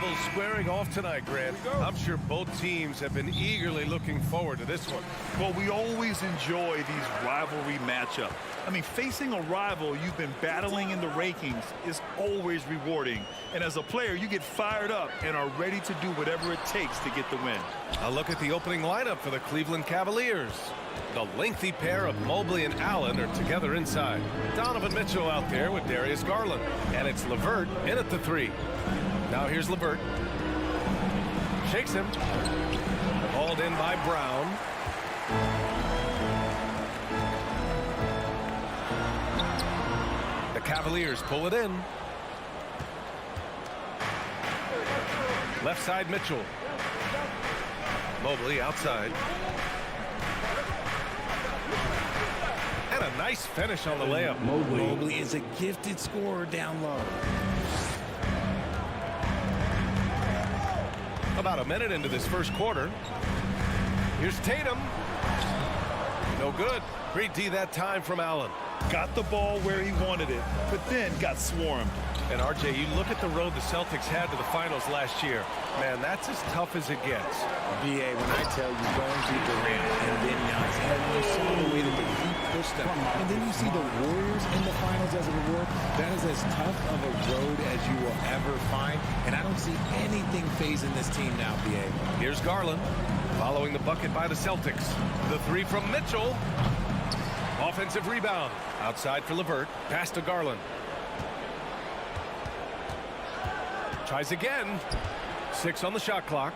rivals squaring off tonight, Grant. I'm sure both teams have been eagerly looking forward to this one. Well, we always enjoy these rivalry matchups. I mean, facing a rival you've been battling in the rankings is always rewarding. And as a player, you get fired up and are ready to do whatever it takes to get the win. A look at the opening lineup for the Cleveland Cavaliers. The lengthy pair of Mobley and Allen are together inside. Donovan Mitchell out there with Darius Garland. And it's LeVert in at the 3. Now here's LeVert. Shakes him. Hauled in by Brown. The Cavaliers pull it in. Left side Mitchell. Mobley outside. And a nice finish on the layup. Mobley is a gifted scorer down low. About a minute into this first quarter. Here's Tatum. No good. Great D that time from Allen. Got the ball where he wanted it, but then got swarmed. And RJ, you look at the road the Celtics had to the finals last year. Man, that's as tough as it gets. BA, when I tell you going through Durant and then Giannis, and you saw the way that the Heat pushed them, and then you see the Warriors in the finals as a reward, that is as tough of a road as you will ever find, and I don't see anything phasing this team now, BA. Here's Garland, following the bucket by the Celtics. The 3 from Mitchell. Offensive rebound. Outside for LeVert. Pass to Garland. Tries again. 6 on the shot clock.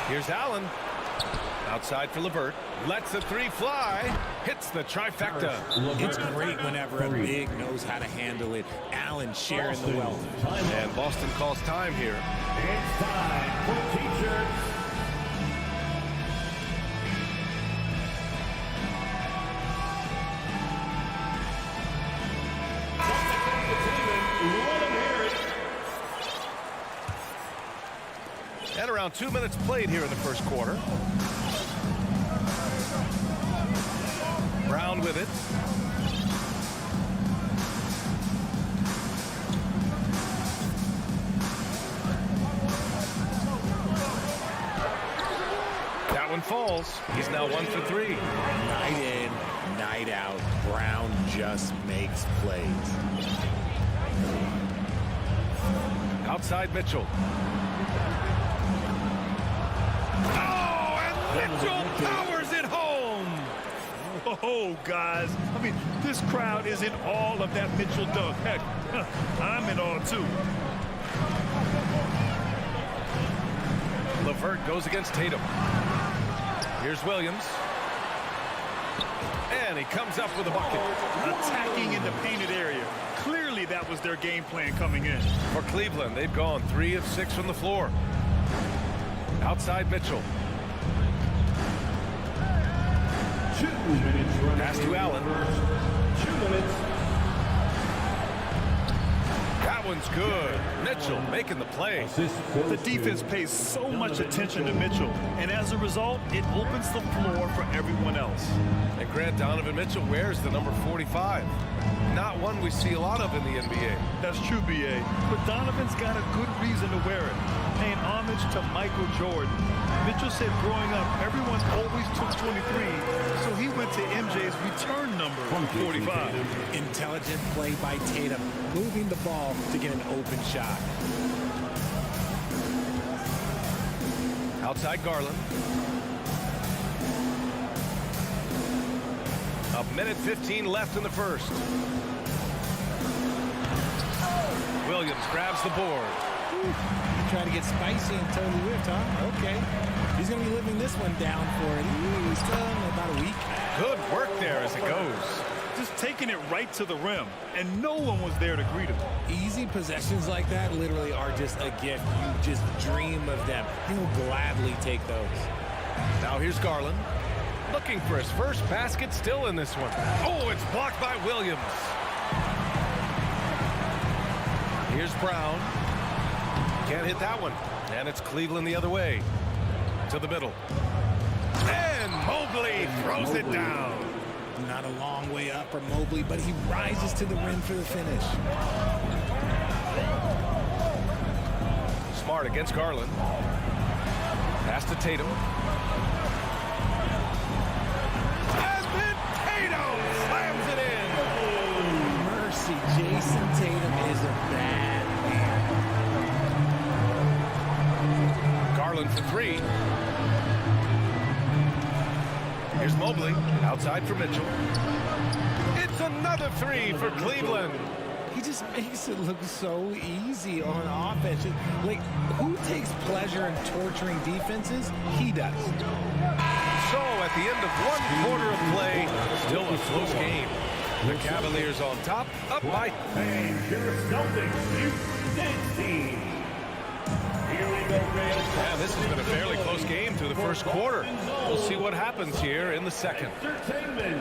Here's Allen. Outside for LeVert. Lets the 3 fly. Hits the trifecta. It's great whenever a big knows how to handle it. Allen sharing the wealth. And Boston calls time here. It's time for T-shirts. And around 2 minutes played here in the first quarter. Brown with it. That one falls. He's now 1 for 3. Night in, night out. Brown just makes plays. Outside Mitchell. Oh, and Mitchell powers it home. Oh, guys. I mean, this crowd is in awe of that Mitchell dunk. Heck, I'm in awe, too. LeVert goes against Tatum. Here's Williams. And he comes up with a bucket. Attacking in the painted area. Clearly, that was their game plan coming in. For Cleveland, they've gone 3 of 6 from the floor. Outside Mitchell. 2 minutes remaining. Pass to Allen. 2 minutes. That one's good. Mitchell making the play. The defense pays so much attention to Mitchell, and as a result, it opens the floor for everyone else. And Grant, Donovan Mitchell wears the number 45. Not one we see a lot of in the NBA. That's true, BA, but Donovan's got a good reason to wear it. Paying homage to Michael Jordan. Mitchell said growing up, everyone always took 23, so he went to MJ's return number, 45. Intelligent play by Tatum, moving the ball to get an open shot. Outside Garland. A minute 15 left in the first. Williams grabs the board. Trying to get spicy and totally whipped, huh? Okay. He's going to be living this one down for at least about a week. Good work there as it goes. Just taking it right to the rim, and no one was there to greet him. Easy possessions like that literally are just a gift. You just dream of them. He'll gladly take those. Now here's Garland. Looking for his first basket, still in this one. Oh, it's blocked by Williams. Here's Brown. Can't hit that one. And it's Cleveland the other way. To the middle. And Mobley throws it down. Not a long way up for Mobley, but he rises to the rim for the finish. Smart against Garland. Pass to Tatum. Desmond Tatum slams it in. Mercy, Jason Tatum is a bad man. Garland for three. Here's Mobley, outside for Mitchell. It's another three for Cleveland. He just makes it look so easy on offense. Like, who takes pleasure in torturing defenses? He does. So, at the end of one quarter of play, still a close game. The Cavaliers on top, up by... And your Celtics Youth Dance Team. Here we go, Red. Yeah, this has been a fairly close game through the first quarter. We'll see what happens here in the second.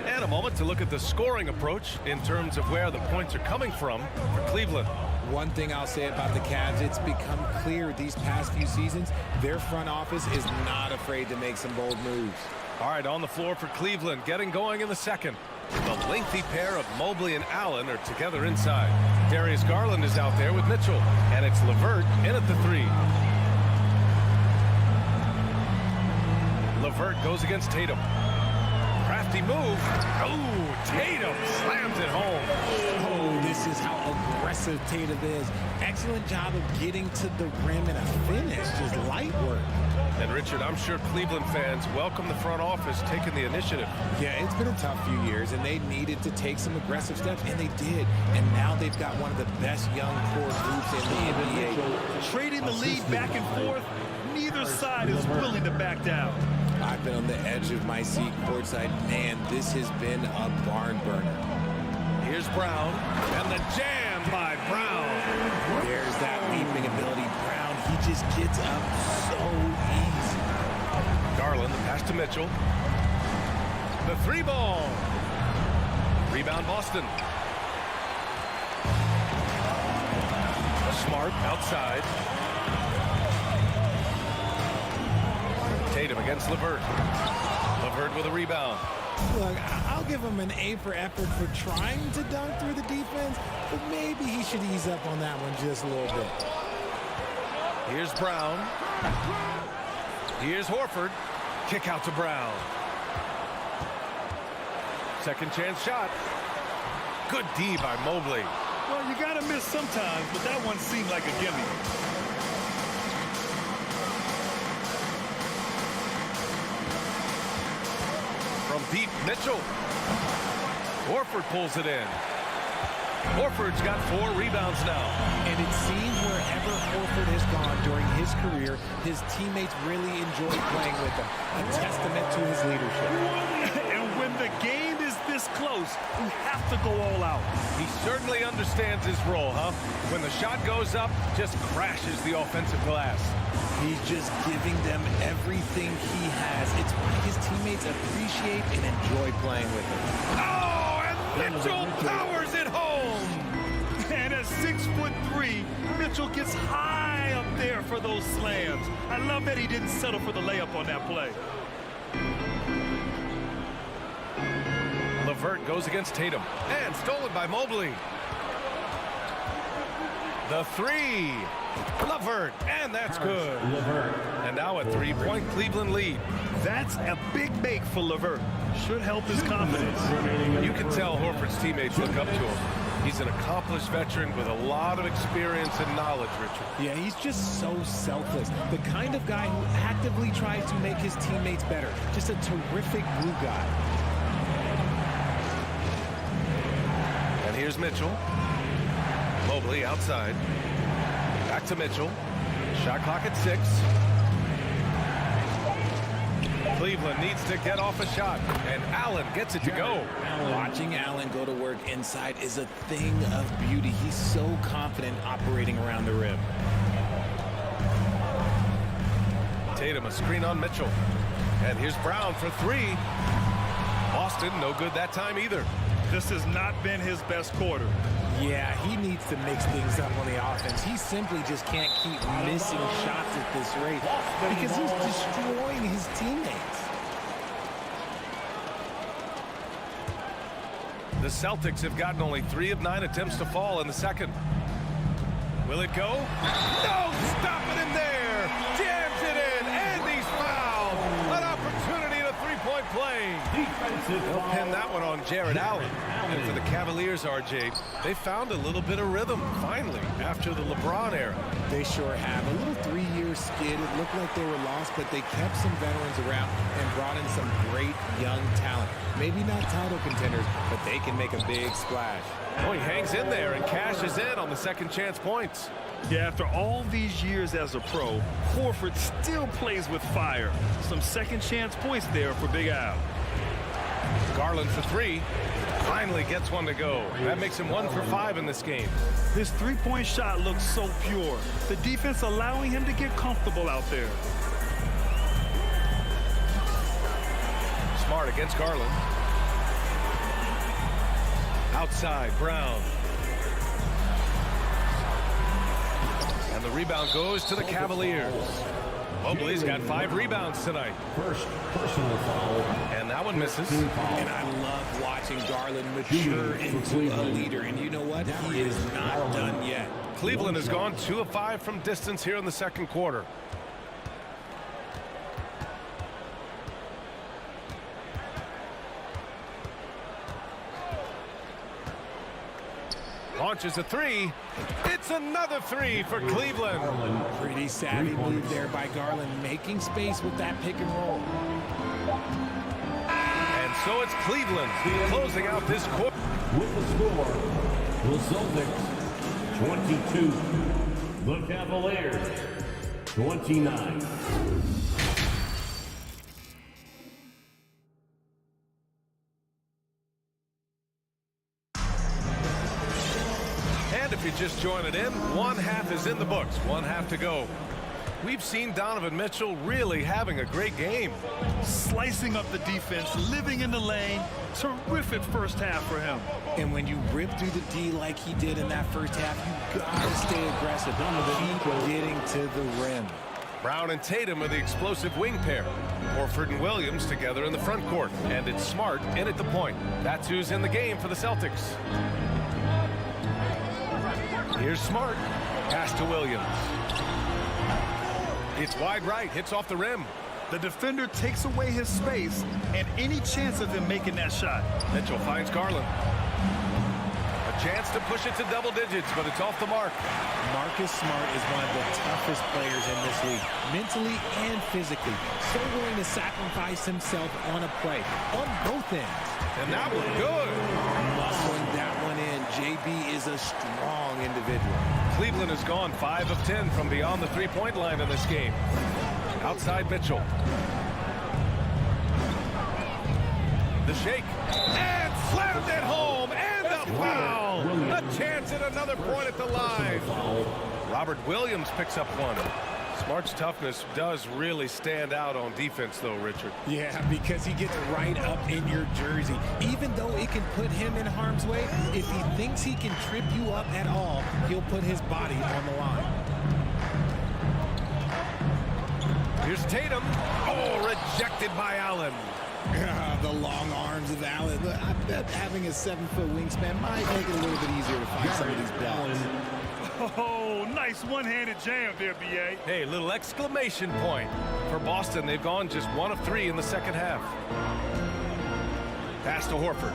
And a moment to look at the scoring approach in terms of where the points are coming from for Cleveland. One thing I'll say about the Cavs, it's become clear these past few seasons, their front office is not afraid to make some bold moves. All right, on the floor for Cleveland, getting going in the second. The lengthy pair of Mobley and Allen are together inside. Darius Garland is out there with Mitchell, and it's LeVert in at the three. LeVert goes against Tatum. Crafty move. Oh, Tatum slams it home. Oh, this is how aggressive Tatum is. Excellent job of getting to the rim and a finish. Just light work. And Richard, I'm sure Cleveland fans welcome the front office taking the initiative. Yeah, it's been a tough few years, and they needed to take some aggressive steps, and they did. And now they've got one of the best young core groups in the NBA. Trading the lead back and forth, neither side is willing to back down. I've been on the edge of my seat courtside. Man, this has been a barn burner. Here's Brown, and the jam by Brown. There's that leaping ability. Brown, he just gets up so easy. Garland, the pass to Mitchell. The three ball. Rebound Boston. Smart outside. Tatum against LeVert. LeVert with a rebound. Look, I'll give him an A for effort for trying to dunk through the defense, but maybe he should ease up on that one just a little bit. Here's Brown. Here's Horford. Kick out to Brown. Second chance shot. Good D by Mobley. Well, you got to miss sometimes, but that one seemed like a gimme. From deep, Mitchell. Horford pulls it in. Horford's got 4 rebounds now. And it seems wherever Horford has gone during his career, his teammates really enjoy playing with him. A testament to his leadership. And when the game is this close, you have to go all out. He certainly understands his role, huh? When the shot goes up, just crashes the offensive glass. He's just giving them everything he has. It's why his teammates appreciate and enjoy playing with him. Oh, and Mitchell powers it home! And at 6'3", Mitchell gets high up there for those slams. I love that he didn't settle for the layup on that play. LeVert goes against Tatum. And stolen by Mobley. The three. LeVert, and that's good. And now a 3-point Cleveland lead. That's a big make for LeVert. Should help his confidence. You can tell Horford's teammates look up to him. He's an accomplished veteran with a lot of experience and knowledge, Richard. Yeah, he's just so selfless. The kind of guy who actively tries to make his teammates better. Just a terrific glue guy. And here's Mitchell. Mobley outside. Back to Mitchell. Shot clock at 6. Cleveland needs to get off a shot, and Allen gets it to go. Watching Allen go to work inside is a thing of beauty. He's so confident operating around the rim. Tatum, a screen on Mitchell. And here's Brown for 3. Boston, no good that time either. This has not been his best quarter. Yeah, he needs to mix things up on the offense. He simply just can't keep missing shots at this rate because he's destroying his teammates. The Celtics have gotten only 3 of 9 attempts to fall in the second. Will it go? No! Stopping him there! Jams it in, and he's fouled! An opportunity in a three-point play. They'll pin that one on Jared Allen. And for the Cavaliers, RJ, they found a little bit of rhythm, finally, after the LeBron era. They sure have. A little 3-year skid. It looked like they were lost, but they kept some veterans around and brought in some great young talent. Maybe not title contenders, but they can make a big splash. Oh, he hangs in there and cashes in on the second chance points. Yeah, after all these years as a pro, Horford still plays with fire. Some second chance points there for Big Al. Garland for 3. Finally gets one to go. That makes him 1 for 5 in this game. His three-point shot looks so pure. The defense allowing him to get comfortable out there. Smart against Garland. Outside, Brown. And the rebound goes to the Cavaliers. Mobley's got 5 rebounds tonight. First personal foul. And that one misses. And I love watching Garland mature into a leader. And you know what? He is not done yet. Cleveland has gone 2 of 5 from distance here in the second quarter. Launches a 3. It's another 3 for Cleveland. Pretty savvy move there by Garland, making space with that pick and roll. And so it's Cleveland closing out this quarter. With the score, the Celtics 22, the Cavaliers 29. And if you're just joining in, one half is in the books, one half to go. We've seen Donovan Mitchell really having a great game. Slicing up the defense, living in the lane. Terrific first half for him. And when you rip through the D like he did in that first half, you gotta stay aggressive. Keep getting to the rim. Brown and Tatum are the explosive wing pair. Horford and Williams together in the front court. And it's Smart in at the point. That's who's in the game for the Celtics. Here's Smart. Pass to Williams. It's wide right. Hits off the rim. The defender takes away his space and any chance of him making that shot. Mitchell finds Garland. A chance to push it to double digits, but it's off the mark. Marcus Smart is one of the toughest players in this league, mentally and physically. So willing to sacrifice himself on a play, on both ends. And that was good. Muscling that one in. JB is a strong individual. Cleveland has gone 5 of 10 from beyond the three-point line in this game. Outside Mitchell. The shake. And slammed it home. And the foul. A chance at another point at the line. Robert Williams picks up one. Smart's toughness does really stand out on defense, though, Richard. Yeah, because he gets right up in your jersey. Even though it can put him in harm's way, if he thinks he can trip you up at all, he'll put his body on the line. Here's Tatum. Oh, rejected by Allen. The long arms of Allen. I bet having a 7-foot wingspan might make it a little bit easier to find some of these blocks. Oh, nice one-handed jam there, B.A. Hey, little exclamation point. For Boston, they've gone just 1 of 3 in the second half. Pass to Horford.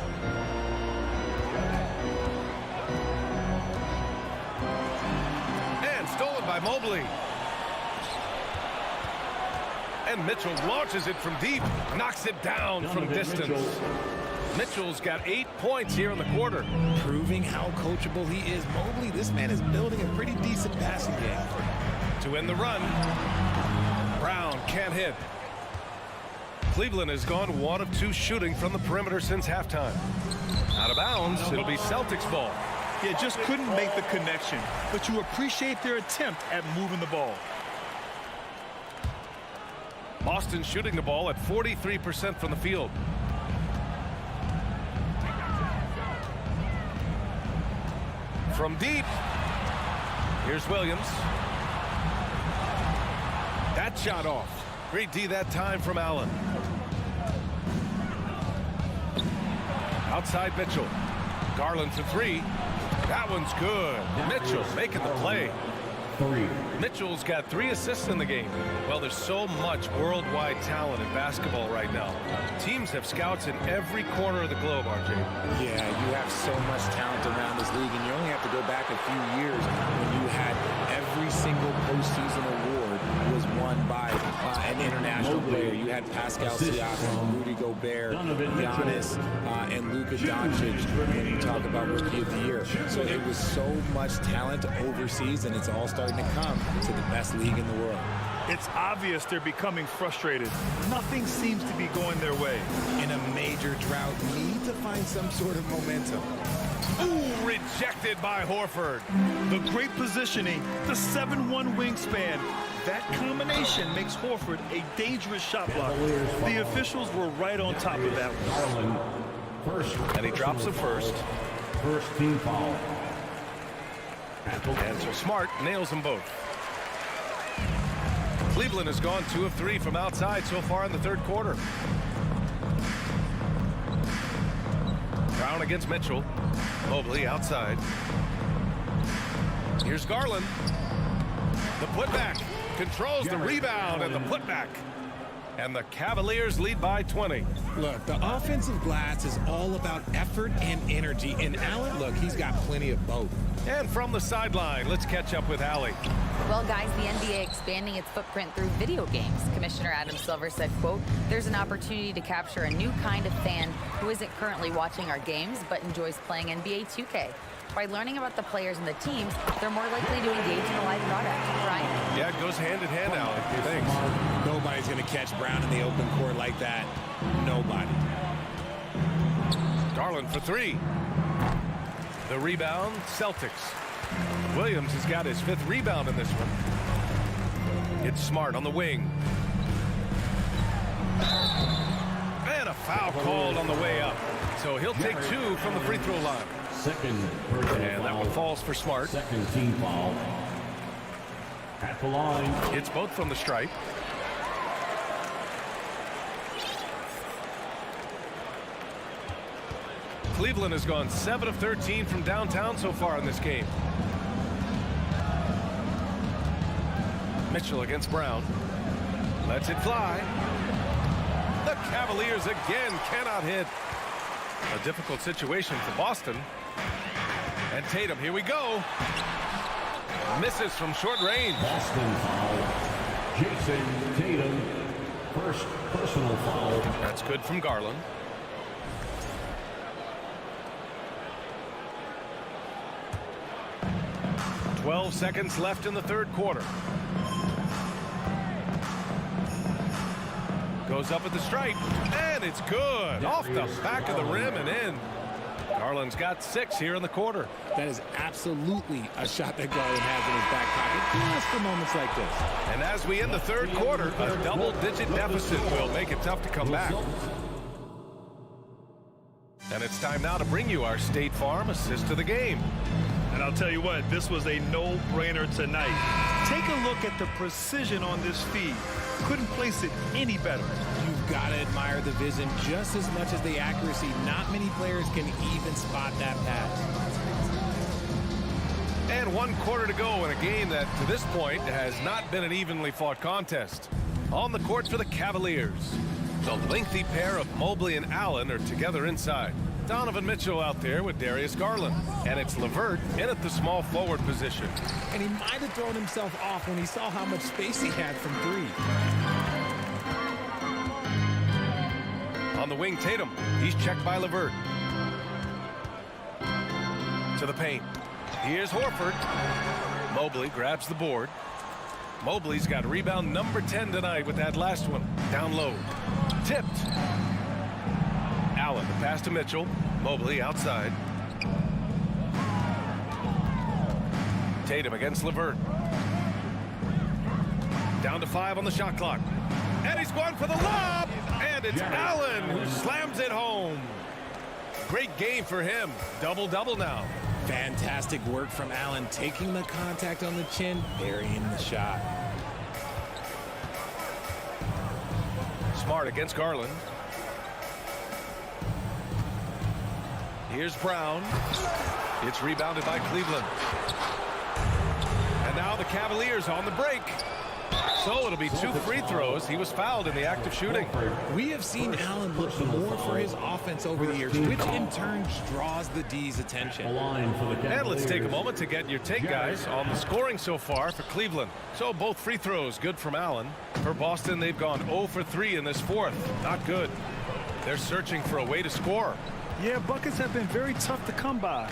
And stolen by Mobley. And Mitchell launches it from deep. Knocks it down from distance. Mitchell's got 8 points here in the quarter. Proving how coachable he is. Mobley, this man is building a pretty decent passing game. To end the run. Brown can't hit. Cleveland has gone 1 of 2 shooting from the perimeter since halftime. Out of bounds, it'll be Celtics ball. Yeah, just couldn't make the connection, but you appreciate their attempt at moving the ball. Boston shooting the ball at 43% from the field. From deep, here's Williams. That shot off. Great D that time from Allen. Outside Mitchell. Garland for three. That one's good. Mitchell making the play. Mitchell's got 3 assists in the game. Well, there's so much worldwide talent in basketball right now. Teams have scouts in every corner of the globe, RJ. Yeah, you have so much talent around this league, and you only have to go back a few years when you had every single postseason award was won by an international player. You had Pascal Siakam, Rudy Gobert, Giannis, and Luka Doncic when you talk about Rookie of the Year. So it was so much talent overseas, and it's all starting to come to the best league in the world. It's obvious they're becoming frustrated. Nothing seems to be going their way. In a major drought, need to find some sort of momentum. Ooh, rejected by Horford. The great positioning, the 7'1" wingspan. That combination makes Horford a dangerous shot blocker. The officials were right on top of that one. And he drops the first. First team foul. And so Smart nails them both. Cleveland has gone 2 of 3 from outside so far in the third quarter. Brown against Mitchell. Mobley outside. Here's Garland. The putback. Controls the rebound and the putback. And the Cavaliers lead by 20. Look, the offensive glass is all about effort and energy. And Allen, look, he's got plenty of both. And from the sideline, let's catch up with Allie. Well, guys, the NBA expanding its footprint through video games. Commissioner Adam Silver said, quote, "There's an opportunity to capture a new kind of fan who isn't currently watching our games but enjoys playing NBA 2K. By learning about the players and the teams, they're more likely to engage in the live product." Ryan? Yeah, it goes hand in hand, Allie. Thanks. Nobody's going to catch Brown in the open court like that. Nobody. Garland for 3. The rebound, Celtics. Williams has got his 5th rebound in this one. It's Smart on the wing. And a foul called on the way up. So he'll take 2 from the free throw line. Second And that one falls for Smart. Second team foul. At the line. It's both from the stripe. Cleveland has gone 7 of 13 from downtown so far in this game. Mitchell against Brown. Lets it fly. The Cavaliers again cannot hit. A difficult situation for Boston. And Tatum, here we go. Misses from short range. Boston foul. Jason Tatum. First personal foul. That's good from Garland. "12 seconds left in the third quarter." Goes up at the stripe, and it's good. Off the back of the rim and in. Garland's got 6 here in the quarter. That is absolutely a shot that Garland has in his back pocket just for moments like this. And as we end the third quarter, a double-digit deficit will make it tough to come back. And it's time now to bring you our State Farm assist to the game. And I'll tell you what, this was a no-brainer tonight. Take a look at the precision on this feed. Couldn't place it any better. You've got to admire the vision just as much as the accuracy. Not many players can even spot that pass. And 1 quarter to go in a game that, to this point, has not been an evenly fought contest. On the court for the Cavaliers, the lengthy pair of Mobley and Allen are together inside. Donovan Mitchell out there with Darius Garland. And it's LeVert in at the small forward position. And he might have thrown himself off when he saw how much space he had from 3. On the wing, Tatum. He's checked by LeVert. To the paint. Here's Horford. Mobley grabs the board. Mobley's got rebound number 10 tonight with that last one. Down low. Tipped. Allen, the pass to Mitchell. Mobley outside. Tatum against LeVert. Down to 5 on the shot clock. And he's going for the lob. And it's Allen who slams it home. Great game for him. Double-double now. Fantastic work from Allen, taking the contact on the chin, burying the shot. Smart against Garland. Here's Brown. It's rebounded by Cleveland. And now the Cavaliers on the break. So it'll be 2 free throws. He was fouled in the act of shooting. We have seen Allen look more for his offense over the years, which in turn draws the D's attention. And let's take a moment to get your take, guys, on the scoring so far for Cleveland. So both free throws good from Allen. For Boston, they've gone 0 for 3 in this fourth. Not good. They're searching for a way to score. Yeah, buckets have been very tough to come by.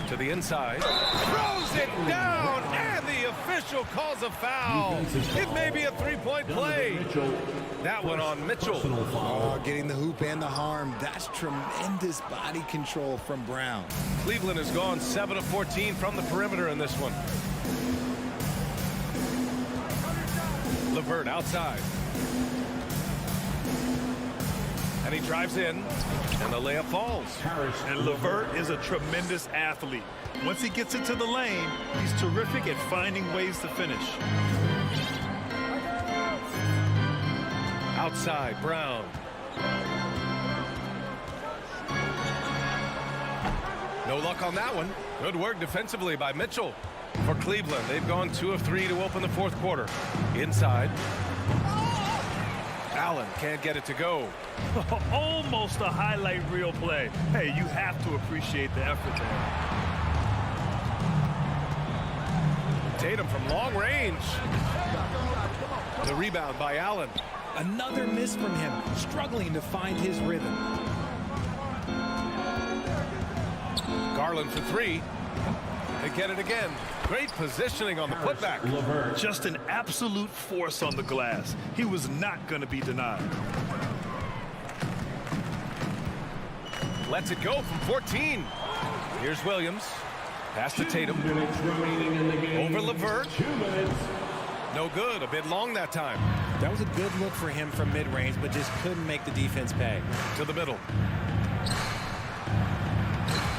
To the inside. Throws it down, and the official calls a foul. It may be a three-point play. That one on Mitchell. Oh, getting the hoop and the harm. That's tremendous body control from Brown. Cleveland has gone 7 of 14 from the perimeter in this one. LeVert outside. And he drives in, and the layup falls. And LeVert is a tremendous athlete. Once he gets into the lane, he's terrific at finding ways to finish. Outside, Brown. No luck on that one. Good work defensively by Mitchell. For Cleveland, they've gone 2 of 3 to open the fourth quarter. Inside. Allen can't get it to go. Almost a highlight reel play. Hey, you have to appreciate the effort there. Tatum from long range. The rebound by Allen. Another miss from him, struggling to find his rhythm. Garland for 3. They get it again. Great positioning on the putback. Just an absolute force on the glass. He was not going to be denied. Lets it go from 14. Here's Williams. Pass to Tatum. Over LeVert. No good. A bit long that time. That was a good look for him from mid-range, but just couldn't make the defense pay. To the middle.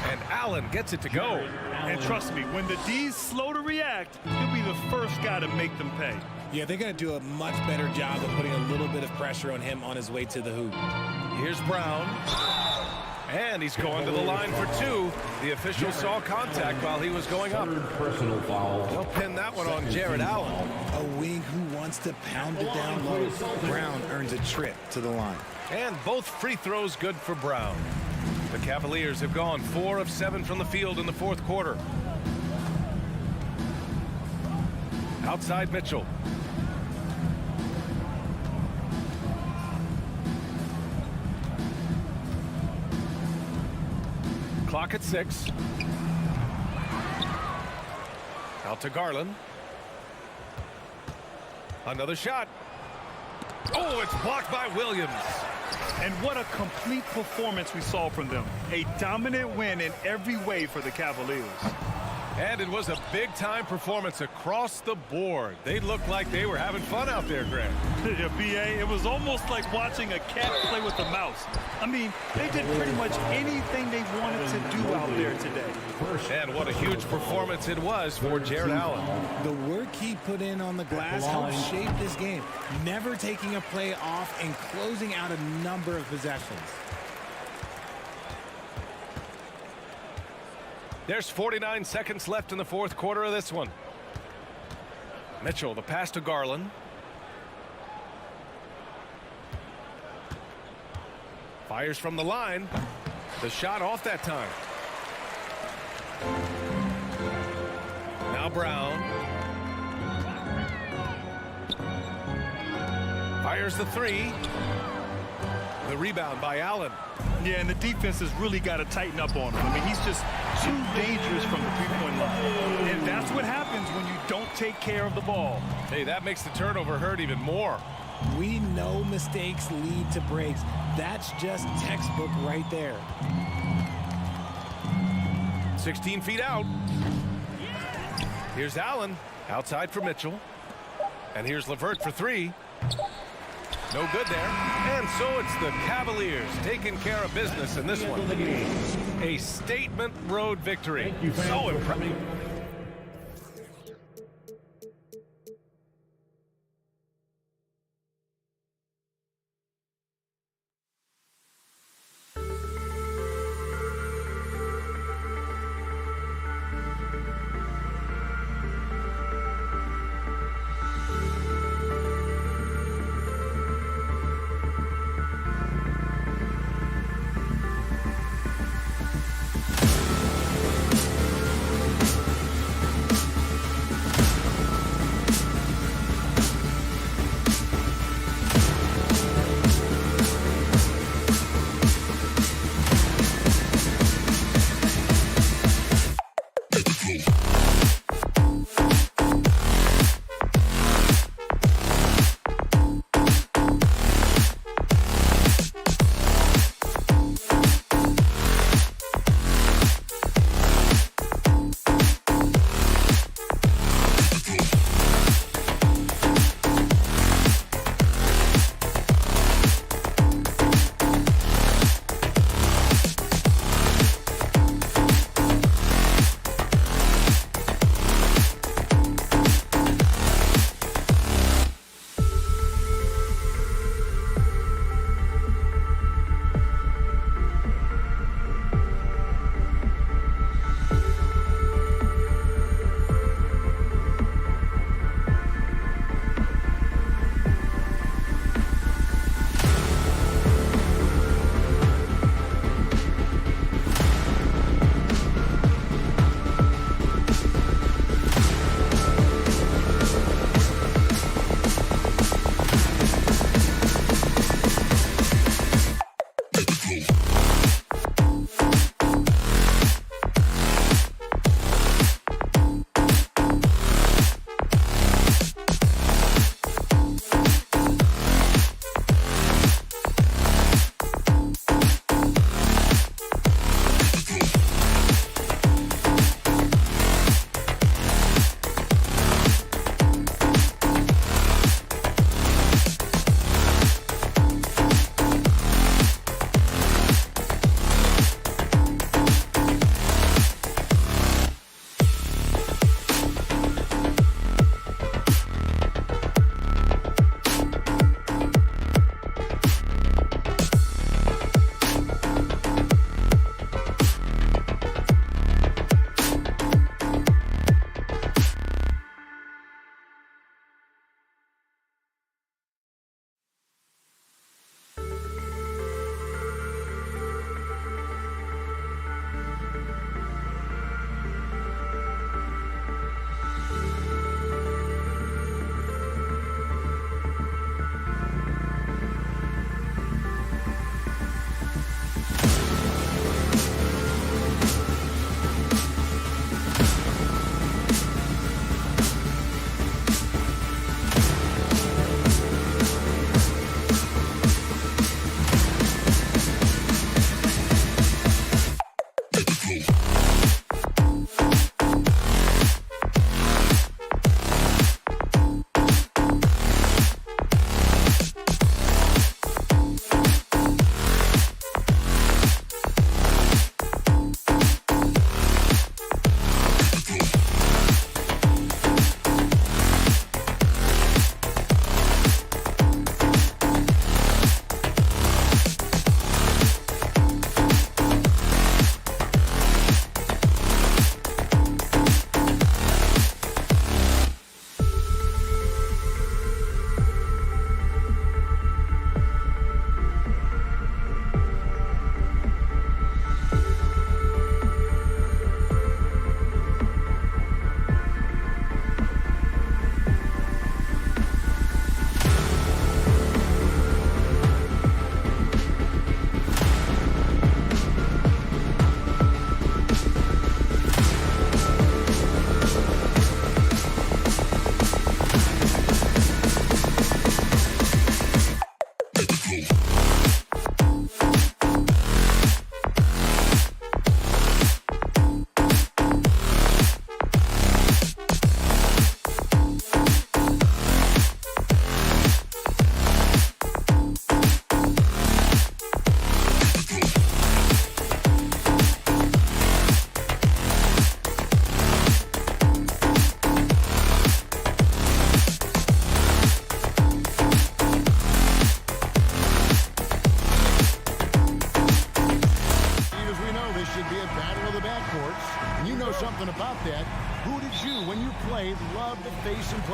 And Allen gets it to go. And trust me, when the D's slow to react, he'll be the first guy to make them pay. Yeah, they're going to do a much better job of putting a little bit of pressure on him on his way to the hoop. Here's Brown. And he's going to the line for 2. The official saw contact while he was going up. Personal foul. They'll pin that one on Jared Allen. A wing who wants to pound it down low. Brown earns a trip to the line. And both free throws good for Brown. The Cavaliers have gone 4 of 7 from the field in the fourth quarter. Outside Mitchell. Clock at 6. Out to Garland. Another shot. Oh, it's blocked by Williams. And what a complete performance we saw from them. A dominant win in every way for the Cavaliers. And it was a big-time performance across the board. They looked like they were having fun out there, Grant. Yeah, B.A., it was almost like watching a cat play with a mouse. I mean, they did pretty much anything they wanted to do out there today. And what a huge performance it was for Jared Allen. The work he put in on the glass helped shape this game, never taking a play off and closing out a number of possessions. There's 49 seconds left in the fourth quarter of this one. Mitchell, the pass to Garland. Fires from the line. The shot off that time. Now Brown. Fires the 3. The rebound by Allen. Yeah, and the defense has really got to tighten up on him. I mean, he's just too dangerous from the three-point line. And that's what happens when you don't take care of the ball. Hey, that makes the turnover hurt even more. We know mistakes lead to breaks. That's just textbook right there. 16 feet out. Here's Allen. Outside for Mitchell. And here's LeVert for 3. No good there. And so it's the Cavaliers taking care of business in this one. A statement road victory. So impressive.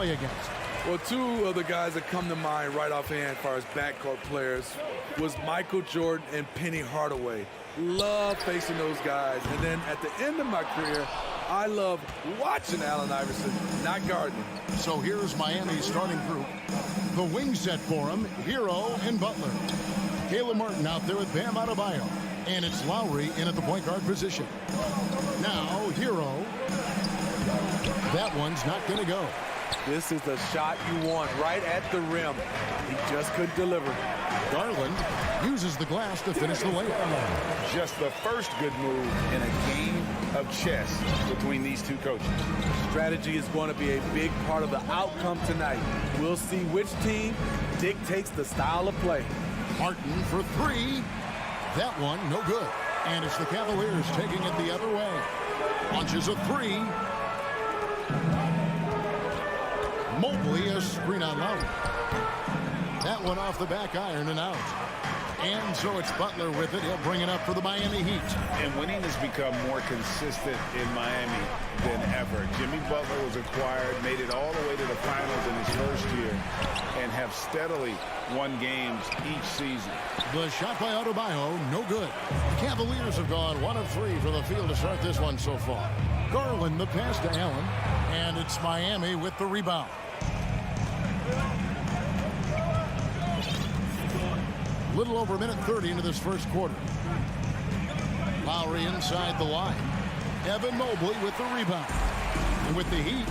play against? Well, two of the guys that come to mind right offhand as far as backcourt players was Michael Jordan and Penny Hardaway. Love facing those guys. And then at the end of my career, I love watching Allen Iverson, not guarding him. So here's Miami's starting group. The wing set for him, Hero and Butler. Caleb Martin out there with Bam Adebayo. And it's Lowry in at the point guard position. Now, Hero. That one's not going to go. This is the shot you want right at the rim. He just couldn't deliver. Garland uses the glass to finish the layup. Just the first good move in a game of chess between these two coaches. Strategy is going to be a big part of the outcome tonight. We'll see which team dictates the style of play. Martin for three. That one, no good. And it's the Cavaliers taking it the other way. Launches a three. Mobley, a screen on Lowry. That one off the back iron and out. And so it's Butler with it. He'll bring it up for the Miami Heat. And winning has become more consistent in Miami than ever. Jimmy Butler was acquired, made it all the way to the finals in his first year, and have steadily won games each season. The shot by Adebayo, no good. The Cavaliers have gone 1 of 3 for the field to start this one so far. Garland, the pass to Allen, and it's Miami with the rebound. Little over a minute 30 into this first quarter. Lowry inside the line. Evan Mobley with the rebound. And with the Heat,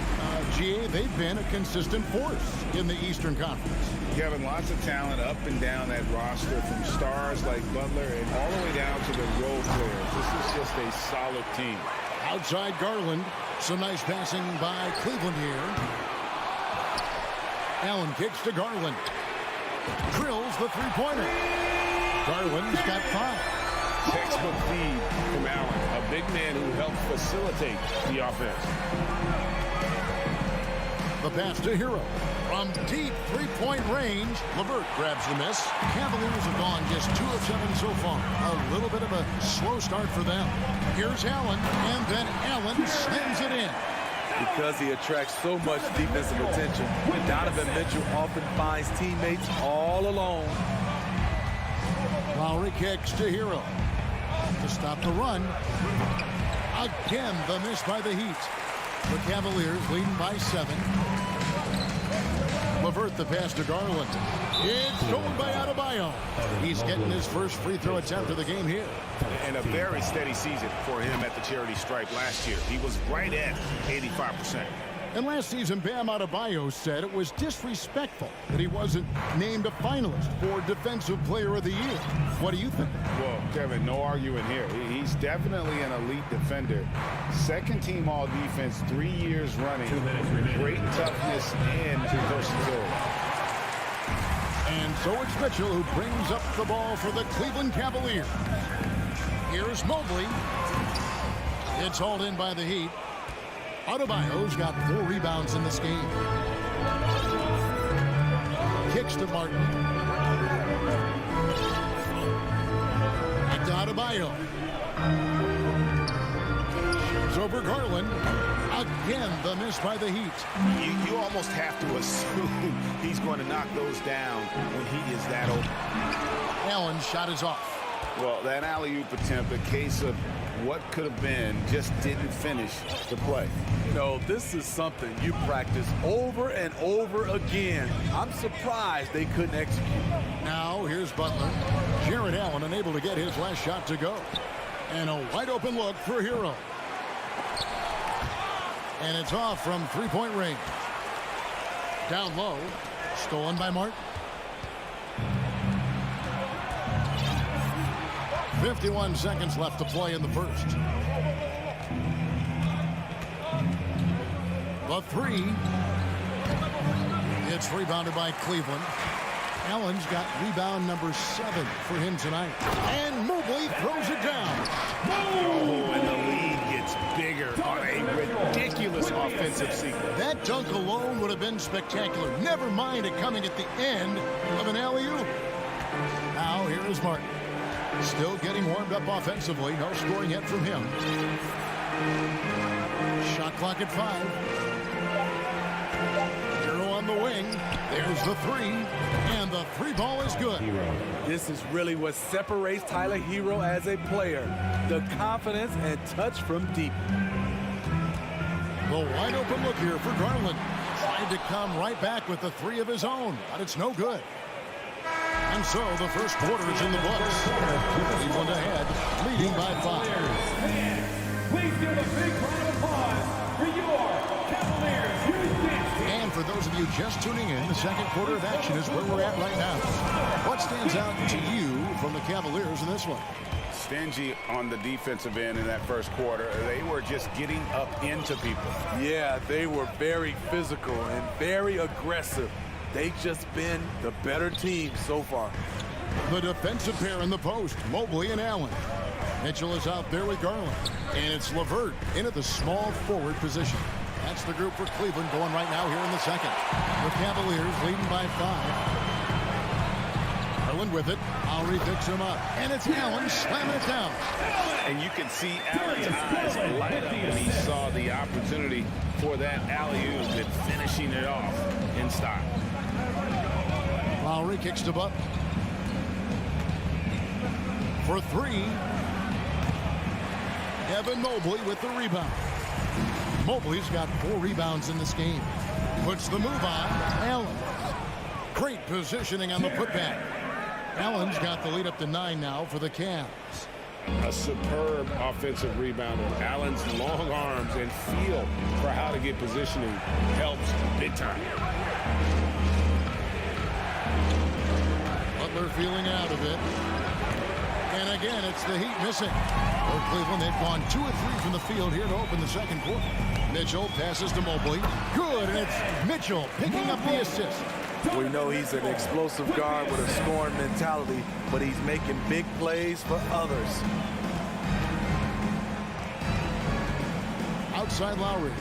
GA, they've been a consistent force in the Eastern Conference. Kevin, lots of talent up and down that roster, from stars like Butler and all the way down to the role players. This is just a solid team. Outside Garland. Some nice passing by Cleveland here. Allen kicks to Garland. Drills the three-pointer. Garland's got 5. Textbook feed from Allen, a big man who helped facilitate the offense. The pass to Hero. From deep three-point range, LeVert grabs the miss. Cavaliers have gone just 2 of 7 so far. A little bit of a slow start for them. Here's Allen, and then Allen slams it in. Because he attracts so much defensive attention, Donovan Mitchell often finds teammates all alone. Lowry kicks to Hero to stop the run. Again, the miss by the Heat. The Cavaliers leading by 7. LeVert the pass to Garland. It's stolen by Adebayo. He's getting his first free throw attempt of the game here. And a very steady season for him at the charity stripe last year. He was right at 85%. And last season, Bam Adebayo said it was disrespectful that he wasn't named a finalist for Defensive Player of the Year. What do you think? Well, Kevin, no arguing here. He's definitely an elite defender. Second team all defense 3 years running. Great toughness and versatility. And so it's Mitchell who brings up the ball for the Cleveland Cavaliers. Here's Mobley. It's hauled in by the Heat. Adebayo's got 4 rebounds in this game. Kicks to Martin. Back to Adebayo. It's over Garland. Again, the miss by the Heat. You almost have to assume he's going to knock those down when he is that open. Allen's shot is off. Well, that alley-oop attempt, a case of what could have been, just didn't finish the play. You know, this is something you practice over and over again. I'm surprised they couldn't execute. Now, here's Butler. Jared Allen unable to get his last shot to go. And a wide-open look for Hero. And it's off from three-point range. Down low. Stolen by Martin. 51 seconds left to play in the first. The 3. It's rebounded by Cleveland. Allen's got rebound number 7 for him tonight. And Mobley throws it down. Oh, and the lead gets bigger on a ridiculous offensive sequence. That dunk alone would have been spectacular. Never mind it coming at the end of an alley-oop. Now here is Martin. Still getting warmed up offensively. No scoring yet from him. Shot clock at 5. There's the three, and the three ball is good. This is really what separates Tyler Hero as a player. The confidence and touch from deep. The wide open look here for Garland. Tried to come right back with the three of his own, but it's no good. And so the first quarter is in the books. Cleveland ahead, leading by 5. Please give a big round of applause for your Cavaliers. And for those of you just tuning in, the second quarter of action is where we're at right now. What stands out to you from the Cavaliers in this one? Stingy on the defensive end in that first quarter. They were just getting up into people. Yeah, they were very physical and very aggressive. They've just been the better team so far. The defensive pair in the post, Mobley and Allen. Mitchell is out there with Garland. And it's LeVert in at the small forward position. That's the group for Cleveland going right now here in the second. The Cavaliers leading by 5. Garland with it. Lowry picks him up. And it's Allen slamming it down. And you can see Allen's eyes light up when he saw the opportunity for that alley-oop and finishing it off in style. Lowry kicks to Butler. For 3. Evan Mobley with the rebound. Mobley's got 4 rebounds in this game. Puts the move on. Allen. Great positioning on the putback. Allen's got the lead up to 9 now for the Cavs. A superb offensive rebounder. Allen's long arms and feel for how to get positioning helps big time. Butler feeling out of it. And again, it's the Heat missing. For Cleveland, they've gone 2 of 3 from the field here to open the second quarter. Mitchell passes to Mobley. Good, and it's Mitchell picking up the assist. We know he's an explosive guard with a scoring mentality, but he's making big plays for others. Outside Lowry.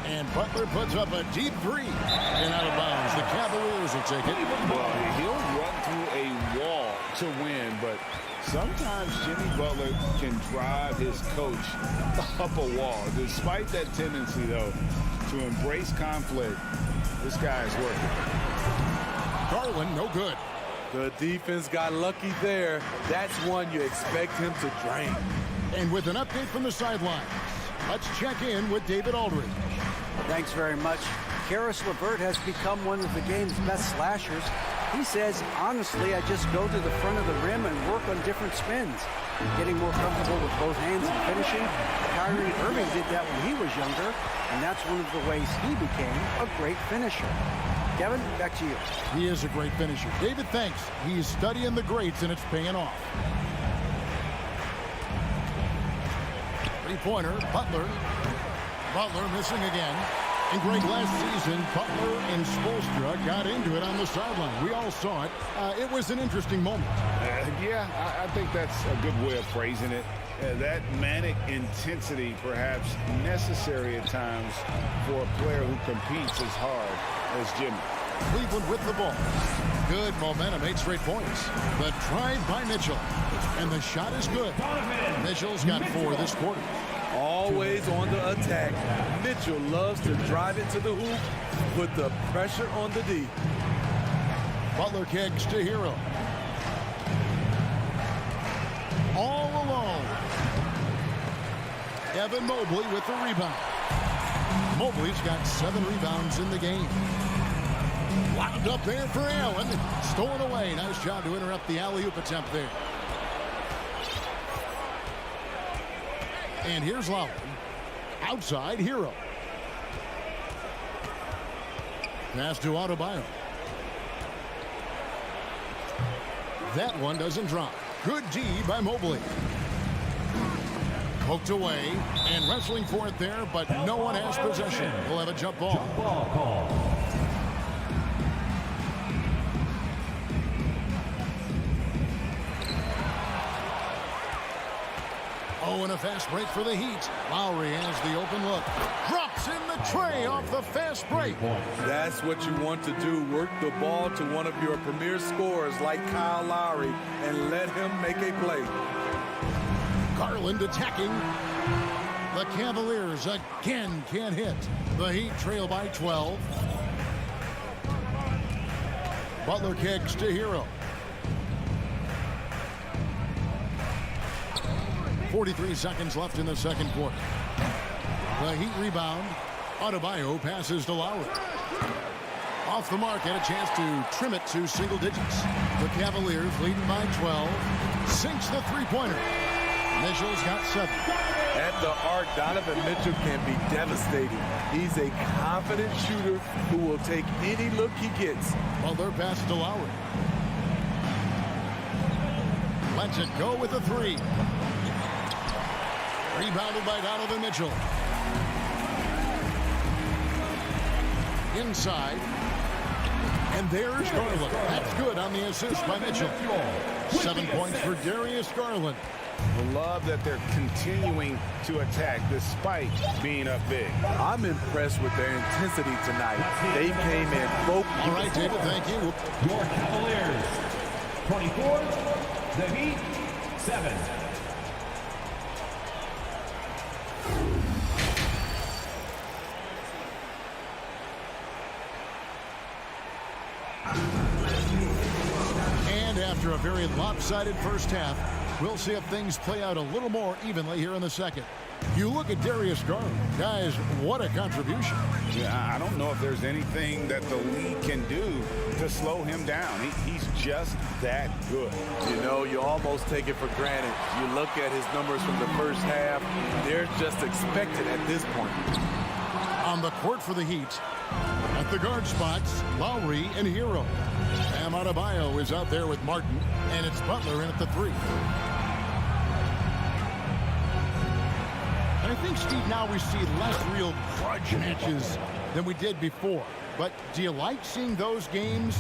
And Butler puts up a deep 3 and out of bounds. The Cavaliers will take it. Well, he'll run through a wall to win, but sometimes Jimmy Butler can drive his coach up a wall. Despite that tendency, though, to embrace conflict, this guy is working. Garland, no good. The defense got lucky there. That's one you expect him to drain. And with an update from the sidelines, let's check in with David Aldridge. Thanks very much. Karis LeVert has become one of the game's best slashers. He says, honestly, I just go to the front of the rim and work on different spins. Getting more comfortable with both hands and finishing. Kyrie Irving did that when he was younger, and that's one of the ways he became a great finisher. Kevin, back to you. He is a great finisher. David, thanks. He's studying the greats, and it's paying off. Three-pointer, Butler. Butler missing again. And Greg, last season, Butler and Spoelstra got into it on the sideline. We all saw it. It was an interesting moment. Yeah, I think that's a good way of phrasing it. That manic intensity, perhaps necessary at times for a player who competes as hard as Jimmy. Cleveland with the ball. Good momentum, 8 straight points. The drive by Mitchell. And the shot is good. Mitchell's got 4 this quarter. Always on the attack. Mitchell loves to drive it to the hoop, put the pressure on the D. Butler kicks to Hero. All alone. Evan Mobley with the rebound. Mobley's got 7 rebounds in the game. Wound up there for Allen. Stolen away. Nice job to interrupt the alley-oop attempt there. And here's Lowry. Outside, Hero. Pass to Adebayo. That one doesn't drop. Good D by Mobley. Poked away and wrestling for it there, but no one has possession. We'll have a jump ball. Jump ball call. Oh, and a fast break for the Heat. Lowry has the open look. Drops in the tray off the fast break. That's what you want to do. Work the ball to one of your premier scorers like Kyle Lowry and let him make a play. Garland attacking. The Cavaliers again can't hit. The Heat trail by 12. Butler kicks to Hero. 43 seconds left in the second quarter. The Heat rebound. Adebayo passes to Lowry. Off the mark, and a chance to trim it to single digits. The Cavaliers leading by 12. Sinks the three-pointer. Mitchell's got 7. At the arc, Donovan Mitchell can be devastating. He's a confident shooter who will take any look he gets. Butler passes to Lowry. Lets it go with a 3. Rebounded by Donovan Mitchell. Inside. And there's Garland. That's good on the assist by Mitchell. 7 points for Darius Garland. I love that they're continuing to attack despite being up big. I'm impressed with their intensity tonight. They came in focused. All right, David, thank you. Your Cavaliers, 24. The Heat, 7. And after a very lopsided first half, we'll see if things play out a little more evenly here in the second. You look at Darius Garland. Guys, what a contribution. Yeah, I don't know if there's anything that the league can do to slow him down. He's just that good. You know, you almost take it for granted. You look at his numbers from the first half, they're just expected at this point. On the court for the Heat, at the guard spots, Lowry and Hero. Bam Adebayo is out there with Martin, and it's Butler in at the 3. And I think, Steve, now we see less real grudge matches than we did before. But do you like seeing those games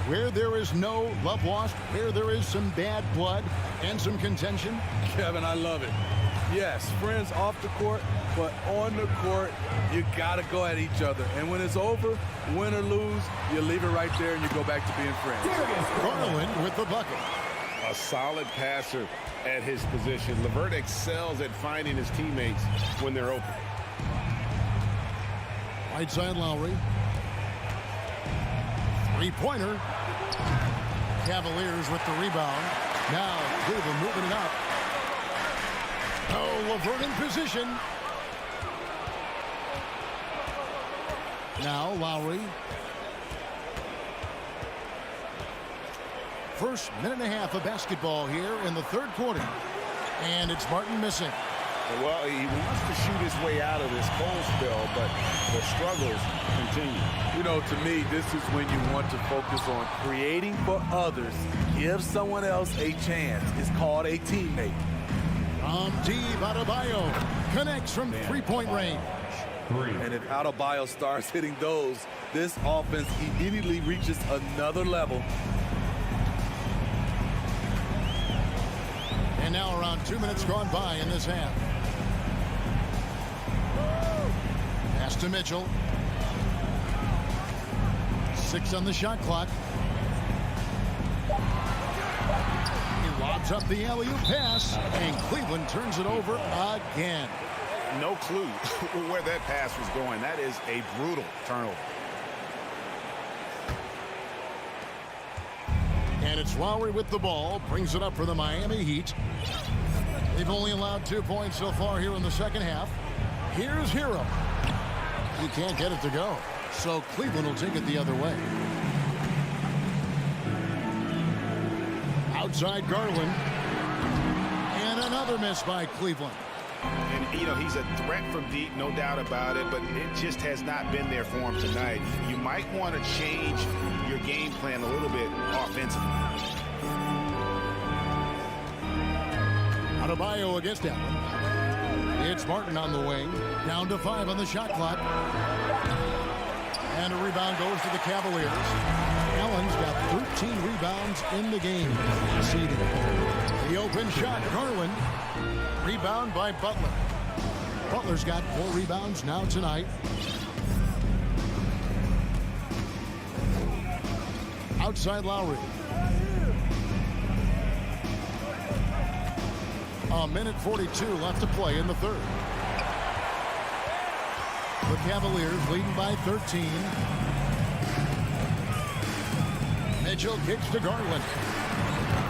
where there is no love lost, where there is some bad blood and some contention? Kevin, I love it. Yes, friends off the court, but on the court, you got to go at each other. And when it's over, win or lose, you leave it right there and you go back to being friends. Garland with the bucket. A solid passer at his position. LeVert excels at finding his teammates when they're open. Right side Lowry. Three-pointer. Cavaliers with the rebound. Now Cleveland moving it up. Oh, LeVert in position. Now Lowry. First minute and a half of basketball here in the third quarter. And it's Martin missing. Well, he wants to shoot his way out of this cold spell, but the struggles continue. You know, to me, this is when you want to focus on creating for others. Give someone else a chance. It's called a teammate. Deep, Adebayo connects from three-point range. And if Adebayo starts hitting those, this offense immediately reaches another level. And now around 2 minutes gone by in this half. Pass to Mitchell. 6 on the shot clock. He lobs up the alley-oop pass, and Cleveland turns it over again. No clue where that pass was going. That is a brutal turnover. And it's Lowry with the ball, brings it up for the Miami Heat. They've only allowed 2 points so far here in the second half. Here's Hero. He can't get it to go, so Cleveland will take it the other way. Outside Garland. And another miss by Cleveland. And, you know, he's a threat from deep, no doubt about it, but it just has not been there for him tonight. You might want to change your game plan a little bit offensively. Adebayo against Allen. It's Martin on the wing. Down to 5 on the shot clock. And a rebound goes to the Cavaliers. Allen's got 13 rebounds in the game. The open shot, Garland. Rebound by Butler. Butler's got 4 rebounds now tonight. Outside Lowry. A minute 42 left to play in the third. The Cavaliers leading by 13. Mitchell kicks to Garland.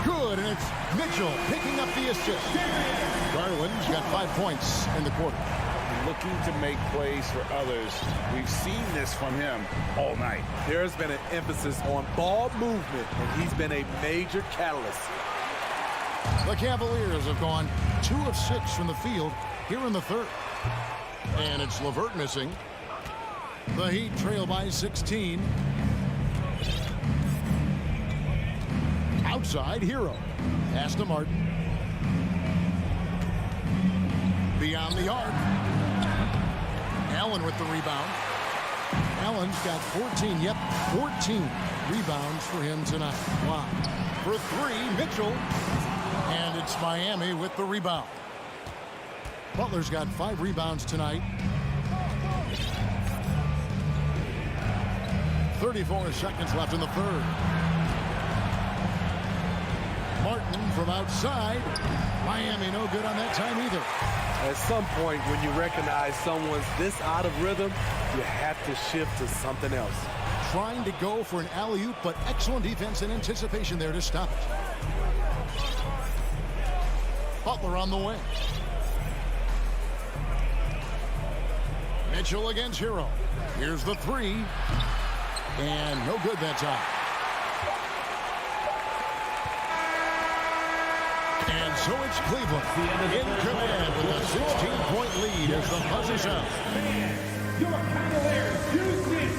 Good, and it's Mitchell picking up the assist. Garland's got 5 points in the quarter. Looking to make plays for others. We've seen this from him all night. There's been an emphasis on ball movement, and he's been a major catalyst. The Cavaliers have gone 2 of 6 from the field here in the third. And it's LeVert missing. The Heat trail by 16. Outside, Hero. Pass to Martin. Beyond the arc. Allen with the rebound. Allen's got 14 rebounds for him tonight. Wow. For 3, Mitchell. And it's Miami with the rebound. Butler's got 5 rebounds tonight. 34 seconds left in the third. Martin from outside. Miami no good on that time either. At some point, when you recognize someone's this out of rhythm, you have to shift to something else. Trying to go for an alley-oop, but excellent defense and anticipation there to stop it. Butler on the wing. Mitchell against Hero. Here's the 3. And no good that time. And so it's Cleveland in command with a 16-point lead as the buzzer sounds.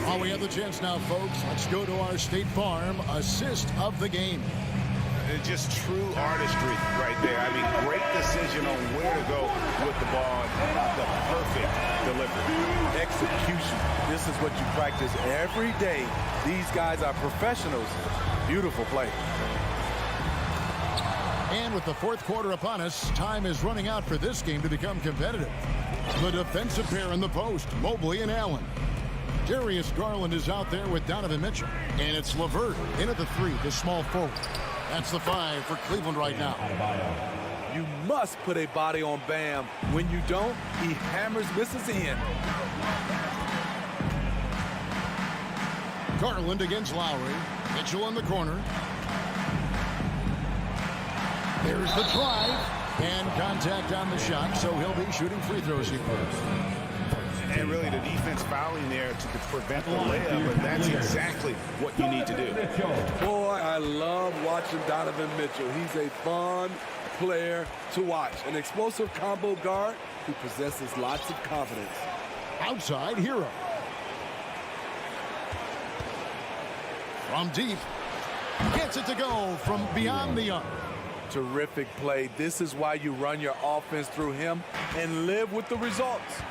Oh, we have the chance now, folks. Let's go to our State Farm assist of the game. It's just true artistry right there. I mean, great decision on where to go with the ball. The perfect delivery. Execution. This is what you practice every day. These guys are professionals. Beautiful play. And with the fourth quarter upon us, time is running out for this game to become competitive. The defensive pair in the post, Mobley and Allen. Darius Garland is out there with Donovan Mitchell. And it's LeVert in at the 3, the small forward. That's the 5 for Cleveland right now. You must put a body on Bam. When you don't, he hammers misses in. Garland against Lowry. Mitchell in the corner. There's the drive. And contact on the shot, so he'll be shooting free throws here. And really the defense fouling there to prevent the layup, but that's exactly what you need to do. Boy, I love watching Donovan Mitchell. He's a fun player to watch. An explosive combo guard who possesses lots of confidence. Outside, Hero. From deep. Gets it to go from beyond the arc. Terrific play. This is why you run your offense through him and live with the results.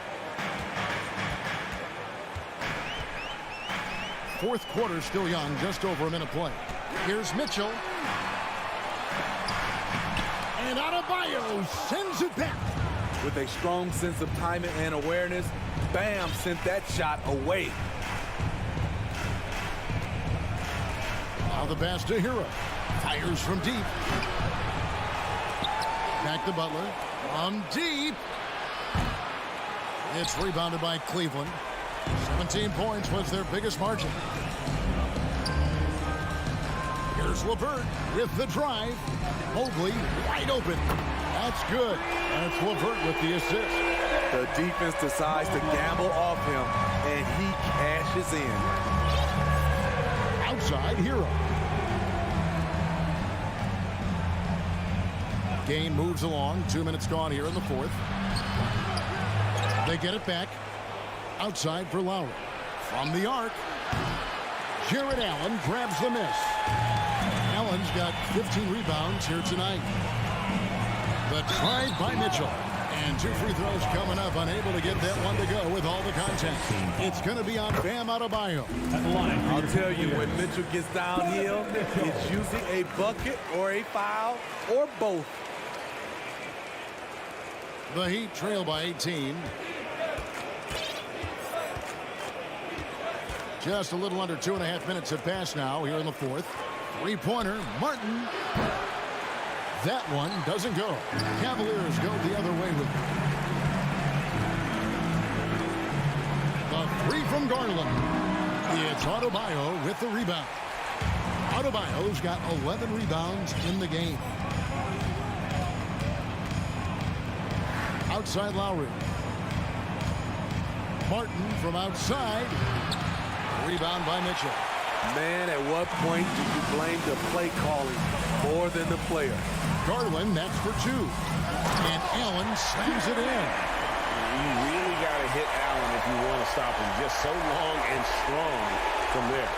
Fourth quarter still young, just over a minute play. Here's Mitchell. And Adebayo sends it back. With a strong sense of timing and awareness, Bam sent that shot away. Now the pass to Hero. Fires from deep. Back to Butler. From deep. It's rebounded by Cleveland. 17 points was their biggest margin. Here's LeVert with the drive. Mobley wide open. That's good. That's LeVert with the assist. The defense decides to gamble off him, and he cashes in. Outside, Hero. Game moves along. 2 minutes gone here in the fourth. They get it back. Outside for Lowry. From the arc. Jared Allen grabs the miss. Allen's got 15 rebounds here tonight. The drive by Mitchell. And 2 free throws coming up. Unable to get that one to go with all the contact. It's going to be on Bam Adebayo. I'll tell you, when Mitchell gets downhill, it's usually a bucket or a foul or both. The Heat trail by 18. Just a little under 2.5 minutes have passed now here in the fourth. Three-pointer, Martin. That one doesn't go. Cavaliers go the other way with it. from Garland. It's Adebayo with the rebound. Adebayo's got 11 rebounds in the game. Outside Lowry. Martin from outside. Rebound by Mitchell. Man, at what point do you blame the play calling more than the player? Garland, that's for two. And Allen slams it in. You really got to hit Allen if you want to stop him. Just so long and strong from there.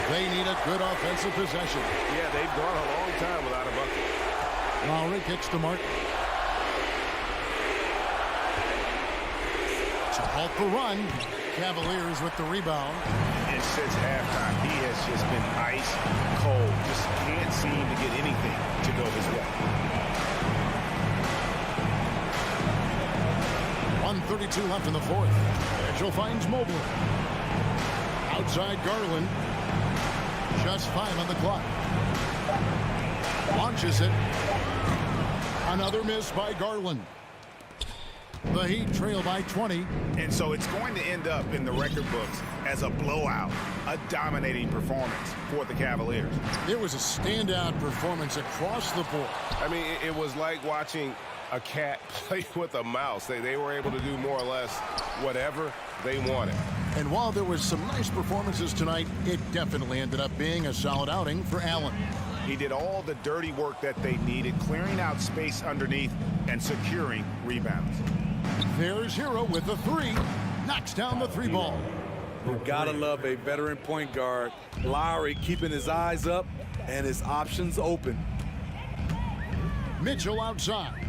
They need a good offensive possession. Yeah, they've gone a long time without a bucket. Lowry kicks to Martin. To halt the run. Cavaliers with the rebound. And since halftime, he has just been ice cold. Just can't seem to get anything to go his way. 1:32 left in the fourth. Mitchell finds Mobley. Outside Garland. Just 5 on the clock. Launches it. Another miss by Garland. The Heat trail by 20. And so it's going to end up in the record books as a blowout, a dominating performance for the Cavaliers. It was a standout performance across the board. I mean, it was like watching a cat play with a mouse. They were able to do more or less whatever they wanted. And while there was some nice performances tonight, it definitely ended up being a solid outing for Allen. He did all the dirty work that they needed, clearing out space underneath and securing rebounds. There's Hero with the three. Knocks down the three ball. You gotta love a veteran point guard. Lowry keeping his eyes up and his options open. Mitchell outside.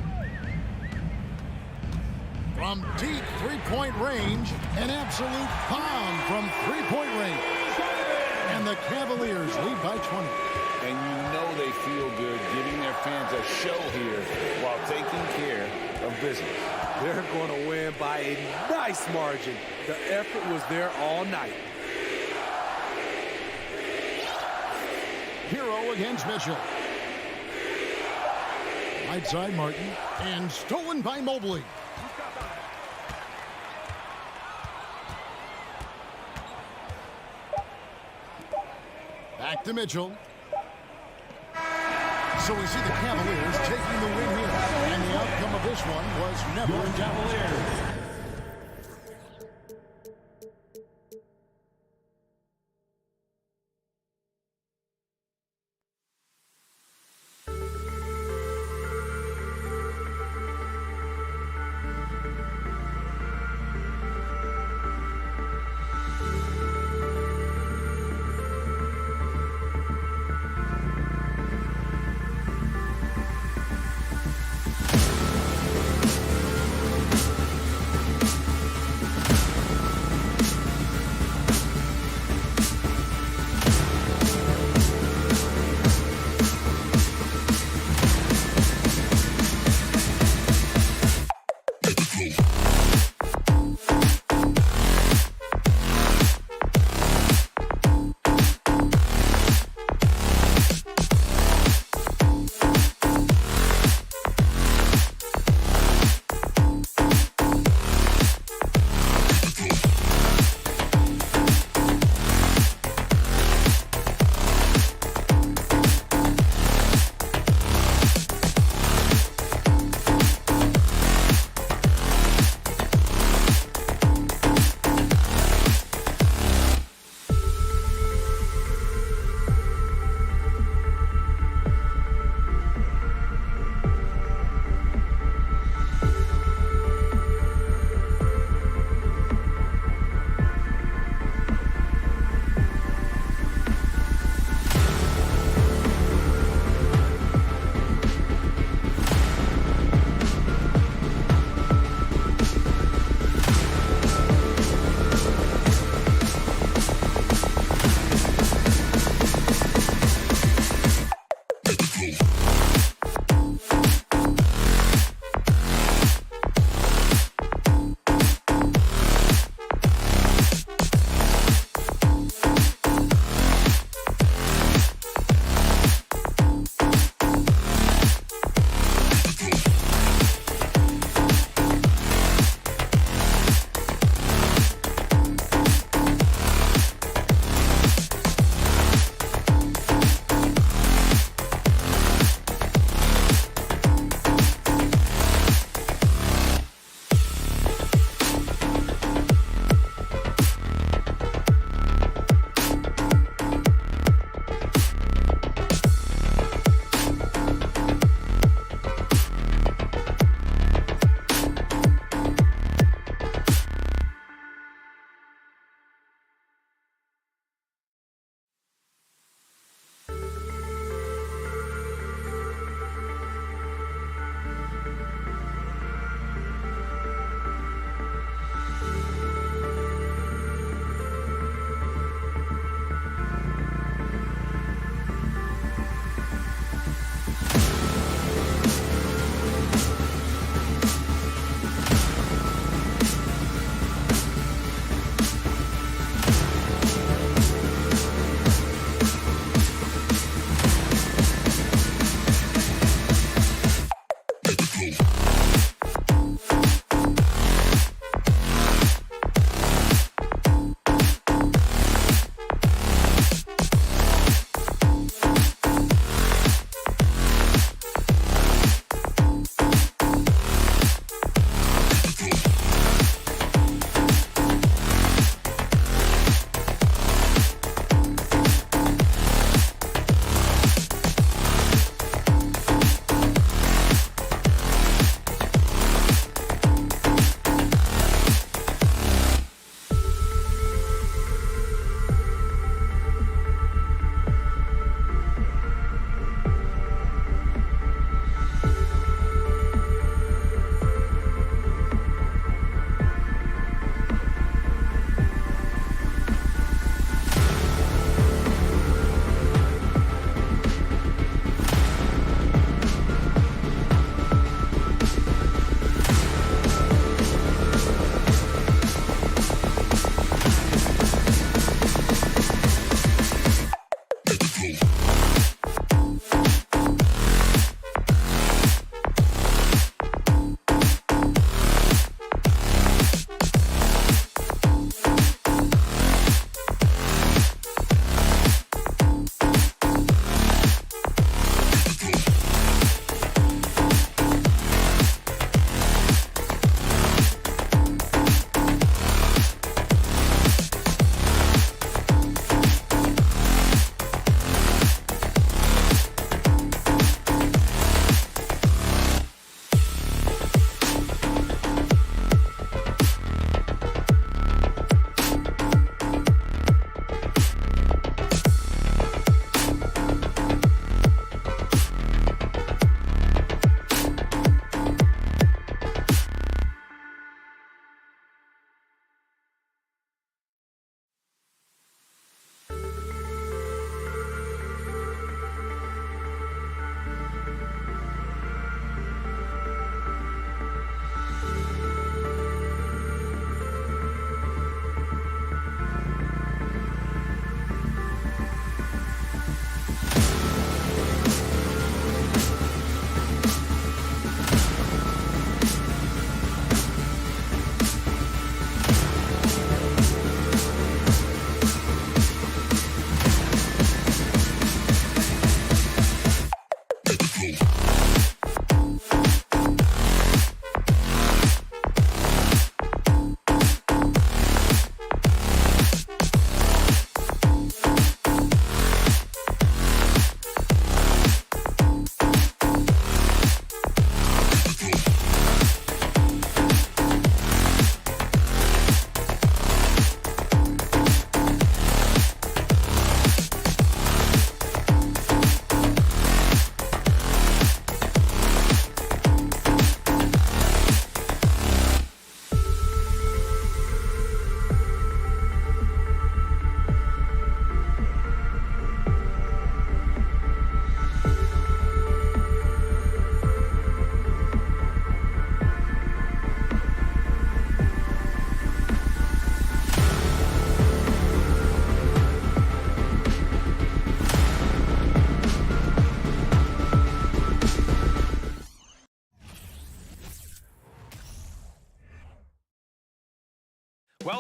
From deep three-point range, an absolute bomb from three-point range. And the Cavaliers lead by 20. And you know they feel good giving their fans a show here while taking care of business. They're going to win by a nice margin. The effort was there all night. Hero against Mitchell. Right side Martin. And stolen by Mobley. Back to Mitchell. So we see the Cavaliers taking the win here. And the outcome of this one was never in doubt.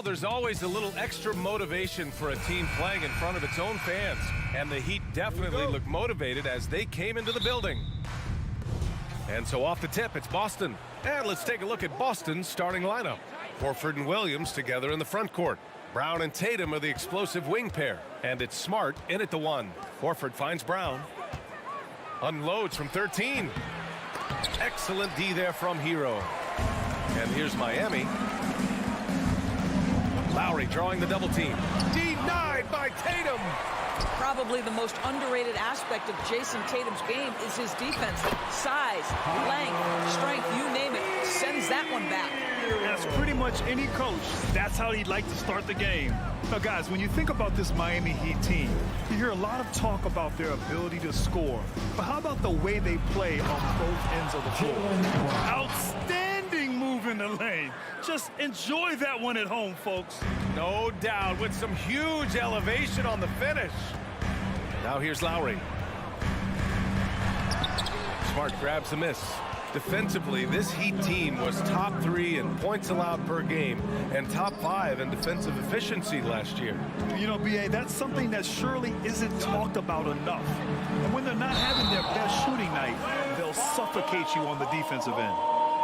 Well, there's always a little extra motivation for a team playing in front of its own fans. And the Heat definitely looked motivated as they came into the building. And so off the tip, it's Boston. And let's take a look at Boston's starting lineup. Horford and Williams together in the front court. Brown and Tatum are the explosive wing pair. And it's Smart in at the 1. Horford finds Brown. Unloads from 13. Excellent D there from Hero. And here's Miami. Lowry drawing the double team. Denied by Tatum. Probably the most underrated aspect of Jason Tatum's game is his defense. Size, length, strength, you name it, sends that one back. That's pretty much any coach. That's how he'd like to start the game. Now, guys, when you think about this Miami Heat team, you hear a lot of talk about their ability to score. But how about the way they play on both ends of the floor? Outstanding move in the lane. Just enjoy that one at home, folks. No doubt, with some huge elevation on the finish. Now here's Lowry. Smart grabs the miss. Defensively, this Heat team was top 3 in points allowed per game and top 5 in defensive efficiency last year. You know, B.A., that's something that surely isn't talked about enough. And when they're not having their best shooting night, they'll suffocate you on the defensive end.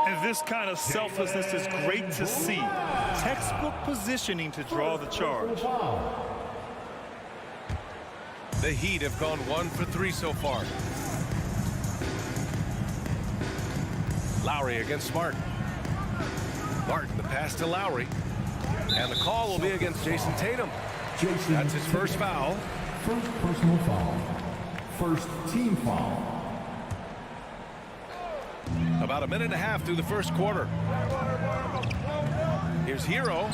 And this kind of selflessness is great to see. Textbook positioning to draw the charge. The Heat have gone 1 for 3 so far. Lowry against Smart. Martin, the pass to Lowry. And the call will be against Jason Tatum. That's his first foul. First personal foul. First team foul. About a minute and a half through the first quarter. Here's Hero.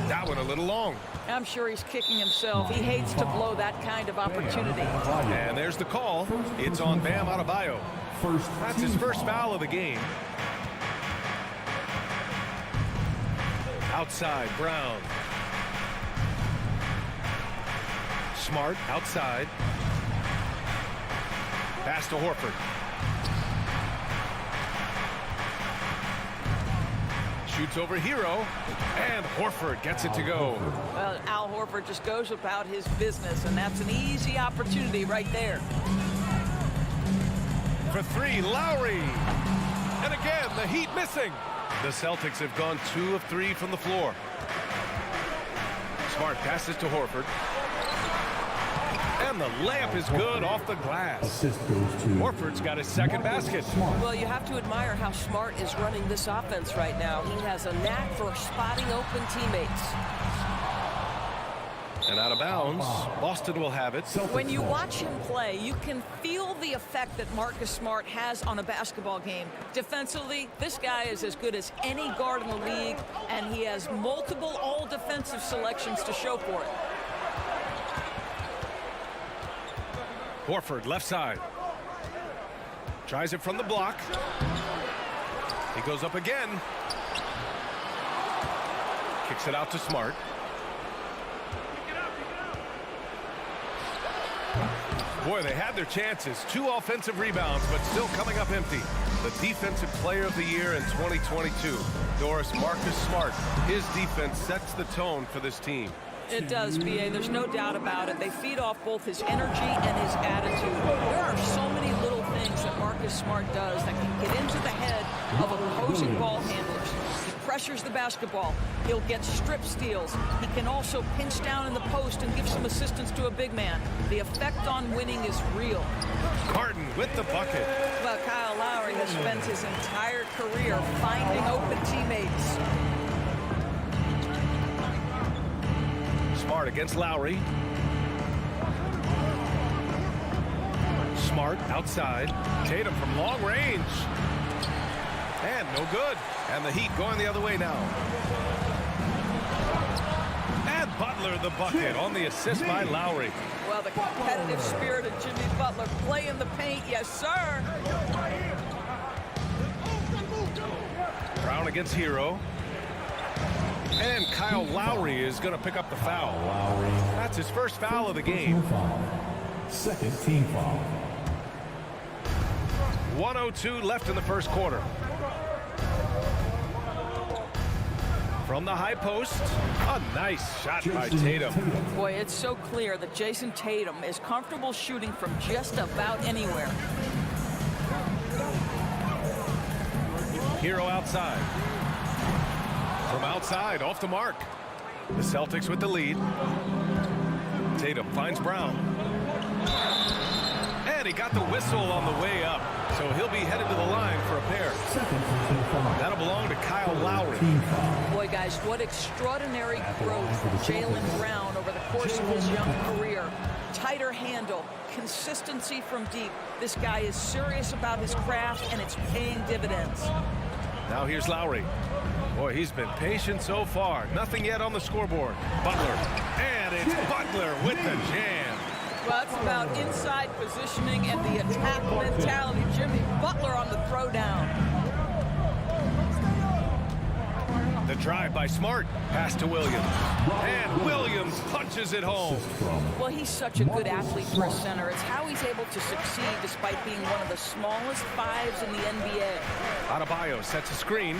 That one a little long. I'm sure he's kicking himself. He hates to blow that kind of opportunity. And there's the call. It's on Bam Adebayo. That's his first foul of the game. Outside, Brown. Smart, outside. Pass to Horford. Shoots over Hero, and Horford gets it to go. Well, Al Horford just goes about his business, and that's an easy opportunity right there. For 3, Lowry. And again, the Heat missing. The Celtics have gone 2 of 3 from the floor. Smart passes to Horford. And the layup is good off the glass. Horford's got his second basket. Well, you have to admire how Smart is running this offense right now. He has a knack for spotting open teammates. And out of bounds, Boston will have it. When you watch him play, you can feel the effect that Marcus Smart has on a basketball game. Defensively, this guy is as good as any guard in the league, and he has multiple all-defensive selections to show for it. Horford, left side. Tries it from the block. He goes up again. Kicks it out to Smart. Boy, they had their chances. 2 offensive rebounds, but still coming up empty. The Defensive Player of the Year in 2022, Doris, Marcus Smart. His defense sets the tone for this team. It does, B.A. There's no doubt about it. They feed off both his energy and his attitude. There are so many little things that Marcus Smart does that can get into the head of opposing ball handlers. He pressures the basketball. He'll get strip steals. He can also pinch down in the post and give some assistance to a big man. The effect on winning is real. Martin with the bucket. Well, Kyle Lowry has spent his entire career finding open teammates. Smart against Lowry. Smart outside. Tatum from long range. And no good. And the Heat going the other way now. And Butler the bucket on the assist by Lowry. Well, the competitive spirit of Jimmy Butler playing the paint. Yes, sir. Brown against Hero. And Kyle Lowry is going to pick up the foul. That's his first foul of the game. Second team foul. 1:02 left in the first quarter. From the high post, a nice shot by Tatum. Boy, it's so clear that Jason Tatum is comfortable shooting from just about anywhere. Hero outside. From outside, off the mark. The Celtics with the lead. Tatum finds Brown. And he got the whistle on the way up. So he'll be headed to the line for a pair. That'll belong to Kyle Lowry. Boy, guys, what extraordinary growth from Jaylen Brown over the course of his young career. Tighter handle, consistency from deep. This guy is serious about his craft, and it's paying dividends. Now here's Lowry. Boy, he's been patient so far. Nothing yet on the scoreboard. Butler. And it's Butler with the jam. Well, it's about inside positioning and the attack mentality. Jimmy Butler on the throwdown. The drive by Smart. Pass to Williams. And Williams punches it home. Well, he's such a good athlete for a center. It's how he's able to succeed despite being one of the smallest fives in the NBA. Adebayo sets a screen.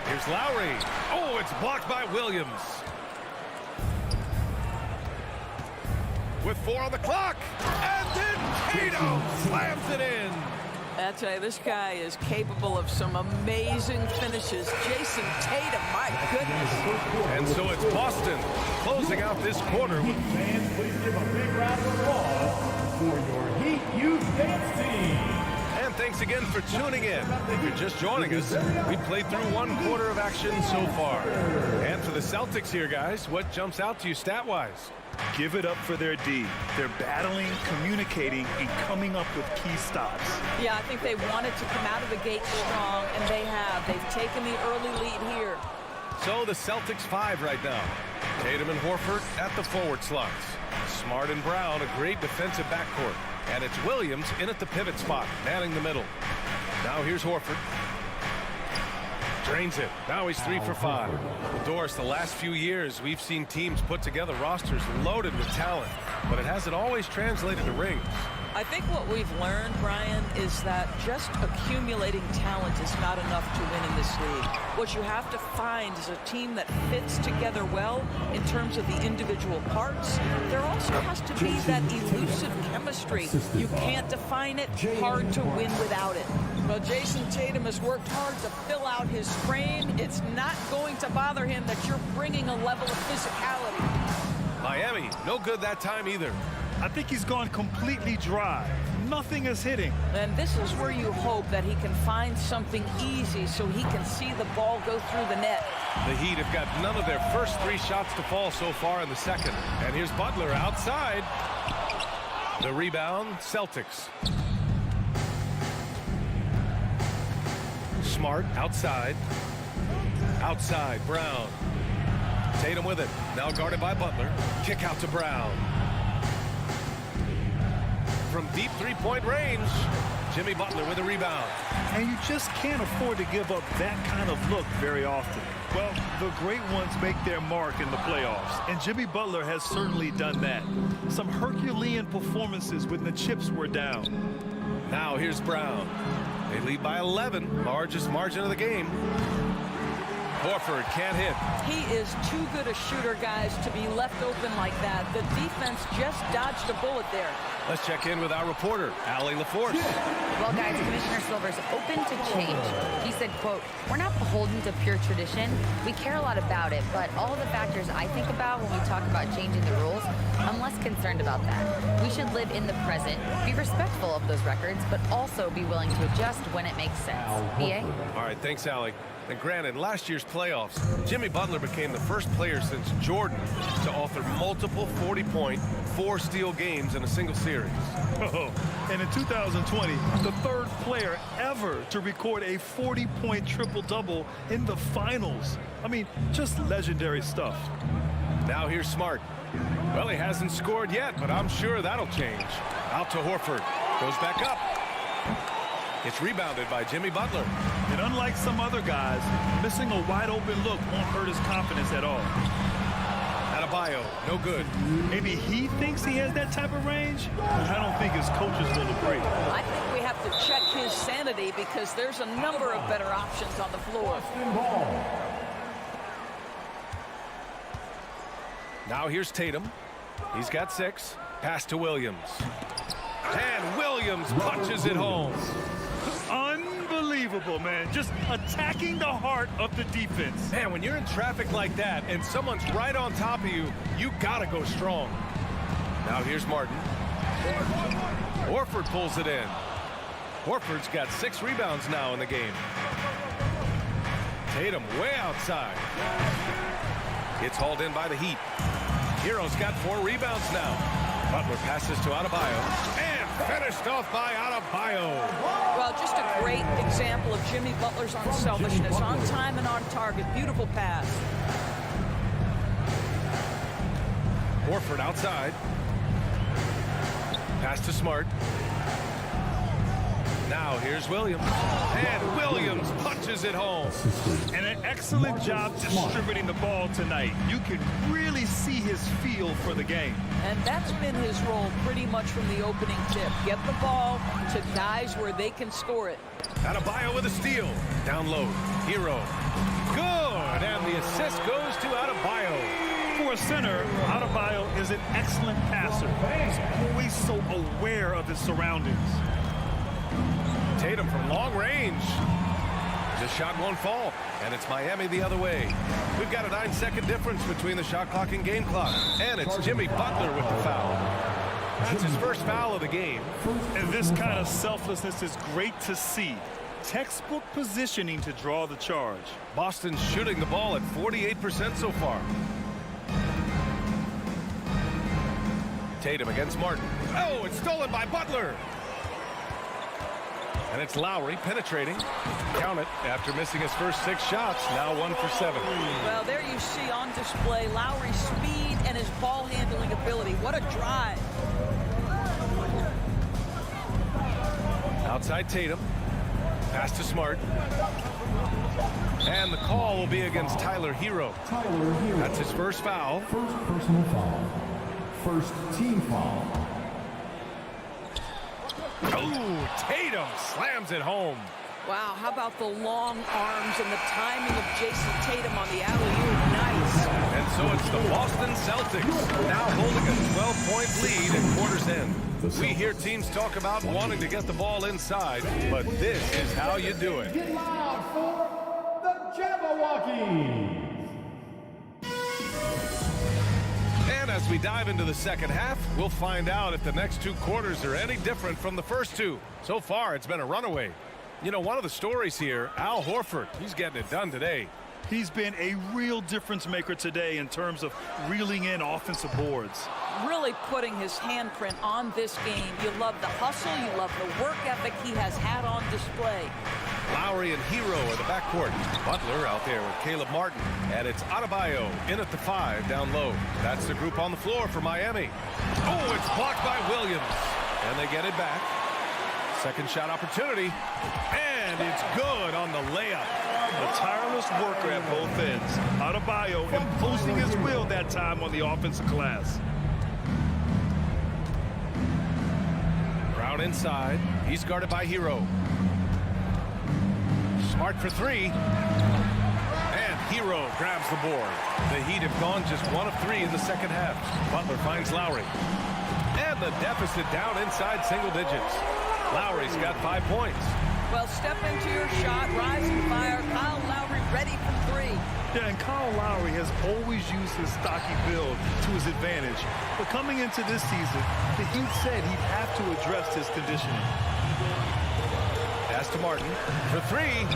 Here's Lowry. Oh, it's blocked by Williams. With 4 on the clock. And then Tatum slams it in. I tell you, this guy is capable of some amazing finishes. Jason Tatum, my goodness. And so it's Boston closing out this quarter. Fans, please give a big round of applause for your Heat Youth Dance Team. And thanks again for tuning in. If you're just joining us, we played through 1 quarter of action so far. And for the Celtics here, guys, what jumps out to you stat-wise? Give it up for their D. They're battling, communicating, and coming up with key stops. Yeah, I think they wanted to come out of the gate strong, and they have. They've taken the early lead here. So the Celtics 5 right now. Tatum and Horford at the forward slots. Smart and Brown, a great defensive backcourt. And it's Williams in at the pivot spot, manning the middle. Now here's Horford. Drains it. Now he's 3 for 5. Well, Doris, the last few years, we've seen teams put together rosters loaded with talent, but it hasn't always translated to rings. I think what we've learned, Brian, is that just accumulating talent is not enough to win in this league. What you have to find is a team that fits together well in terms of the individual parts. There also has to be that elusive chemistry. You can't define it, hard to win without it. Well, Jason Tatum has worked hard to fill out his frame. It's not going to bother him that you're bringing a level of physicality. Miami, no good that time either. I think he's gone completely dry. Nothing is hitting. And this is where you hope that he can find something easy so he can see the ball go through the net. The Heat have got none of their first 3 shots to fall so far in the second. And here's Butler outside. The rebound, Celtics. Smart outside. Outside, Brown. Tatum with it. Now guarded by Butler. Kick out to Brown. From deep 3-point range, Jimmy Butler with a rebound. And you just can't afford to give up that kind of look very often. Well, the great ones make their mark in the playoffs, and Jimmy Butler has certainly done that. Some Herculean performances when the chips were down. Now here's Brown. They lead by 11, largest margin of the game. Horford can't hit. He is too good a shooter, guys, to be left open like that. The defense just dodged a bullet there. Let's check in with our reporter, Allie LaForce. Well, guys, Commissioner Silver's open to change. He said, quote, "We're not beholden to pure tradition. We care a lot about it, but all the factors I think about when we talk about changing the rules, I'm less concerned about that. We should live in the present, be respectful of those records, but also be willing to adjust when it makes sense." BA? All right, thanks, Allie. And granted, last year's playoffs, Jimmy Butler became the first player since Jordan to author multiple 40-point, 4-steal games in a single series. Oh, and in 2020, the 3rd player ever to record a 40-point triple-double in the finals. I mean, just legendary stuff. Now here's Smart. Well, he hasn't scored yet, but I'm sure that'll change. Out to Horford. Goes back up. It's rebounded by Jimmy Butler. And unlike some other guys, missing a wide-open look won't hurt his confidence at all. Adebayo, no good. Maybe he thinks he has that type of range, but I don't think his coaches will agree. I think we have to check his sanity because there's a number of better options on the floor. Now here's Tatum. He's got 6. Pass to Williams. And Williams punches it home. Unbelievable, man. Just attacking the heart of the defense. Man, when you're in traffic like that and someone's right on top of you, you gotta go strong. Now here's Martin. Horford pulls it in. Horford's got 6 rebounds now in the game. Tatum way outside. It's hauled in by the Heat. Hero's got 4 rebounds now. Butler passes to Adebayo. And finished off by Adebayo. Well, just a great example of Jimmy Butler's unselfishness. On time and on target. Beautiful pass. Horford outside. Pass to Smart. Now here's Williams. And Williams punches it home. And an excellent job distributing the ball tonight. You can really see his feel for the game. And that's been his role pretty much from the opening tip. Get the ball to guys where they can score it. Adebayo with a steal. Down low. Hero. Good. And the assist goes to Adebayo. For a center, Adebayo is an excellent passer. He's always so aware of his surroundings. Tatum from long range. The shot won't fall, and it's Miami the other way. We've got a 9-second difference between the shot clock and game clock, and it's Jimmy Butler with the foul. That's his first foul of the game. And this kind of selflessness is great to see. Textbook positioning to draw the charge. Boston's shooting the ball at 48% so far. Tatum against Martin. Oh, it's stolen by Butler. And it's Lowry penetrating. Count it after missing his first 6 shots. Now 1 for 7. Well, there you see on display Lowry's speed and his ball handling ability. What a drive. Outside Tatum. Pass to Smart. And the call will be against Tyler Hero. That's his first foul. First personal foul. First team foul. Oh, Tatum slams it home. Wow, how about the long arms and the timing of Jason Tatum on the alley-oop? Nice. And so it's the Boston Celtics now holding a 12-point lead at quarter's end. We hear teams talk about wanting to get the ball inside, but this is how you do it. Get loud for the Jabberwockies. And as we dive into the second half, we'll find out if the next 2 quarters are any different from the first 2. So far, it's been a runaway. You know, one of the stories here, Al Horford, he's getting it done today. He's been a real difference maker today in terms of reeling in offensive boards. Really putting his handprint on this game. You love the hustle, you love the work ethic he has had on display. Lowry and Hero in the backcourt. Butler out there with Caleb Martin. And it's Adebayo in at the 5 down low. That's the group on the floor for Miami. Oh, it's blocked by Williams. And they get it back. Second shot opportunity. And it's good on the layup. A tireless worker at both ends. Adebayo imposing his will that time on the offensive glass. Brown inside. He's guarded by Hero. Smart for 3. And Hero grabs the board. The Heat have gone just 1 of 3 in the second half. Butler finds Lowry. And the deficit down inside single digits. Lowry's got 5 points. Well, step into your shot, rising fire. Kyle Lowry ready for 3. Yeah, and Kyle Lowry has always used his stocky build to his advantage. But coming into this season, the Heat said he'd have to address his conditioning. Pass to Martin for 3.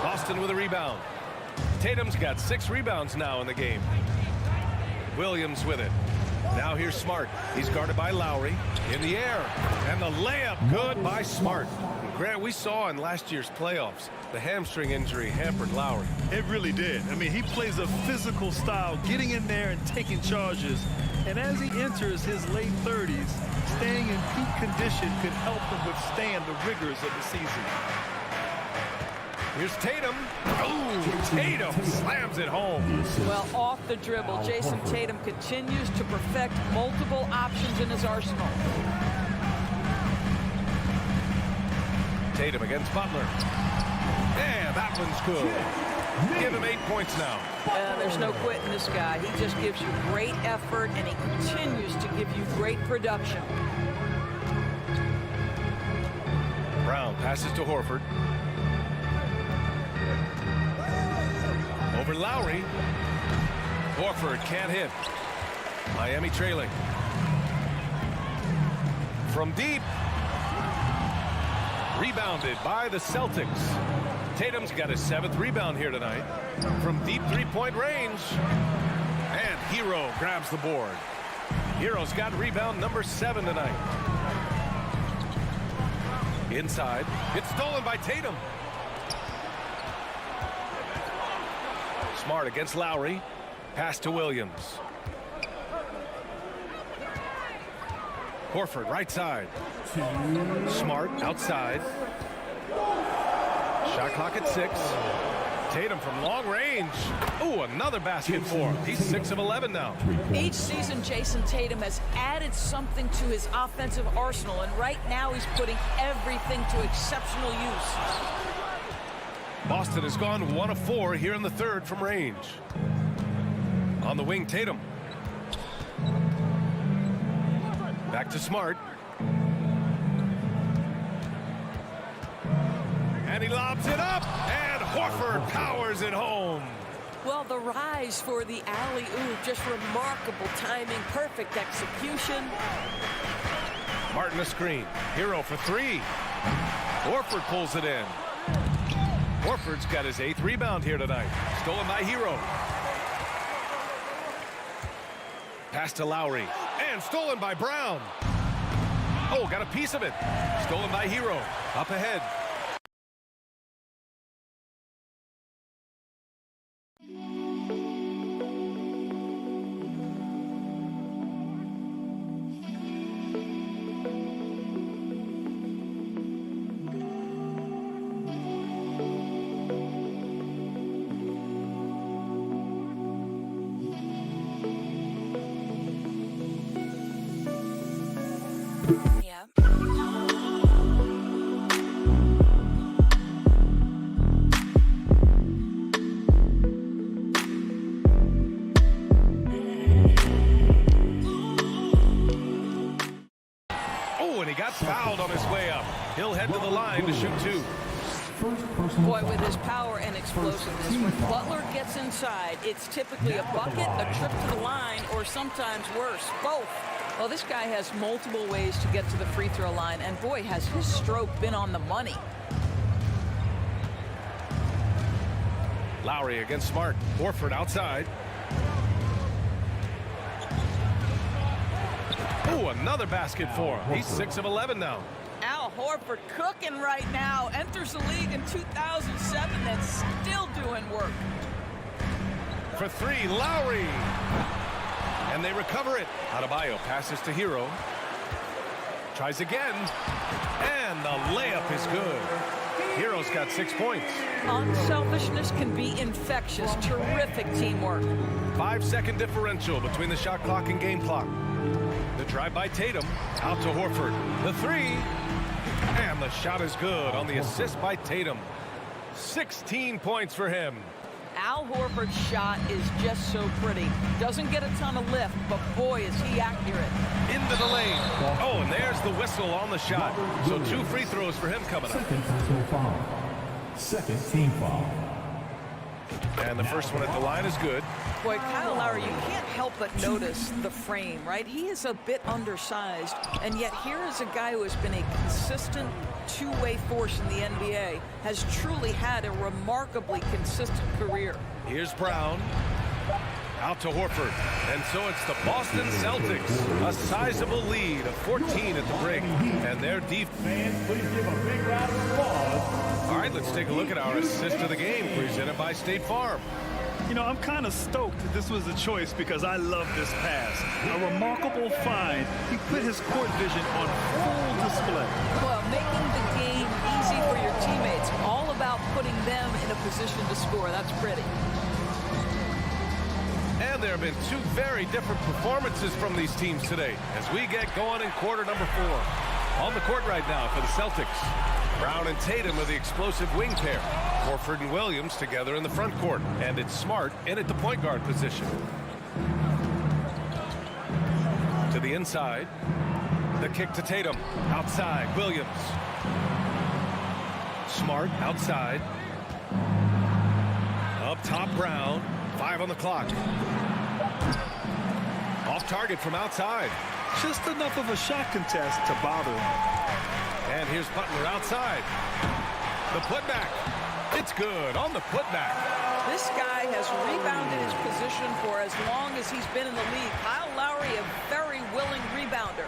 Boston with a rebound. Tatum's got 6 rebounds now in the game. Williams with it. Now here's Smart. He's guarded by Lowry. In the air. And the layup good by Smart. Grant, we saw in last year's playoffs, the hamstring injury hampered Lowry. It really did. I mean, he plays a physical style, getting in there and taking charges. And as he enters his late 30s, staying in peak condition could help him withstand the rigors of the season. Here's Tatum. Oh, Tatum slams it home. Well, off the dribble, Jason Tatum continues to perfect multiple options in his arsenal. Tatum against Butler. And that one's good. Give him 8 points now. There's no quitting this guy. He just gives you great effort, and he continues to give you great production. Brown passes to Horford. Over Lowry. Horford can't hit. Miami trailing. From deep. Rebounded by the Celtics. Tatum's got his 7th rebound here tonight. From deep three-point range. And Hero grabs the board. Hero's got rebound number 7 tonight. Inside. It's stolen by Tatum. Smart against Lowry. Pass to Williams. Horford right side. Smart outside. Shot clock at 6. Tatum from long range. Ooh, another basket for him. He's 6 of 11 now. Each season, Jason Tatum has added something to his offensive arsenal, and right now he's putting everything to exceptional use. Boston has gone 1 of 4 here in the 3rd from range. On the wing, Tatum. Back to Smart. And he lobs it up, and Horford powers it home. Well, the rise for the alley-oop, just remarkable timing, perfect execution. Martin a screen. Hero for 3. Horford pulls it in. Horford's got his 8th rebound here tonight. Stolen by Hero. Pass to Lowry. And stolen by Brown. Oh, got a piece of it. Stolen by Hero. Up ahead. Fouled on his way up. He'll head to the line to shoot 2. Boy, with his power and explosiveness, when Butler gets inside, it's typically a bucket, a trip to the line, or sometimes worse, both. Well, this guy has multiple ways to get to the free throw line, and boy, has his stroke been on the money. Lowry against Smart. Horford outside. Oh, another basket for him. He's 6 of 11 now. Al Horford cooking right now. Enters the league in 2007 and still doing work. For 3, Lowry. And they recover it. Adebayo passes to Hero. Tries again. And the layup is good. Hero's got 6 points. Unselfishness can be infectious. Terrific teamwork. 5-second differential between the shot clock and game clock. The drive by Tatum. Out to Horford. The 3. And the shot is good on the assist by Tatum. 16 points for him. Al Horford's shot is just so pretty. Doesn't get a ton of lift, but boy, is he accurate. Into the lane. Oh, and there's the whistle on the shot. So 2 free throws for him coming up. Second team foul. And the first one at the line is good. Boy, Kyle Lowry, you can't help but notice the frame, right? He is a bit undersized, and yet here is a guy who has been a consistent two-way force in the NBA, has truly had a remarkably consistent career. Here's Brown. Out to Horford. And so it's the Boston Celtics. A sizable lead of 14 at the break. And their defense. Please give a big round of applause. All right, let's take a look at our assist of the game presented by State Farm. You know, I'm kind of stoked that this was a choice because I love this pass. A remarkable find. He put his court vision on full display. Well, making the game easy for your teammates. All about putting them in a position to score. That's pretty. And there have been 2 very different performances from these teams today as we get going in quarter number 4. On the court right now for the Celtics. Brown and Tatum are the explosive wing pair. Horford and Williams together in the front court. And it's Smart in at the point guard position. To the inside. The kick to Tatum. Outside, Williams. Smart outside. Up top, Brown. 5 on the clock. Off target from outside. Just enough of a shot contest to bother him. And here's Butler outside. The putback. It's good on the putback. This guy has rebounded his position for as long as he's been in the league. Kyle Lowry, a very willing rebounder.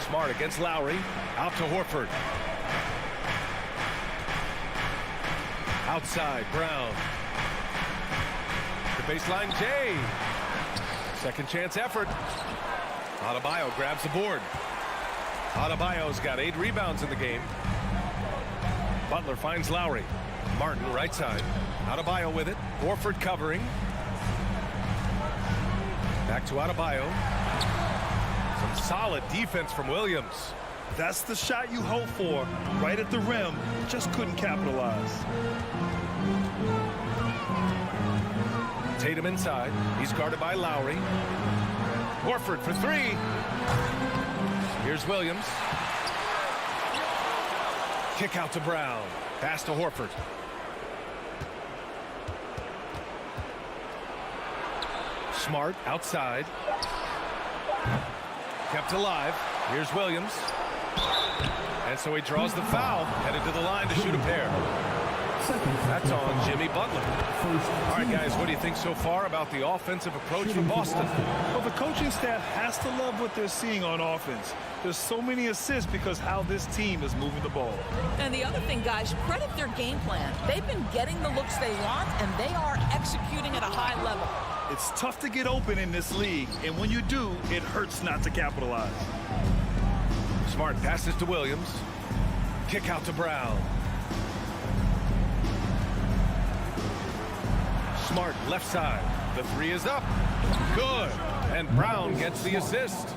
Smart against Lowry. Out to Horford. Outside, Brown. The baseline, Jay. Second chance effort. Adebayo grabs the board. Adebayo's got 8 rebounds in the game. Butler finds Lowry. Martin right side. Adebayo with it. Horford covering. Back to Adebayo. Some solid defense from Williams. That's the shot you hope for. Right at the rim. Just couldn't capitalize. Tatum inside. He's guarded by Lowry. Horford for 3. Here's Williams. Kick out to Brown. Pass to Horford. Smart outside. Kept alive. Here's Williams. And so he draws the foul. Headed to the line to shoot a pair. That's on Jimmy Butler. All right, guys, what do you think so far about the offensive approach from Boston? Well, the coaching staff has to love what they're seeing on offense. There's so many assists because how this team is moving the ball. And the other thing, guys, credit their game plan. They've been getting the looks they want, and they are executing at a high level. It's tough to get open in this league, and when you do, it hurts not to capitalize. Smart passes to Williams. Kick out to Brown. Smart left side. The 3 is up. Good. And Brown gets the assist.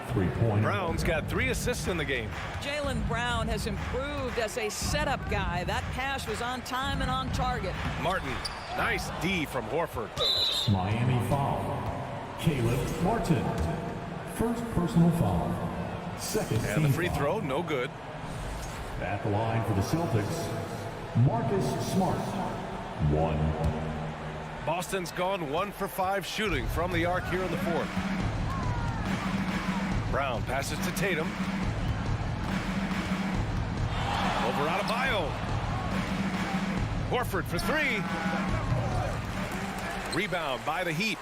3-point. Brown's got 3 assists in the game. Jaylen Brown has improved as a setup guy. That pass was on time and on target. Martin. Nice D from Horford. Miami foul. Caleb Martin. First personal foul. Second and the free throw, no good. At the line for the Celtics, Marcus Smart. 1. Boston's gone 1 for 5 shooting from the arc here in the 4th. Brown passes to Tatum. Over Adebayo. Horford for 3. Rebound by the Heat.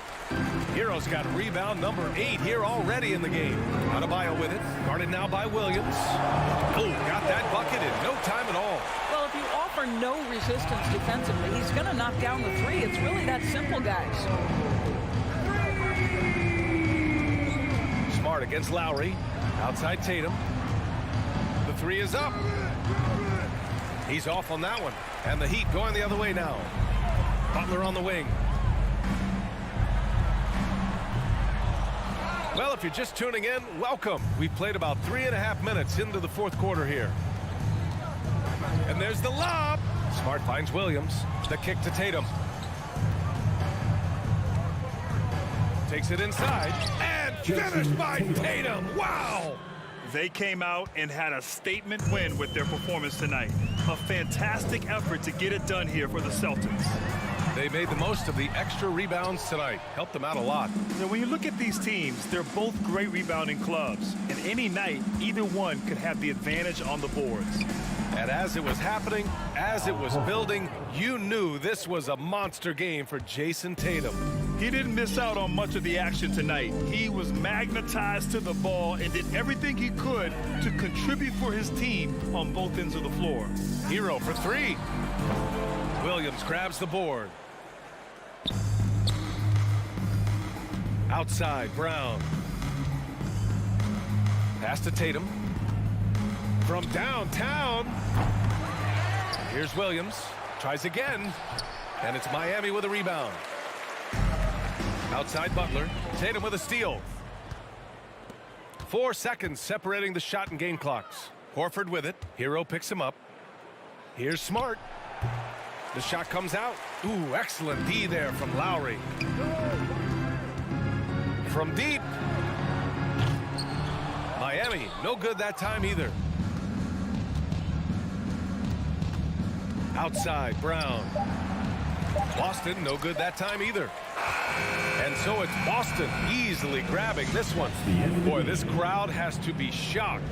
Hero's got rebound number 8 here already in the game. Adebayo with it. Guarded now by Williams. Oh, got that bucket in no time at all. Well, if you offer no resistance defensively, he's going to knock down the 3. It's really that simple, guys. Smart against Lowry. Outside Tatum. The 3 is up. He's off on that one. And the Heat going the other way now. Butler on the wing. Well, if you're just tuning in, welcome. We've played about 3.5 minutes into the 4th quarter here. And there's the lob. Smart finds Williams. The kick to Tatum. Takes it inside. And finished by Tatum. Wow! They came out and had a statement win with their performance tonight. A fantastic effort to get it done here for the Celtics. They made the most of the extra rebounds tonight. Helped them out a lot. Now, when you look at these teams, they're both great rebounding clubs. And any night, either one could have the advantage on the boards. And as it was happening, as it was building, you knew this was a monster game for Jason Tatum. He didn't miss out on much of the action tonight. He was magnetized to the ball and did everything he could to contribute for his team on both ends of the floor. Hero for 3. Williams grabs the board. Outside, Brown. Pass to Tatum. From downtown. Here's Williams. Tries again. And it's Miami with a rebound. Outside Butler. Tatum with a steal. 4 seconds separating the shot and game clocks. Horford with it. Hero picks him up. Here's Smart. The shot comes out. Ooh, excellent D there from Lowry. From deep. Miami, no good that time either. Outside, Brown. Boston, no good that time either. And so it's Boston easily grabbing this one. Boy, this crowd has to be shocked.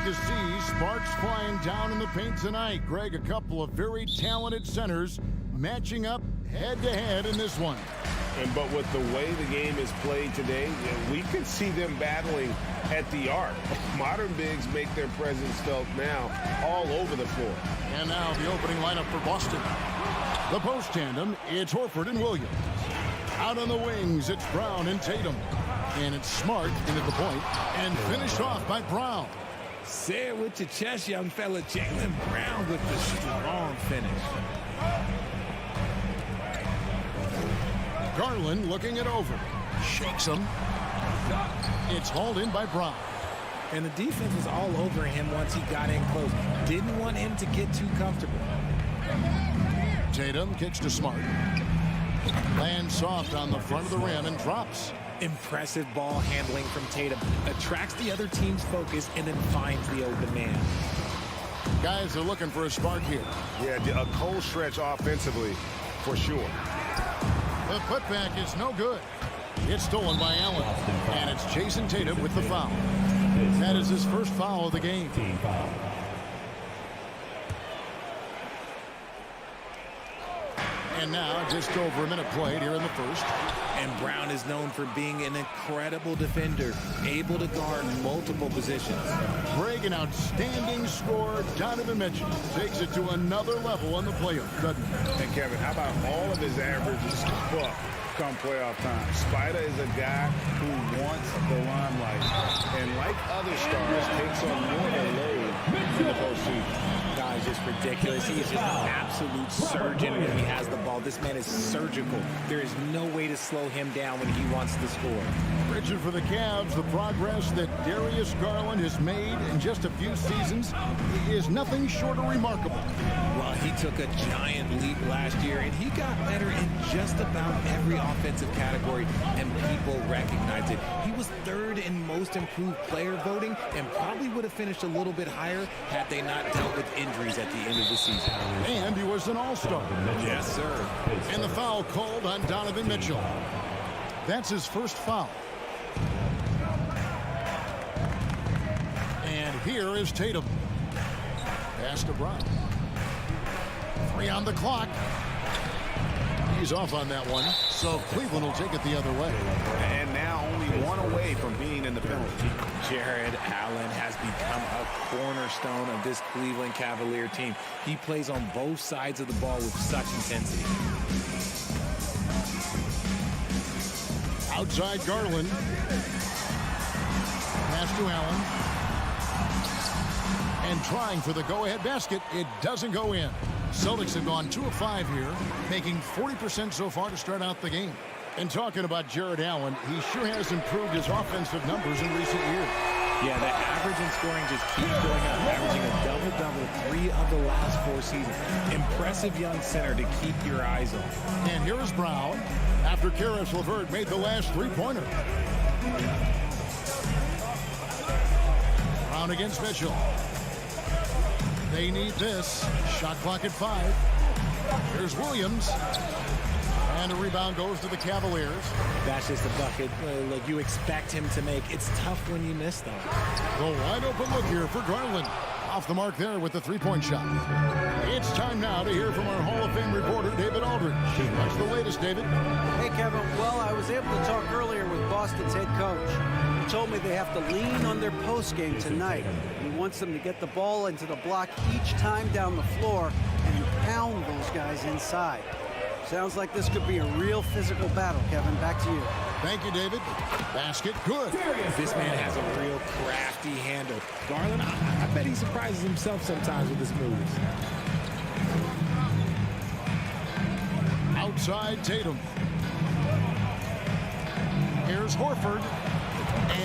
to see sparks flying down in the paint tonight. Greg, a couple of very talented centers matching up head-to-head in this one. But with the way the game is played today, we could see them battling at the arc. Modern bigs make their presence felt now all over the floor. And now the opening lineup for Boston. The post tandem, it's Horford and Williams. Out on the wings, it's Brown and Tatum. And it's Smart into the point and finished off by Brown. Say it with your chest, young fella. Jaylen Brown with the strong finish. Garland looking it over. Shakes him. It's hauled in by Brown. And the defense was all over him once he got in close. Didn't want him to get too comfortable. Tatum kicks to Smart. Lands soft on the front of the rim and drops. Impressive ball handling from Tatum. Attracts the other team's focus and then finds the open man. Guys are looking for a spark here. Yeah, a cold stretch offensively for sure. The putback is no good. It's stolen by Allen. And it's Jason Tatum with the foul. That is his first foul of the game. Team foul. And now just over a minute played here in the first. And Brown is known for being an incredible defender, able to guard multiple positions. Greg, an outstanding scorer. Donovan Mitchell takes it to another level in the playoff, doesn't he? And Kevin, how about all of his averages come playoff time? Spider is a guy who wants the limelight, and like other stars, takes on more of a load in the postseason. Guys, just ridiculous. He is just an absolute surgeon when he has the ball. This man is surgical. There is no way to slow him down when he wants to score. Richard, for the Cavs, the progress that Darius Garland has made in just a few seasons is nothing short of remarkable. Well, he took a giant leap last year, and he got better in just about every offensive category, and people recognize it. He was third in most improved player voting and probably would have finished a little bit higher had they not dealt with injuries at the end of the season. And he was an all-star. Yes, sir. And the foul called on Donovan Mitchell. That's his first foul. And here is Tatum. Pass to Brown. 3 on the clock. He's off on that one, so Cleveland will take it the other way. And now only one away from being in the penalty. Jared Allen has become a cornerstone of this Cleveland Cavalier team. He plays on both sides of the ball with such intensity. Outside Garland. Pass to Allen. And trying for the go-ahead basket. It doesn't go in. Celtics have gone 2 of 5 here, making 40% so far to start out the game. And talking about Jared Allen, he sure has improved his offensive numbers in recent years. Yeah, the average in scoring just keeps going up, averaging a double-double 3 of the last 4 seasons. Impressive young center to keep your eyes on. And here is Brown after Karis LeVert made the last 3-pointer. Brown against Mitchell. They need this. Shot clock at 5. Here's Williams. And a rebound goes to the Cavaliers. That's just a bucket like you expect him to make. It's tough when you miss them. The wide open look here for Garland. Off the mark there with the 3-point shot. It's time now to hear from our Hall of Fame reporter, David Aldridge. What's the latest, David? Hey, Kevin. Well, I was able to talk earlier with Boston's head coach. He told me they have to lean on their post game tonight. He wants them to get the ball into the block each time down the floor and pound those guys inside. Sounds like this could be a real physical battle, Kevin. Back to you. Thank you, David. Basket good. This man has a real crafty handle. Garland, I bet he surprises himself sometimes with his moves. Outside Tatum. Here's Horford.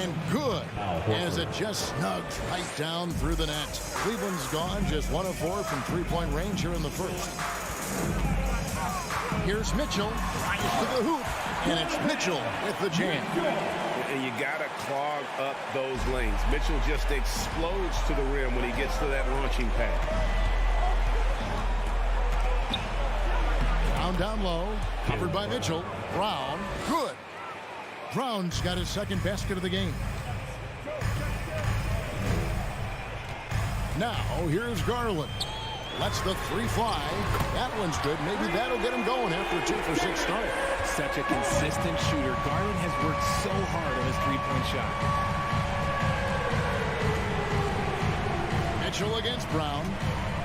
And good, as it just snugs right down through the net. Cleveland's gone just 1 of 4 from 3-point range here in the first. Here's Mitchell, drives to the hoop, and it's Mitchell with the jam. And you got to clog up those lanes. Mitchell just explodes to the rim when he gets to that launching pad. Down low, covered by Mitchell. Brown, good. Brown's got his second basket of the game. Now, here's Garland. Lets the three fly. That one's good. Maybe that'll get him going after a 2-for-6 start. Such a consistent shooter. Garland has worked so hard on his three-point shot. Mitchell against Brown.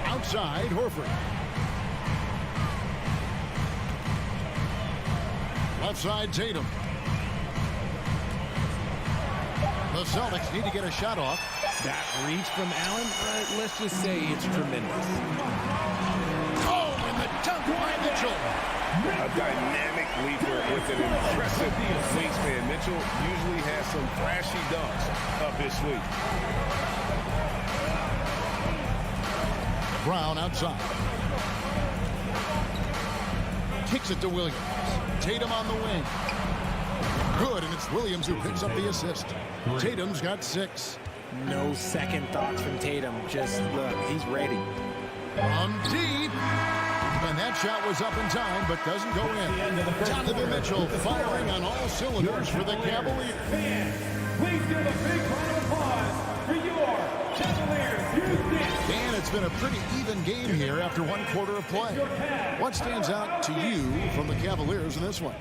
Outside, Horford. Left side, Tatum. The Celtics need to get a shot off. That reach from Allen, let's just say it's tremendous. Oh, and the dunk by Mitchell. A dynamic leaper with an impressive wingspan. Mitchell usually has some flashy dunks up his sleeve. Brown outside. Kicks it to Williams. Tatum on the wing. Good, and it's Williams who picks up the assist. Tatum's got 6. No second thoughts from Tatum. Just look, he's ready. On deep. And that shot was up in time, but doesn't go in. Donovan Mitchell firing on all cylinders for the Cavaliers. Please give a big round of applause for your Cavaliers. Dan, it's been a pretty even game here after 1 quarter of play. What stands out to you from the Cavaliers in this one?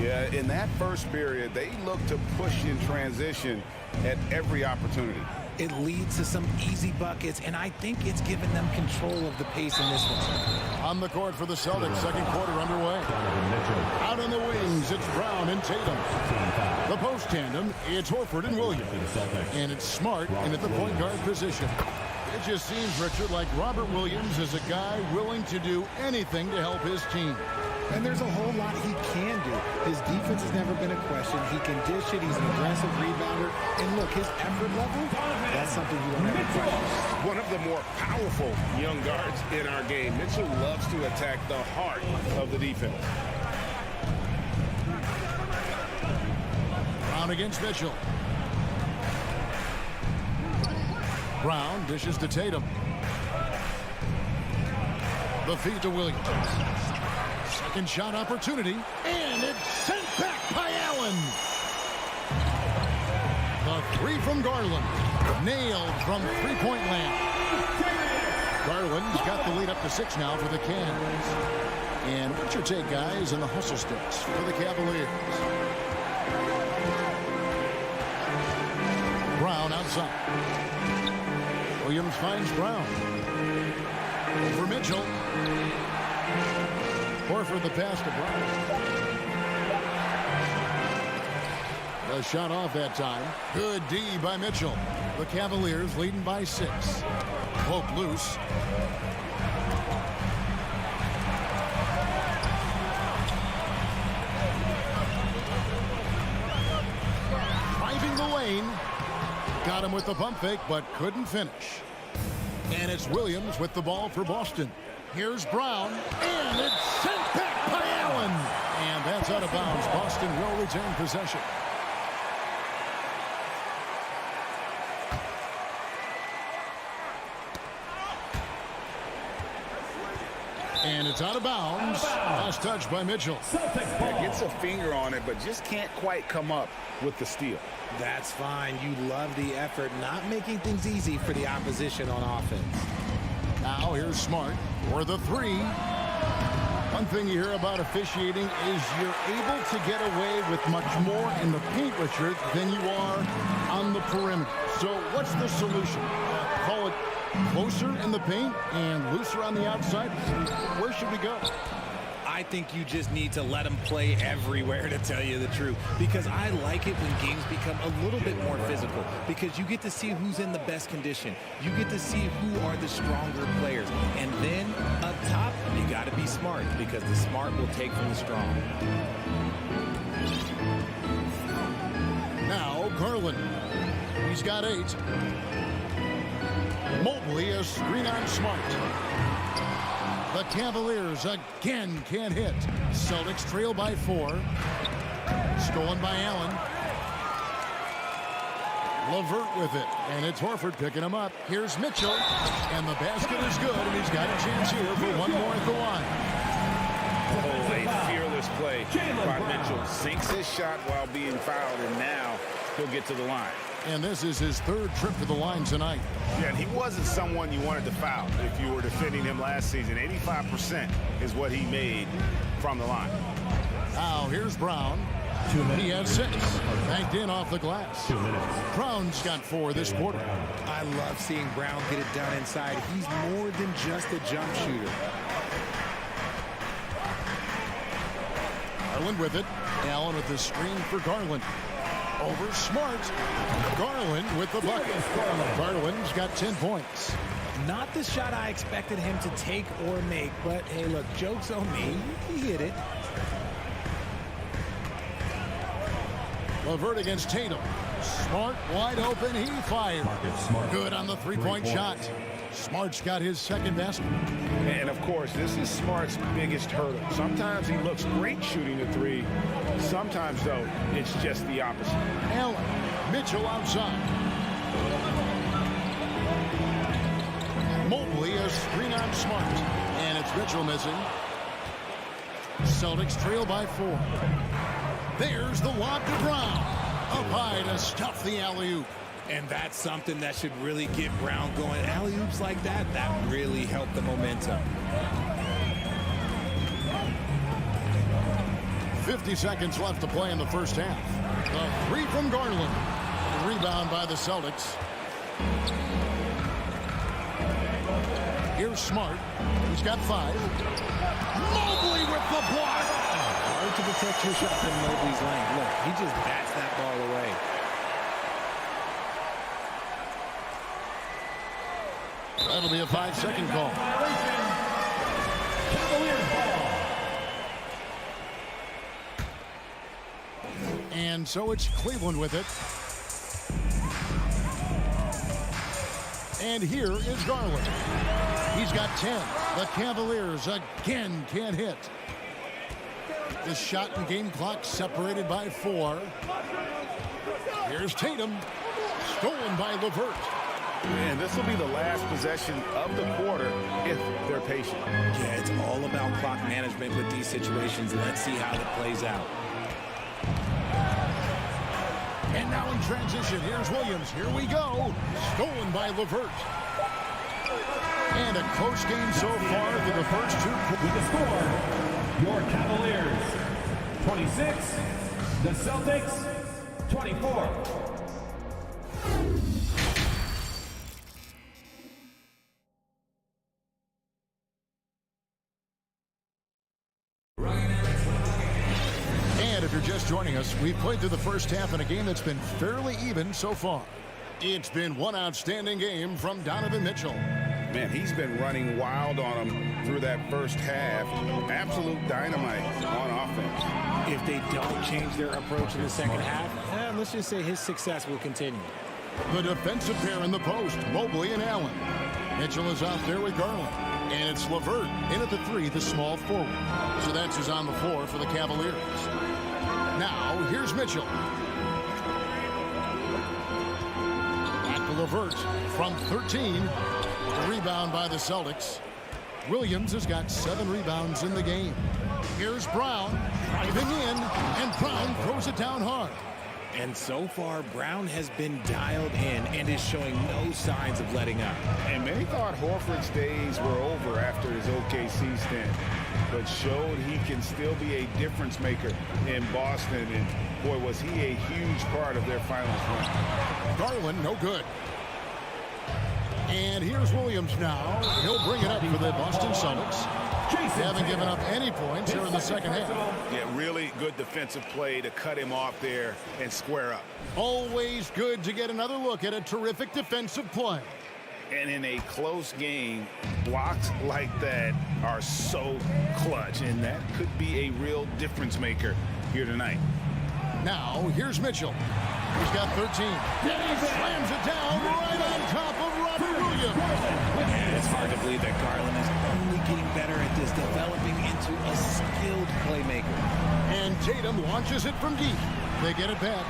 Yeah, in that first period, they looked to push in transition at every opportunity. It leads to some easy buckets, and I think it's given them control of the pace in this one. On the court for the Celtics, second quarter underway. Out on the wings, it's Brown and Tatum. The post tandem, it's Horford and Williams. And it's Smart in at the point guard position. It just seems, Richard, like Robert Williams is a guy willing to do anything to help his team. And there's a whole lot he can do. His defense has never been a question. He can dish it. He's an aggressive rebounder. And look, his effort level, that's something you don't ever question. One of the more powerful young guards in our game. Mitchell loves to attack the heart of the defense. Brown against Mitchell. Brown dishes to Tatum. The feed to Williams. Second shot opportunity, and it's sent back by Allen. The three from Garland, nailed from three-point land. Garland's got the lead up to 6 now for the Cavs. And what's your take, guys, in the hustle sticks for the Cavaliers? Brown outside. Williams finds Brown. Over Mitchell. Horford the pass to Brown. The shot off that time. Good D by Mitchell. The Cavaliers leading by 6. Poke loose. Driving the lane. Got him with the pump fake, but couldn't finish. And it's Williams with the ball for Boston. Here's Brown, and it's sent back by Allen. And that's out of bounds. Boston will retain possession. And it's out of bounds. Last touch by Mitchell. Yeah, gets a finger on it, but just can't quite come up with the steal. That's fine. You love the effort, not making things easy for the opposition on offense. Now here's Smart for the 3. One thing you hear about officiating is you're able to get away with much more in the paint, Richard, than you are on the perimeter. So what's the solution? Call it closer in the paint and looser on the outside? Where should we go? I think you just need to let them play everywhere, to tell you the truth. Because I like it when games become a little bit more physical. Because you get to see who's in the best condition. You get to see who are the stronger players. And then up top, you got to be smart. Because the smart will take from the strong. Now Garland. He's got 8. Mobley a screen on Smart. The Cavaliers again can't hit. Celtics trail by 4. Stolen by Allen. LeVert with it. And it's Horford picking him up. Here's Mitchell. And the basket is good. And he's got a chance here for one more at the line. Oh, a fearless play by Mitchell. Sinks his shot while being fouled. And now he'll get to the line. And this is his third trip to the line tonight. Yeah, and he wasn't someone you wanted to foul if you were defending him last season. 85% is what he made from the line. Now here's Brown. He has 6. Banked in off the glass. Brown's got 4 this quarter. I love seeing Brown get it done inside. He's more than just a jump shooter. Garland with it. Allen with the screen for Garland. Over Smart. Garland with the bucket. Garland's got 10 points. Not the shot I expected him to take or make, but hey, look, joke's on me. He hit it. LeVert against Tatum. Smart wide open. He fired. Good on the three-point shot. Smart's got his second basket. And of course, this is Smart's biggest hurdle. Sometimes he looks great shooting the three. Sometimes, though, it's just the opposite. Allen. Mitchell outside. Mobley a screen on Smart. And it's Mitchell missing. Celtics trail by 4. There's the lob to Brown. Up high to stuff the alley-oop. And that's something that should really get Brown going. Alley-oops like that, that really helped the momentum. 50 seconds left to play in the first half. The 3 from Garland. Rebound by the Celtics. Here's Smart. He's got 5. Mobley with the block. Hard to protect your shot in Mobley's lane. Look, he just bats that ball away. That'll be a 5-second call. Cavaliers ball. And so it's Cleveland with it. And here is Garland. He's got 10. The Cavaliers again can't hit. The shot and game clock separated by 4. Here's Tatum. Stolen by LeVert. And this will be the last possession of the quarter if they're patient. Yeah, it's all about clock management with these situations. Let's see how it plays out. And now in transition, here's Williams. Here we go. Stolen by LeVert. And a close game so far for the first 2. With the score, your Cavaliers 26, the Celtics 24. And if you're just joining us, we've played through the first half in a game that's been fairly even so far. It's been one outstanding game from Donovan Mitchell. Man, he's been running wild on them through that first half. Absolute dynamite on offense. If they don't change their approach in the second half, let's just say his success will continue. The defensive pair in the post, Mobley and Allen. Mitchell is out there with Garland. And it's LeVert in at the 3, the small forward. So that's who's on the floor for the Cavaliers. Now, here's Mitchell. Back to LeVert from 13. Rebound by the Celtics. Williams has got 7 rebounds in the game. Here's Brown driving in, and Brown throws it down hard. And so far, Brown has been dialed in and is showing no signs of letting up. And many thought Horford's days were over after his OKC stint, but showed he can still be a difference maker in Boston. And boy, was he a huge part of their finals run. Garland, no good. And here's Williams now. He'll bring it up for the Boston Celtics. They haven't given up any points here in the second half. Yeah, really good defensive play to cut him off there and square up. Always good to get another look at a terrific defensive play. And in a close game, blocks like that are so clutch, and that could be a real difference maker here tonight. Now, here's Mitchell. He's got 13. And he slams it down right on top of Robert Williams. And it's hard to believe that Garland is only getting better at this, developing into a skilled playmaker. And Tatum launches it from deep. They get it back.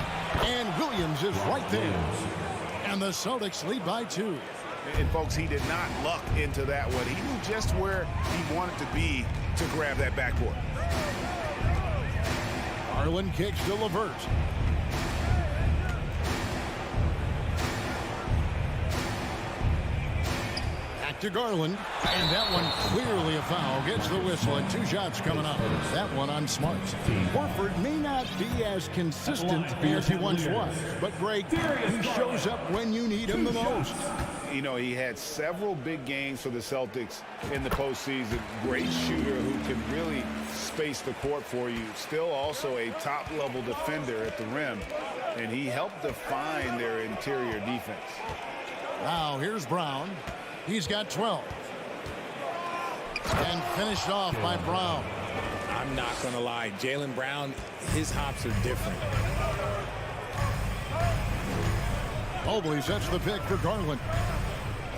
And Williams is right there. And the Celtics lead by 2. And folks, he did not luck into that one. He knew just where he wanted to be to grab that backboard. Garland kicks to LeVert. Back to Garland. And that one clearly a foul. Gets the whistle and 2 shots coming up. That one on Smart. Horford may not be as consistent as he once was. But, Greg, he shows up when you need him the most. You know, he had several big games for the Celtics in the postseason. Great shooter who can really space the court for you. Still also a top-level defender at the rim. And he helped define their interior defense. Now, here's Brown. He's got 12. And finished off by Brown. I'm not going to lie. Jaylen Brown, his hops are different. Mobley sets the pick for Garland.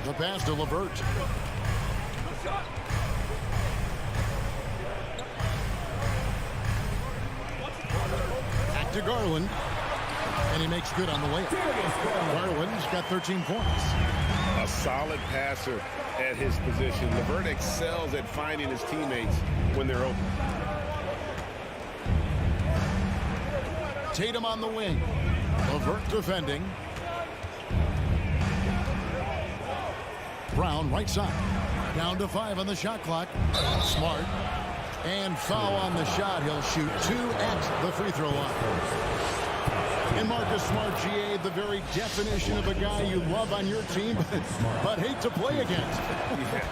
The pass to LeVert. Back to Garland. And he makes good on the layup. Garland's got 13 points. A solid passer at his position. LeVert excels at finding his teammates when they're open. Tatum on the wing. LeVert defending. Brown right side. Down to 5 on the shot clock. Smart. And foul on the shot. He'll shoot 2 at the free throw line. And Marcus Smart, GA, the very definition of a guy you love on your team, but hate to play against. Yeah.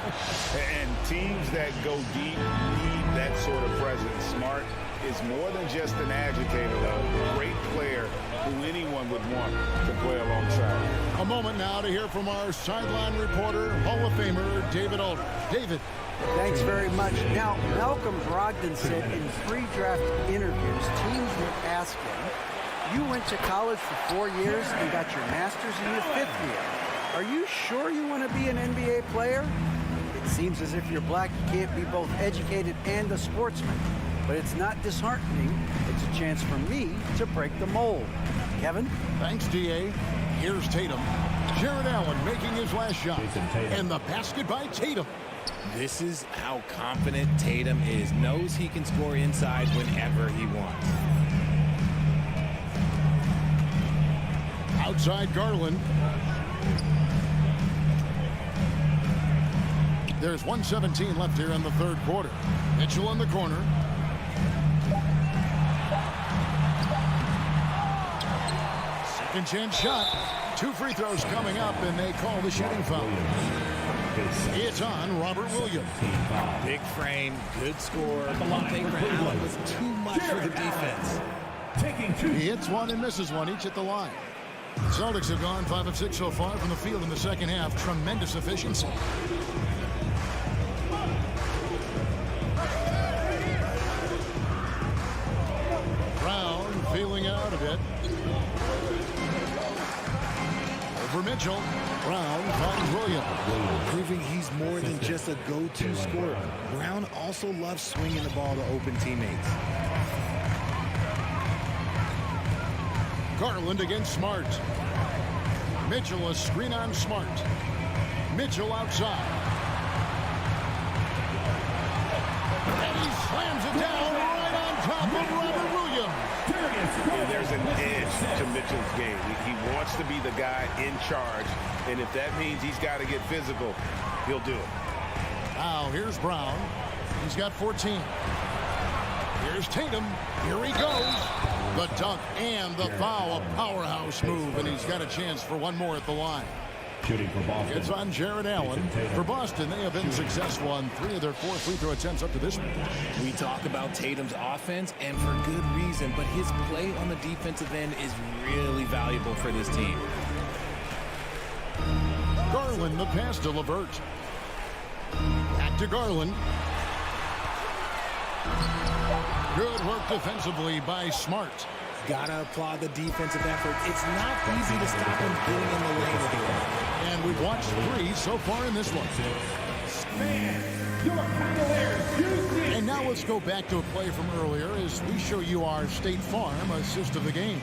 And teams that go deep need that sort of presence. Smart is more than just an agitator, though. A great player who anyone would want to play alongside. A moment now to hear from our sideline reporter, Hall of Famer David Aldridge. David. Thanks very much. Now, Malcolm Brogdon said in pre-draft interviews, teams would ask him, you went to college for 4 years and got your master's in your 5th year. Are you sure you want to be an NBA player? It seems as if you're black, you can't be both educated and a sportsman. But it's not disheartening. It's a chance for me to break the mold. Kevin? Thanks, DA. Here's Tatum. Jared Allen making his last shot. And the basket by Tatum. This is how confident Tatum is. Knows he can score inside whenever he wants. Outside Garland. There's 1:17 left here in the third quarter. Mitchell in the corner. Second chance shot. 2 free throws coming up, and they call the shooting foul. It's on Robert Williams. Big frame, good score. One thing for Allen was too much for the defense. He hits one and misses one, each at the line. Celtics have gone 5 of 6 so far from the field in the second half. Tremendous efficiency. Brown feeling out a bit. Over Mitchell. Brown finds Williams. Proving he's more than just a go-to scorer. Brown also loves swinging the ball to open teammates. Garland against Smart. Mitchell a screen on Smart. Mitchell outside. And he slams it down right on top of Robert Williams. Yeah, there's an edge to Mitchell's game. He wants to be the guy in charge, and if that means he's got to get physical, he'll do it. Now here's Brown. He's got 14. Here's Tatum. Here he goes. The dunk and the foul, a powerhouse move, and he's got a chance for one more at the line. Shooting for Boston. It's on Jared Allen. For Boston, they have been successful on 3 of their 4 free throw attempts up to this point. We talk about Tatum's offense, and for good reason, but his play on the defensive end is really valuable for this team. Garland, the pass to LeVert. Back to Garland. Good work defensively by Smart. Gotta applaud the defensive effort. It's not easy to stop him getting in the lane again. And we've watched 3 so far in this one. And now let's go back to a play from earlier as we show you our State Farm assist of the game.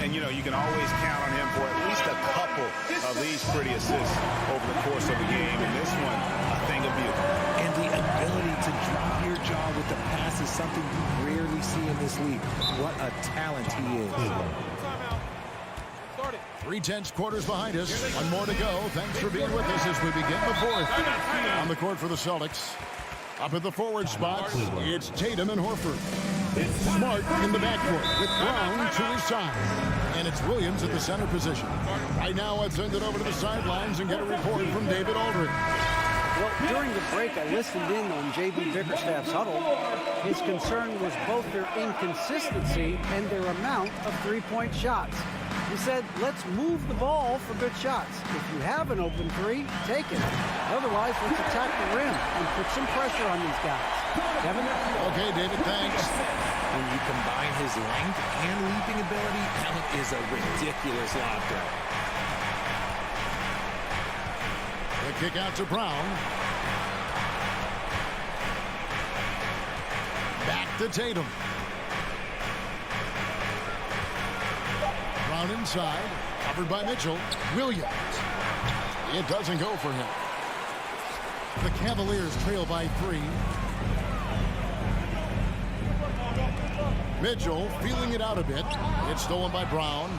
And, you know, you can always count on him for at least a couple of these pretty assists over the course of the game. And this one, a thing of beauty. And the ability to drop your jaw with the pass is something you rarely see in this league. What a talent he is. 3/10 quarters behind us. One more to go. Thanks for being with us as we begin the fourth. On the court for the Celtics. Up at the forward spots, it's Tatum and Horford. Smart in the backcourt with Brown to his side. And it's Williams at the center position. Right now, let's send it over to the sidelines and get a report from David Aldridge. Well, during the break, I listened in on J.B. Bickerstaff's huddle. His concern was both their inconsistency and their amount of three-point shots. He said, let's move the ball for good shots. If you have an open three, take it. Otherwise, let's attack the rim and put some pressure on these guys. Kevin? Okay, David, thanks. When you combine his length and leaping ability, Allen is a ridiculous lob threat. The kick out to Brown. Back to Tatum. Brown inside, covered by Mitchell. Williams. It doesn't go for him. The Cavaliers trail by 3. Mitchell feeling it out a bit. It's stolen by Brown.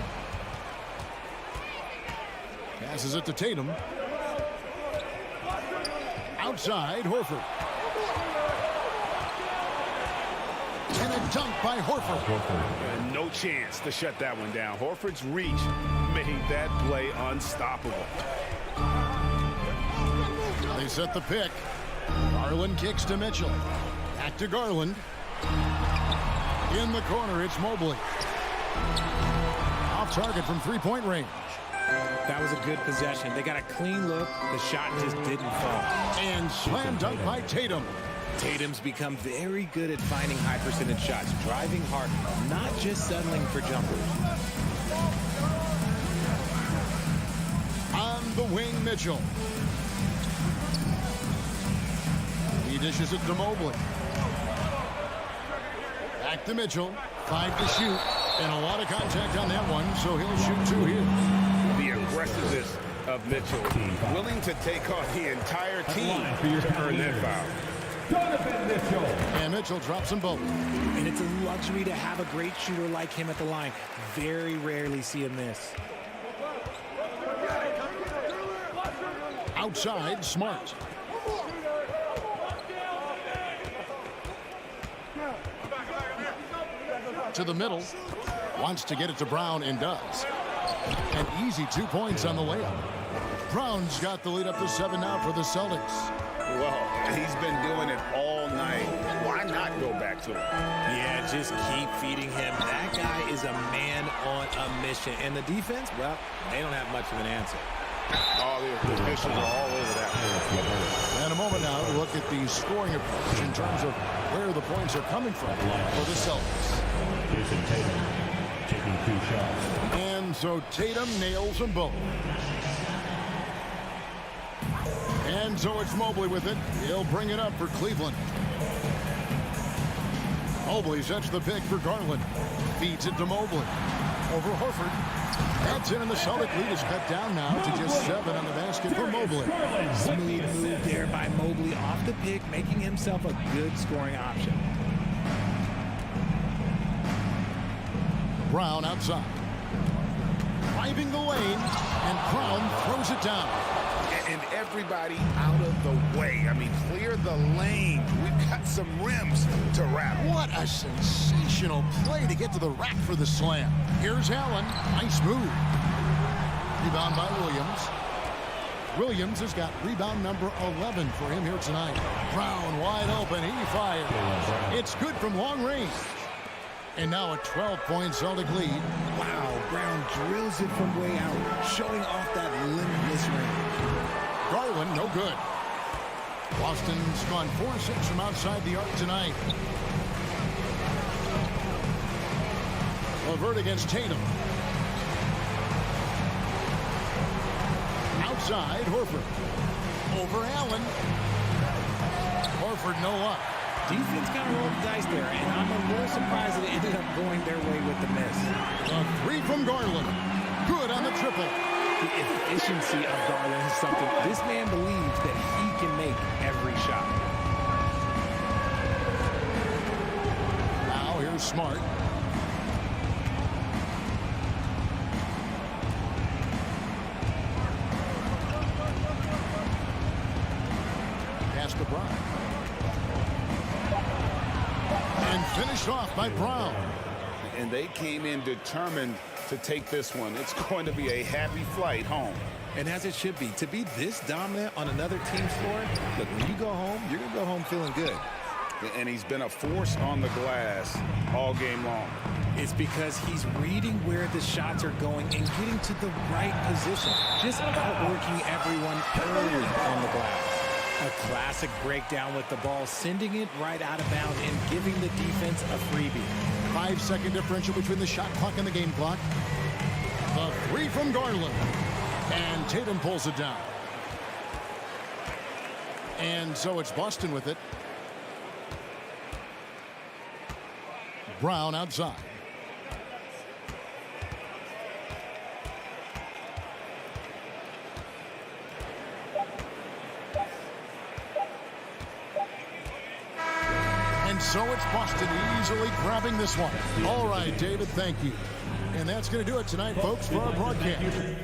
Passes it to Tatum. Outside, Horford. And a dunk by Horford. No chance to shut that one down. Horford's reach made that play unstoppable. They set the pick. Garland kicks to Mitchell. Back to Garland. In the corner, it's Mobley. Off target from three-point range. That was a good possession. They got a clean look. The shot just didn't fall. And slam dunk by Tatum. Tatum's become very good at finding high percentage shots, driving hard, not just settling for jumpers. On the wing, Mitchell. He dishes it to Mobley. Back to Mitchell. 5 to shoot. And a lot of contact on that one, so he'll shoot 2 here. The aggressiveness of Mitchell, willing to take on the entire team to earn that foul. And Mitchell drops them both. And it's a luxury to have a great shooter like him at the line. Very rarely see him miss. Outside, Smart. To the middle. Wants to get it to Brown and does. An easy 2 points on the layup. Brown's got the lead up to 7 now for the Celtics. Well, he's been doing it all night. Why not go back to him? Yeah, just keep feeding him. That guy is a man on a mission. And the defense, well, they don't have much of an answer. Oh, the officials are all over that. And a moment now to look at the scoring approach in terms of where the points are coming from for the Celtics. Jason Tatum taking 2 shots. And so Tatum nails them both. And so it's Mobley with it. He'll bring it up for Cleveland. Mobley sets the pick for Garland. Feeds it to Mobley. Over Horford. That's in, and the Celtic lead is cut down now to just 7 on the basket for Mobley. Smooth move there by Mobley off the pick, making himself a good scoring option. Brown outside. Driving the lane, and Brown throws it down. And everybody out of the way. I mean, clear the lane. We've got some rims to wrap. What a sensational play to get to the rack for the slam. Here's Allen. Nice move. Rebound by Williams. Williams has got rebound number 11 for him here tonight. Brown wide open. He fires. It's good from long range. And now a 12-point Celtic lead. Wow, Brown drills it from way out, showing off that limitless range. Garland, no good. Boston's gone 4-6 from outside the arc tonight. LeVert against Tatum. Outside, Horford. Over Allen. Horford, no luck. Defense kind of rolled the dice there, and I'm a little surprised that it ended up going their way with the miss. A 3 from Garland. Good on the triple. The efficiency of Garland is something this man believes that he can make every shot. Now here's Smart. picked off by Brown. And they came in determined to take this one. It's going to be a happy flight home. And as it should be, to be this dominant on another team's floor, look, when you go home, you're going to go home feeling good. And he's been a force on the glass all game long. It's because he's reading where the shots are going and getting to the right position, just outworking everyone early on the glass. A classic breakdown with the ball, sending it right out of bounds and giving the defense a freebie. 5-second differential between the shot clock and the game clock. The three from Garland. And Tatum pulls it down. And so it's Boston with it. Brown outside. And so it's Boston easily grabbing this one. All right, David, thank you. And that's going to do it tonight, folks, for our broadcast.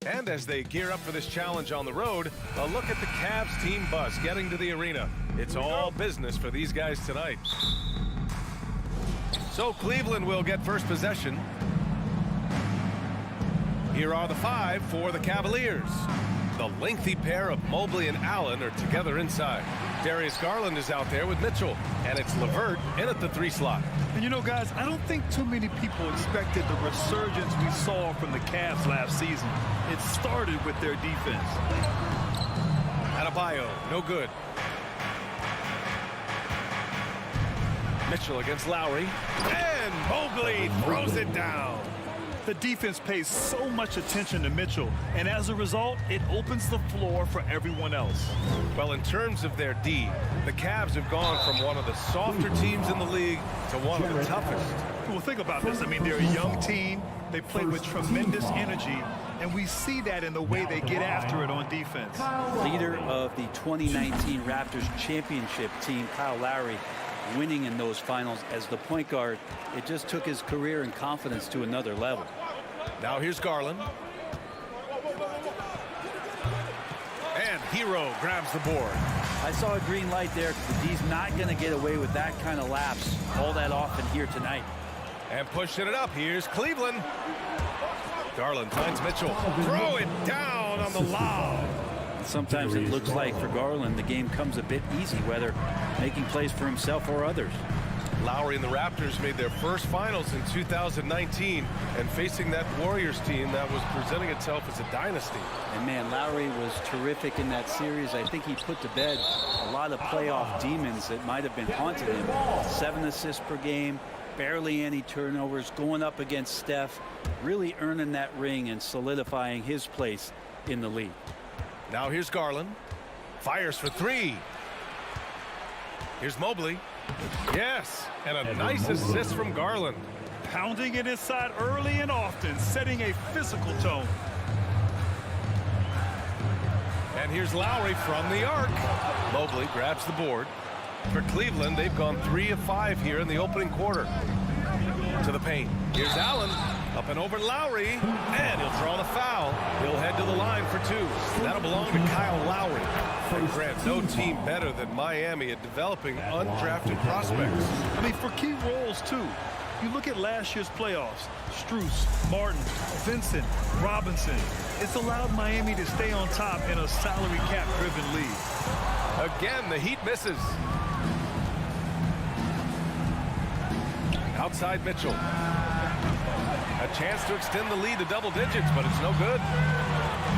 And as they gear up for this challenge on the road, a look at the Cavs team bus getting to the arena. It's all business for these guys tonight. So Cleveland will get first possession. Here are the five for the Cavaliers. The lengthy pair of Mobley and Allen are together inside. Darius Garland is out there with Mitchell, and it's LeVert in at the 3 slot. And you know, guys, I don't think too many people expected the resurgence we saw from the Cavs last season. It started with their defense. Adebayo, no good. Mitchell against Lowry, and Mobley throws it down. The defense pays so much attention to Mitchell, and as a result, it opens the floor for everyone else. Well, in terms of their D, the Cavs have gone from one of the softer teams in the league to one of the toughest. Well, think about this. I mean, they're a young team. They play with tremendous energy, and we see that in the way they get after it on defense. Leader of the 2019 Raptors championship team, Kyle Lowry, winning in those finals as the point guard. It just took his career and confidence to another level. Now here's Garland. And Hero grabs the board. I saw a green light there. He's not going to get away with that kind of lapse all that often here tonight. And pushing it up, here's Cleveland. Garland finds Mitchell. Throw it down on the lob. Sometimes it looks like for Garland the game comes a bit easy, whether making plays for himself or others. Lowry and the Raptors made their first finals in 2019, and facing that Warriors team that was presenting itself as a dynasty. And man, Lowry was terrific in that series. I think he put to bed a lot of playoff demons that might have been haunting him. 7 assists per game, barely any turnovers, going up against Steph, really earning that ring and solidifying his place in the league. Now here's Garland. Fires for 3. Here's Mobley. Yes, and a nice assist from Garland. Pounding it inside early and often, setting a physical tone. And here's Lowry from the arc. Mobley grabs the board. For Cleveland, they've gone 3 of 5 here in the opening quarter. To the paint. Here's Allen. Up and over Lowry. And he'll draw the foul. He'll head to the line for 2. That'll belong to Kyle Lowry. And Grant, no team better than Miami at developing undrafted prospects. I mean, for key roles, too. You look at last year's playoffs. Strus, Martin, Vincent, Robinson. It's allowed Miami to stay on top in a salary cap-driven league. Again, the Heat misses. Outside Mitchell. A chance to extend the lead to double digits, but it's no good.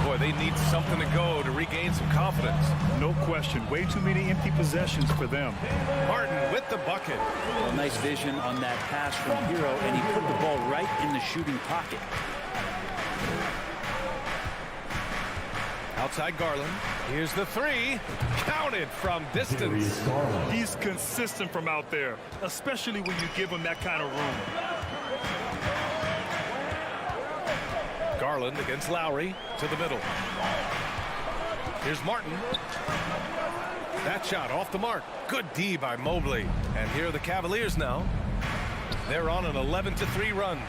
Boy, they need something to go to regain some confidence. No question. Way too many empty possessions for them. Martin with the bucket. Well, nice vision on that pass from Hero, and he put the ball right in the shooting pocket. Outside Garland. Here's the three. Counted from distance. He's consistent from out there, especially when you give him that kind of room. Garland against Lowry to the middle. Here's Martin. That shot off the mark. Good D by Mobley. And here are the Cavaliers now. They're on an 11-3 run.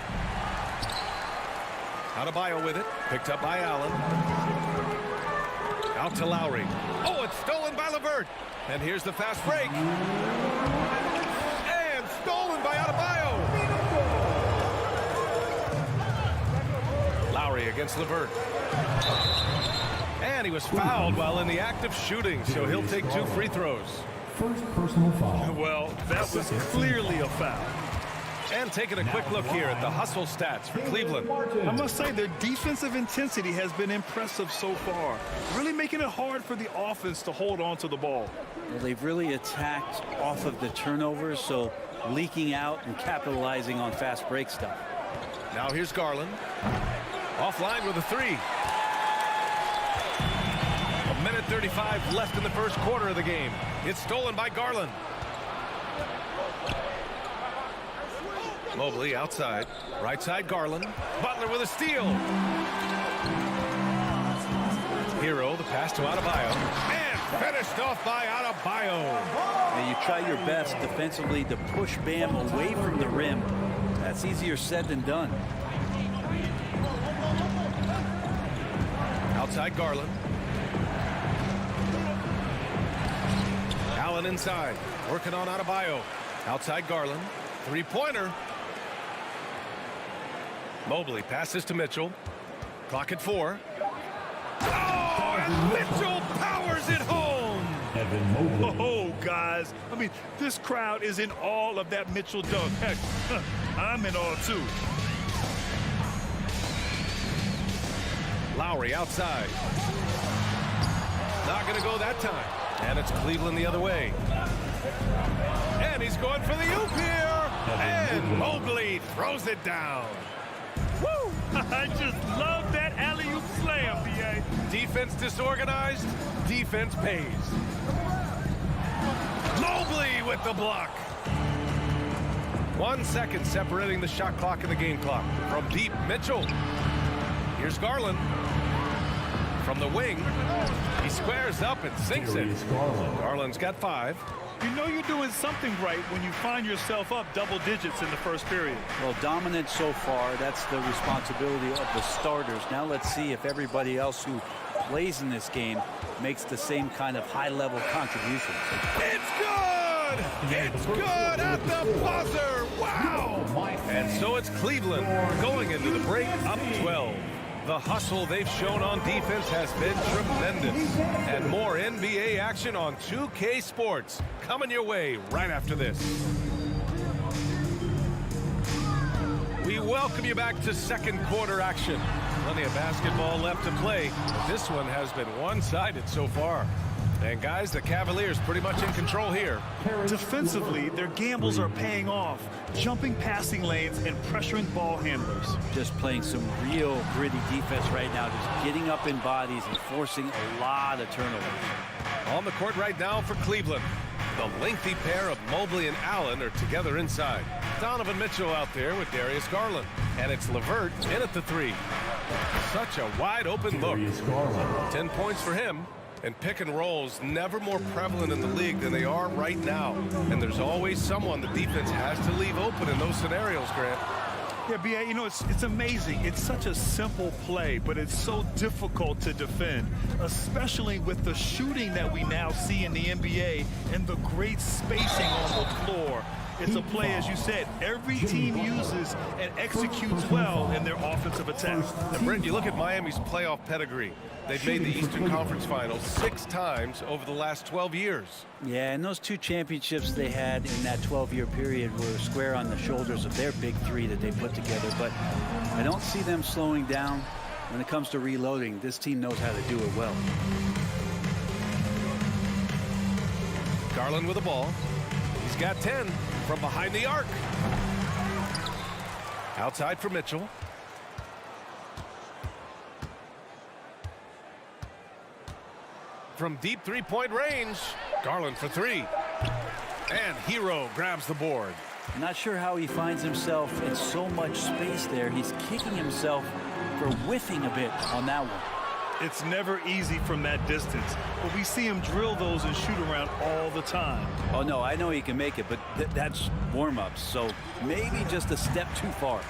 Adebayo with it. Picked up by Allen. Out to Lowry. Oh, it's stolen by LeVert. And here's the fast break. And stolen by Adebayo. Lowry against LeVert. And he was fouled while in the act of shooting, so he'll take 2 free throws. First personal foul. Well, that was clearly a foul. And taking a quick look here at the hustle stats for Cleveland. I must say their defensive intensity has been impressive so far, really making it hard for the offense to hold on to the ball. Well, they've really attacked off of the turnovers, so leaking out and capitalizing on fast break stuff. Now here's Garland. Offline with a three. 1:35 left in the first quarter of the game. It's stolen by Garland. Mobley outside. Right side Garland. Butler with a steal. Hero, the pass to Adebayo. And finished off by Adebayo. And you try your best defensively to push Bam away from the rim. That's easier said than done. Outside Garland. Allen inside. Working on Adebayo. Outside Garland. Three-pointer. Mobley passes to Mitchell. Clock at 4. Oh, and Mitchell powers it home. Oh, guys. I mean, this crowd is in awe of that Mitchell dunk. Heck, I'm in awe, too. Lowry outside. Not going to go that time. And it's Cleveland the other way. And he's going for the oop here. And Mobley throws it down. Woo! I just love that alley-oop slam, B.A. Defense disorganized. Defense pays. Mobley with the block. 1 second separating the shot clock and the game clock. From deep, Mitchell. Here's Garland. From the wing, he squares up and sinks it. Garland's got 5. You know you're doing something right when you find yourself up double digits in the first period. Well, dominant so far. That's the responsibility of the starters. Now let's see if everybody else who plays in this game makes the same kind of high-level contributions. It's good! It's good at the buzzer! Wow! And so it's Cleveland going into the break up 12. The hustle they've shown on defense has been tremendous. And more NBA action on 2K Sports coming your way right after this. We welcome you back to second quarter action. Plenty of basketball left to play. This one has been one-sided so far. And guys, the Cavaliers pretty much in control here. Defensively, their gambles are paying off, jumping passing lanes and pressuring ball handlers. Just playing some real gritty defense right now, just getting up in bodies and forcing a lot of turnovers. On the court right now for Cleveland. The lengthy pair of Mobley and Allen are together inside. Donovan Mitchell out there with Darius Garland. And it's LeVert in at the 3. Such a wide open look. 10 points for him. And pick and rolls never more prevalent in the league than they are right now. And there's always someone the defense has to leave open in those scenarios, Grant. Yeah, B.A., you know, it's amazing. It's such a simple play, but it's so difficult to defend, especially with the shooting that we now see in the NBA and the great spacing on the floor. It's a play, as you said, every team uses and executes well in their offensive attack. And Brent, you look at Miami's playoff pedigree. They've made the Eastern Conference Finals 6 times over the last 12 years. Yeah, and those 2 championships they had in that 12-year period were square on the shoulders of their big 3 that they put together. But I don't see them slowing down. When it comes to reloading, this team knows how to do it well. Garland with the ball. He's got 10 from behind the arc. Outside for Mitchell. From deep three-point range, Garland for three. And Hero grabs the board. Not sure how he finds himself in so much space there. He's kicking himself for whiffing a bit on that one. It's never easy from that distance, but we see him drill those and shoot around all the time. Oh, no, I know he can make it, but that's warm-ups, so maybe just a step too far.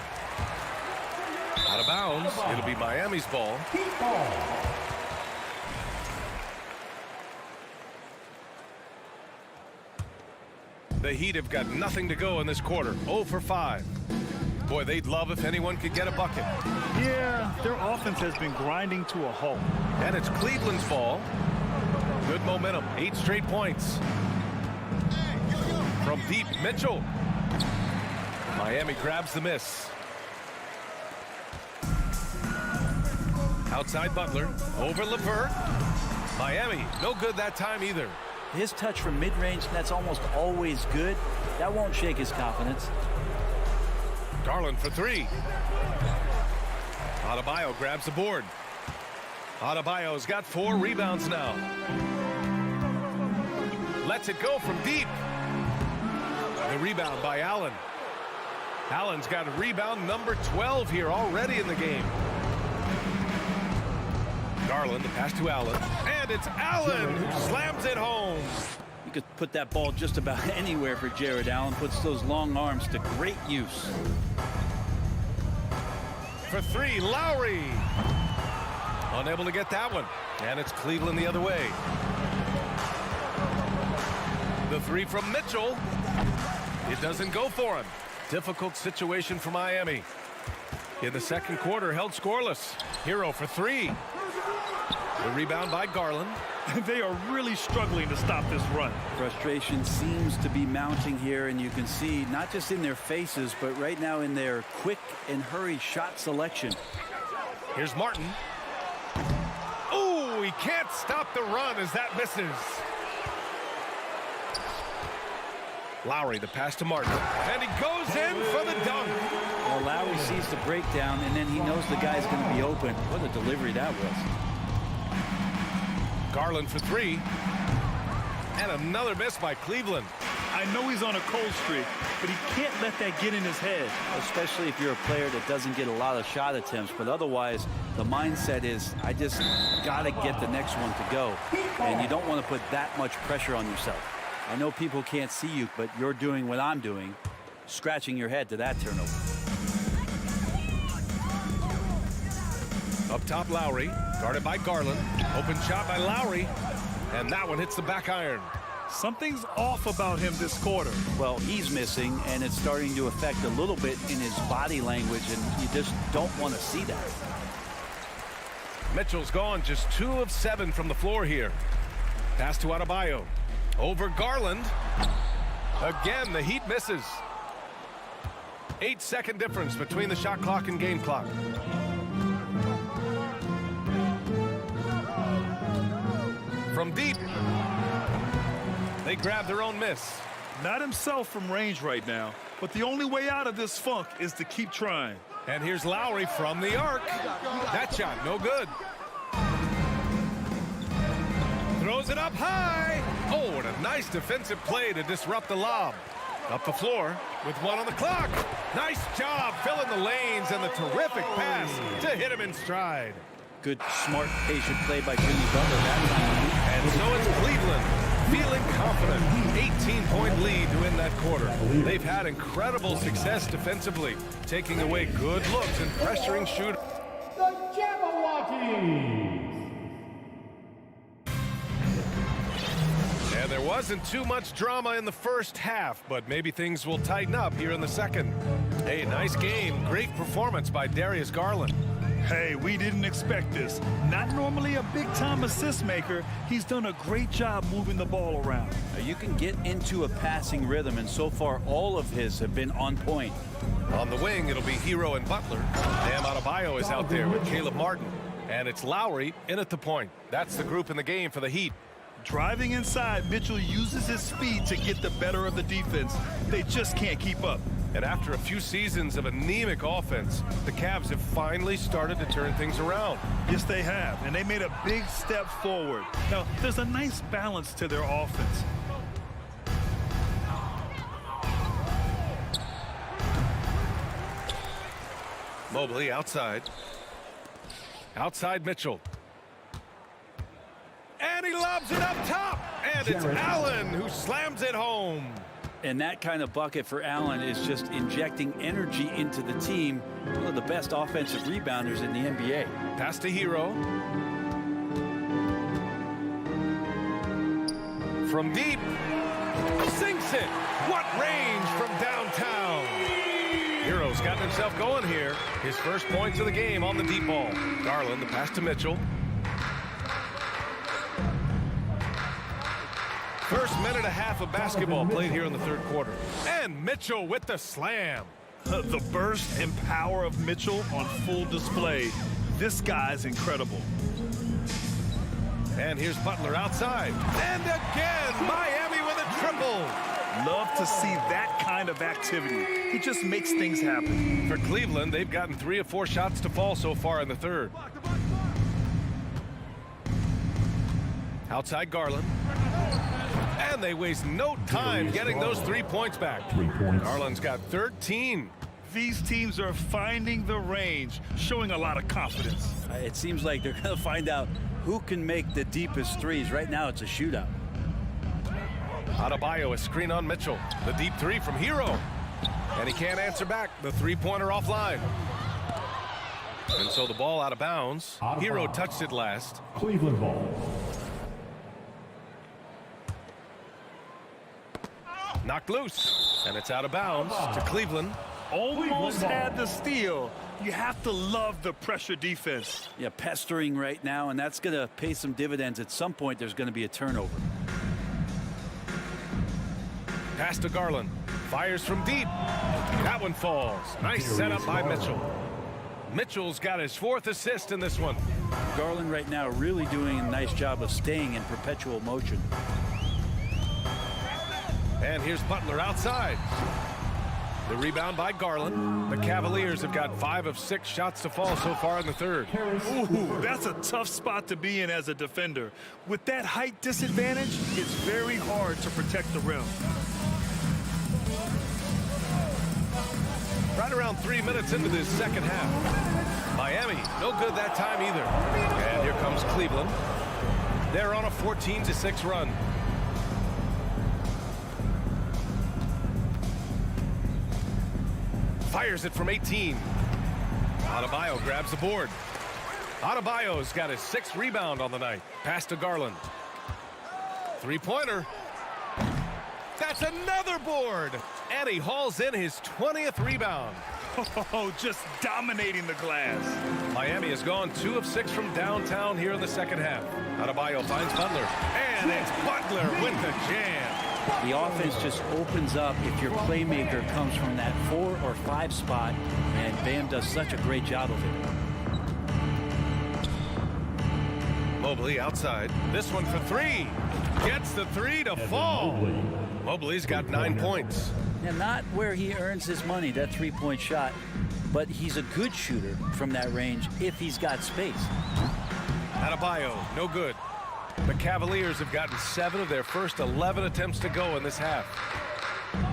Out of bounds. It'll be Miami's ball. The Heat have got nothing to go in this quarter. 0 for 5. Boy, they'd love if anyone could get a bucket. Yeah, their offense has been grinding to a halt. And it's Cleveland's ball. Good momentum. 8 straight points. From deep, Mitchell. Miami grabs the miss. Outside Butler. Over LeVert. Miami, no good that time either. His touch from mid-range, that's almost always good. That won't shake his confidence. Garland for three. Adebayo grabs the board. Adebayo's got 4 rebounds now. Lets it go from deep. The rebound by Allen. Allen's got a rebound number 12 here already in the game. Garland, the pass to Allen. And it's Allen who slams it home. You could put that ball just about anywhere for Jared Allen. Puts those long arms to great use. For three, Lowry. Unable to get that one. And it's Cleveland the other way. The three from Mitchell. It doesn't go for him. Difficult situation for Miami. In the second quarter, held scoreless. Hero for three. The rebound by Garland. They are really struggling to stop this run. Frustration seems to be mounting here, and you can see not just in their faces, but right now in their quick and hurried shot selection. Here's Martin. Oh, he can't stop the run as that misses. Lowry, the pass to Martin. And he goes in for the dunk. Well, Lowry sees the breakdown, and then he knows the guy's going to be open. What a delivery that was. Garland for three. And another miss by Cleveland. I know he's on a cold streak, but he can't let that get in his head. Especially if you're a player that doesn't get a lot of shot attempts. But otherwise, the mindset is, I just got to get the next one to go. And you don't want to put that much pressure on yourself. I know people can't see you, but you're doing what I'm doing, scratching your head to that turnover. Up top, Lowry, guarded by Garland. Open shot by Lowry, and that one hits the back iron. Something's off about him this quarter. Well, he's missing, and it's starting to affect a little bit in his body language, and you just don't want to see that. Mitchell's gone just 2 of 7 from the floor here. Pass to Adebayo. Over Garland. Again, the Heat misses. 8-second difference between the shot clock and game clock. From deep. They grab their own miss. Not himself from range right now, but the only way out of this funk is to keep trying. And here's Lowry from the arc. That shot, no good. Throws it up high. Oh, and a nice defensive play to disrupt the lob. Up the floor with 1 on the clock. Nice job filling the lanes and the terrific pass to hit him in stride. Good, smart, patient play by Jimmy Butler that time. And so it's Cleveland feeling confident. 18-point lead to win that quarter. They've had incredible success defensively, taking away good looks and pressuring shooters. The Jabberwockies. And there wasn't too much drama in the first half, but maybe things will tighten up here in the second. Hey, nice game. Great performance by Darius Garland. Hey, we didn't expect this. Not normally a big-time assist maker. He's done a great job moving the ball around. Now, you can get into a passing rhythm, and so far all of his have been on point. On the wing, it'll be Hero and Butler. Bam Adebayo is out there with Caleb Martin. And it's Lowry in at the point. That's the group in the game for the Heat. Driving inside, Mitchell uses his speed to get the better of the defense. They just can't keep up. And after a few seasons of anemic offense, the Cavs have finally started to turn things around. Yes, they have, and they made a big step forward. Now, there's a nice balance to their offense. Mobley outside. Outside Mitchell. And he lobs it up top. And it's Allen who slams it home. And that kind of bucket for Allen is just injecting energy into the team. One of the best offensive rebounders in the NBA. Pass to Hero. From deep. Sinks it. What range from downtown. Hero's gotten himself going here. His first points of the game on the deep ball. Garland, the pass to Mitchell. First minute and a half of basketball played here in the third quarter. And Mitchell with the slam. The burst and power of Mitchell on full display. This guy's incredible. And here's Butler outside. And again, Miami with a triple. Love to see that kind of activity. He just makes things happen. For Cleveland, they've gotten 3 of 4 shots to fall so far in the third. Outside Garland. And they waste no time getting those 3 points back. 3 points. Garland's got 13. These teams are finding the range, showing a lot of confidence. It seems like they're going to find out who can make the deepest threes. Right now, it's a shootout. Adebayo, a screen on Mitchell. The deep 3 from Hero. And he can't answer back. The 3-pointer offline. And so the ball out of bounds. Hero touched it last. Cleveland ball. Knocked loose. And it's out of bounds to Cleveland. Almost had the steal. You have to love the pressure defense. Yeah, pestering right now, and that's going to pay some dividends. At some point, there's going to be a turnover. Pass to Garland. Fires from deep. That one falls. Nice setup by Mitchell. Mitchell's got his 4th assist in this one. Garland right now really doing a nice job of staying in perpetual motion. And here's Butler outside. The rebound by Garland. The Cavaliers have got 5 of 6 shots to fall so far in the third. Ooh, that's a tough spot to be in as a defender. With that height disadvantage, it's very hard to protect the rim. Right around 3 minutes into this second half. Miami, no good that time either. And here comes Cleveland. They're on a 14-6 run. Fires it from 18. Adebayo grabs the board. Adebayo's got his 6th rebound on the night. Pass to Garland. 3-pointer. That's another board. And he hauls in his 20th rebound. Oh, just dominating the glass. Miami has gone 2 of 6 from downtown here in the second half. Adebayo finds Butler. And it's Butler with the jam. The offense just opens up if your playmaker comes from that 4 or 5 spot, and Bam does such a great job of it. Mobley outside. This one for 3. Gets the 3 to fall. Mobley's got 9 points. And not where he earns his money, that 3-point shot, but he's a good shooter from that range if he's got space. Adebayo, no good. The Cavaliers have gotten 7 of their first 11 attempts to go in this half.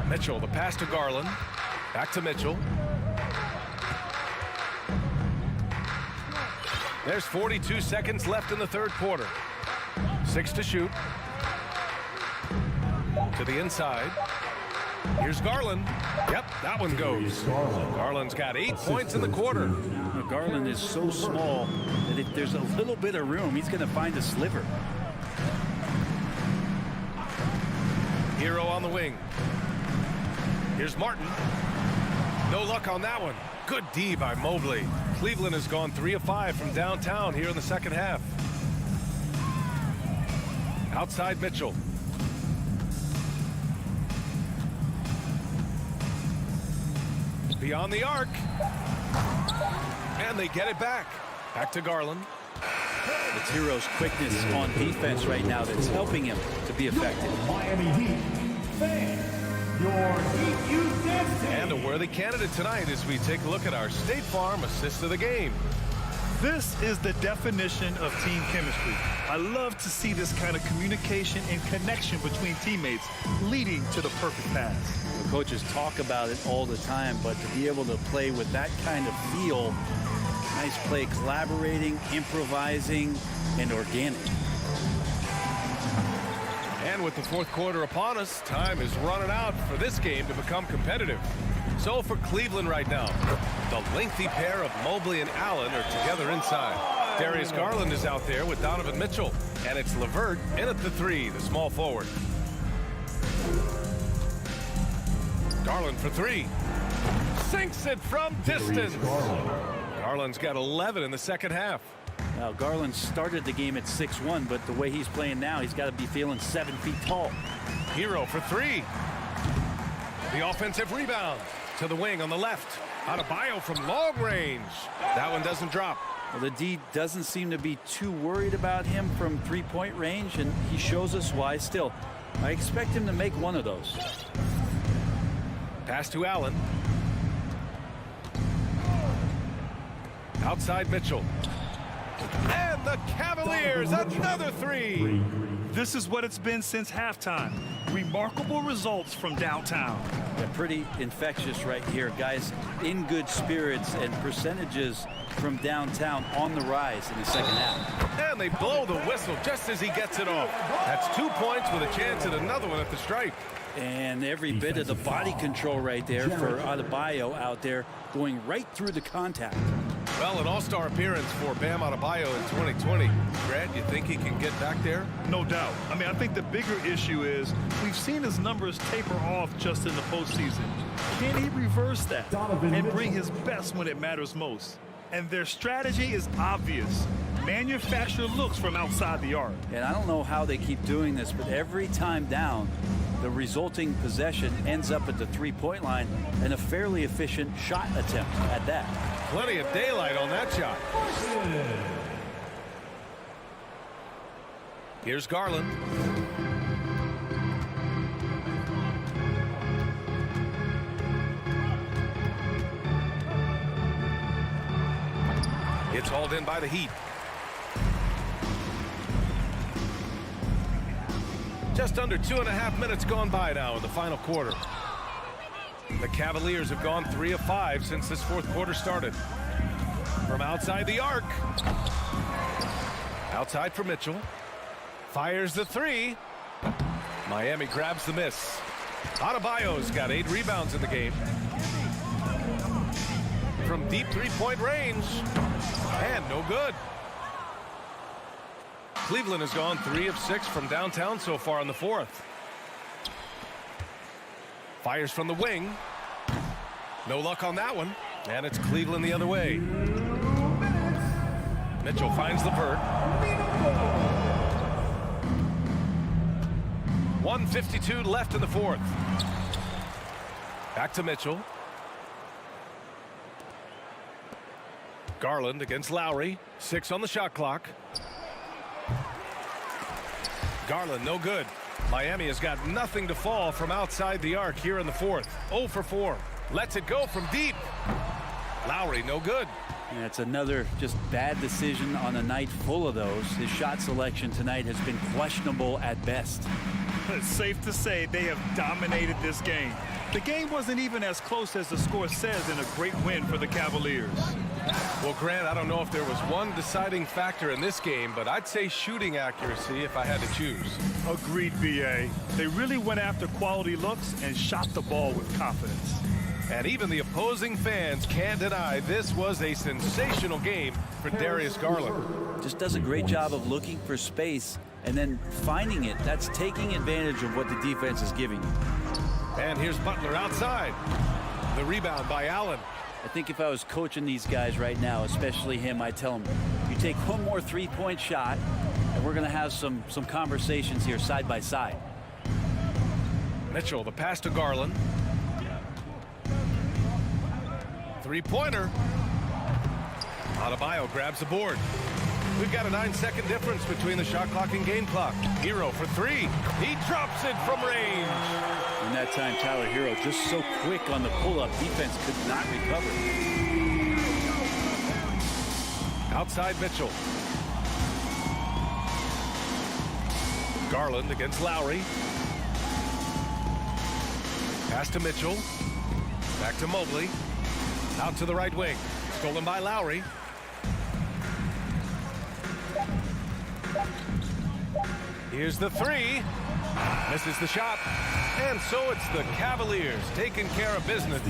Mitchell, the pass to Garland. Back to Mitchell. There's 42 seconds left in the third quarter. 6 to shoot. To the inside. Here's Garland. Yep, that one goes. Garland's got 8 points in the quarter. Garland is so small that if there's a little bit of room, he's going to find a sliver. Hero on the wing. Here's Martin. No luck on that one. Good D by Mobley. Cleveland has gone 3 of 5 from downtown here in the second half. Outside Mitchell. Beyond the arc. And they get it back. Back to Garland. It's Hero's quickness on defense right now that's helping him to be effective. Miami Heat fans, your Heat Youth Dance Team. And a worthy candidate tonight as we take a look at our State Farm assist of the game. This is the definition of team chemistry. I love to see this kind of communication and connection between teammates leading to the perfect pass. The coaches talk about it all the time, but to be able to play with that kind of feel, nice play, collaborating, improvising, and organic. And with the fourth quarter upon us, time is running out for this game to become competitive. So for Cleveland right now, the lengthy pair of Mobley and Allen are together inside. Darius Garland is out there with Donovan Mitchell. And it's LeVert in at the three, the small forward. Garland for three. Sinks it from distance. Garland's got 11 in the second half. Now, Garland started the game at 6'1", but the way he's playing now, he's got to be feeling 7 feet tall. Hero for three. The offensive rebound to the wing on the left. Adebayo from long range. That one doesn't drop. Well, the D doesn't seem to be too worried about him from three-point range, and he shows us why. Still, I expect him to make one of those. Pass to Allen. Outside Mitchell. And the Cavaliers, another three. This is what it's been since halftime. Remarkable results from downtown. Yeah, pretty infectious right here, guys. In good spirits and percentages from downtown on the rise in the second half. And they blow the whistle just as he gets it off. That's 2 points with a chance at another one at the stripe. And every bit of the body control right there for Adebayo out there, going right through the contact. Well, an all-star appearance for Bam Adebayo in 2020. Grant, you think he can get back there? No doubt. I mean, I think the bigger issue is we've seen his numbers taper off just in the postseason. Can he reverse that and bring his best when it matters most? And their strategy is obvious. Manufacture looks from outside the arc. And I don't know how they keep doing this, but every time down, the resulting possession ends up at the three-point line, and a fairly efficient shot attempt at that. Plenty of daylight on that shot. Here's Garland. It's hauled in by the Heat. Just under 2.5 minutes gone by now in the final quarter. The Cavaliers have gone 3 of 5 since this fourth quarter started. From outside the arc. Outside for Mitchell. Fires the three. Miami grabs the miss. Adebayo's got 8 rebounds in the game. From deep three-point range. And no good. Cleveland has gone 3 of 6 from downtown so far in the fourth. Fires from the wing. No luck on that one. And it's Cleveland the other way. Mitchell finds LeVert. 1:52 left in the fourth. Back to Mitchell. Garland against Lowry. 6 on the shot clock. Garland, no good. Miami has got nothing to fall from outside the arc here in the fourth. 0 for 4. Lets it go from deep. Lowry, no good. And it's another just bad decision on a night full of those. His shot selection tonight has been questionable at best. It's safe to say they have dominated this game. The game wasn't even as close as the score says in a great win for the Cavaliers. Well, Grant, I don't know if there was one deciding factor in this game, but I'd say shooting accuracy if I had to choose. Agreed, BA. They really went after quality looks and shot the ball with confidence. And even the opposing fans can't deny this was a sensational game for Darius Garland. Just does a great job of looking for space and then finding it. That's taking advantage of what the defense is giving you. And here's Butler outside. The rebound by Allen. I think if I was coaching these guys right now, especially him, I'd tell him, you take one more three-point shot, and we're going to have some conversations here side by side. Mitchell, the pass to Garland. Three-pointer. Adebayo grabs the board. We've got a 9-second difference between the shot clock and game clock. Hero for three. He drops it from range. In that time, Tyler Hero just so quick on the pull-up. Defense could not recover. Outside Mitchell. Garland against Lowry. Pass to Mitchell. Back to Mobley. Out to the right wing. Stolen by Lowry. Here's the three. Misses the shot. And so it's the Cavaliers taking care of business.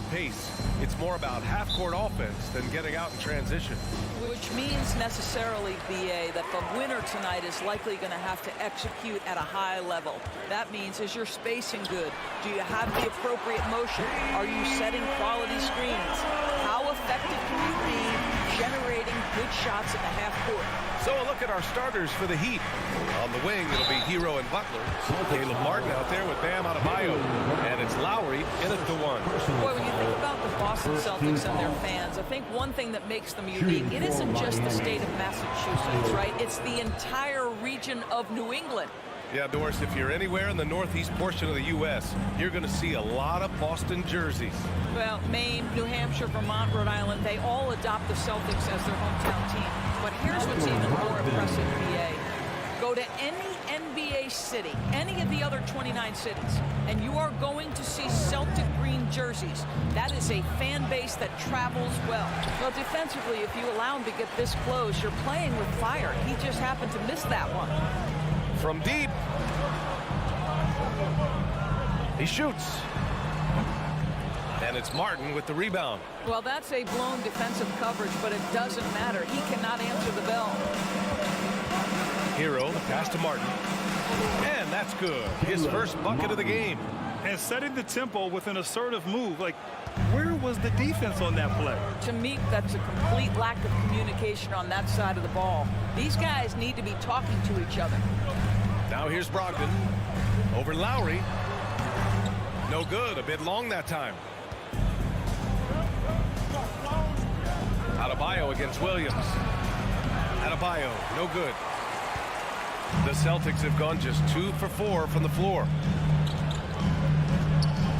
slower pace. It's more about half-court offense than getting out in transition. Which means necessarily, BA, that the winner tonight is likely going to have to execute at a high level. That means, is your spacing good? Do you have the appropriate motion? Are you setting quality screens? How effective can you be generating good shots in the half court? So a look at our starters for the Heat. On the wing, it'll be Hero and Butler. Caleb Martin out there with Bam Adebayo. And it's Lowry in at the 1. Boy, when you think about the Boston Celtics and their fans, I think one thing that makes them unique, it isn't just the state of Massachusetts, right? It's the entire region of New England. Yeah, Doris, if you're anywhere in the northeast portion of the U.S., you're going to see a lot of Boston jerseys. Well, Maine, New Hampshire, Vermont, Rhode Island, they all adopt the Celtics as their hometown team. But here's what's even more impressive, BA. Go to any NBA city, any of the other 29 cities, and you are going to see Celtic green jerseys. That is a fan base that travels well. Well, defensively, if you allow him to get this close, you're playing with fire. He just happened to miss that one. From deep. He shoots. And it's Martin with the rebound. Well, that's a blown defensive coverage, but it doesn't matter. He cannot answer the bell. Hero, the pass to Martin. And that's good. His first bucket of the game. And setting the tempo with an assertive move. Like, where was the defense on that play? To me, that's a complete lack of communication on that side of the ball. These guys need to be talking to each other. Now here's Brogdon. Over Lowry. No good. A bit long that time. Adebayo against Williams. Adebayo, no good. The Celtics have gone just 2 for 4 from the floor.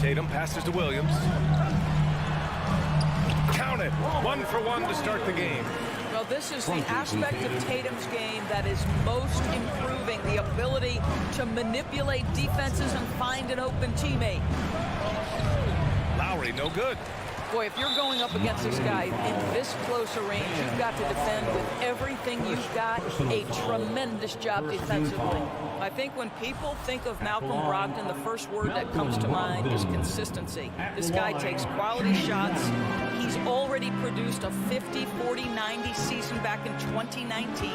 Tatum passes to Williams. Count it. 1 for 1 to start the game. Well, this is the aspect of Tatum's game that is most improving, the ability to manipulate defenses and find an open teammate. Lowry, no good. Boy, if you're going up against this guy in this close a range, you've got to defend with everything you've got. A tremendous job defensively. I think when people think of Malcolm Brogdon, the first word that comes to mind is consistency. This guy takes quality shots. He's already produced a 50, 40, 90 season back in 2019.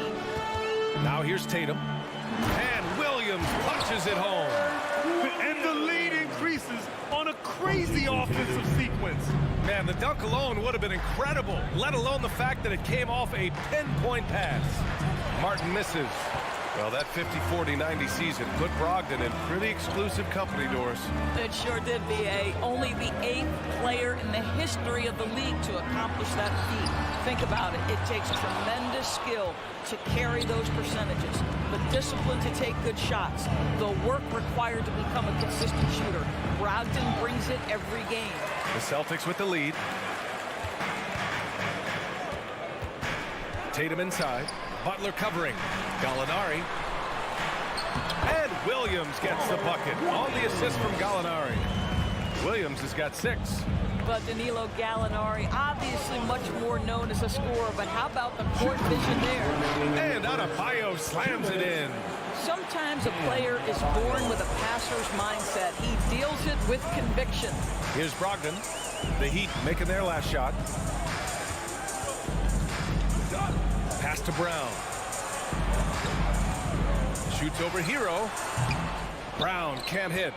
Now here's Tatum. And Williams punches it home. And the lead increases on a crazy offensive sequence. Man, the dunk alone would have been incredible, let alone the fact that it came off a pinpoint pass. Martin misses. Well, that 50, 40, 90 season put Brogdon in pretty exclusive company, Doris. It sure did, BA. Only the 8th player in the history of the league to accomplish that feat. Think about it. It takes tremendous skill to carry those percentages. The discipline to take good shots. The work required to become a consistent shooter. Brogdon brings it every game. The Celtics with the lead. Tatum inside. Butler covering. Gallinari. And Williams gets the bucket on the assist from Gallinari. Williams has got 6. But Danilo Gallinari, obviously much more known as a scorer, but how about the court vision there? And Adebayo slams it in. Sometimes a player is born with a passer's mindset. He deals it with conviction. Here's Brogdon. The Heat making their last shot. Pass to Brown. Shoots over Hero. Brown can't hit.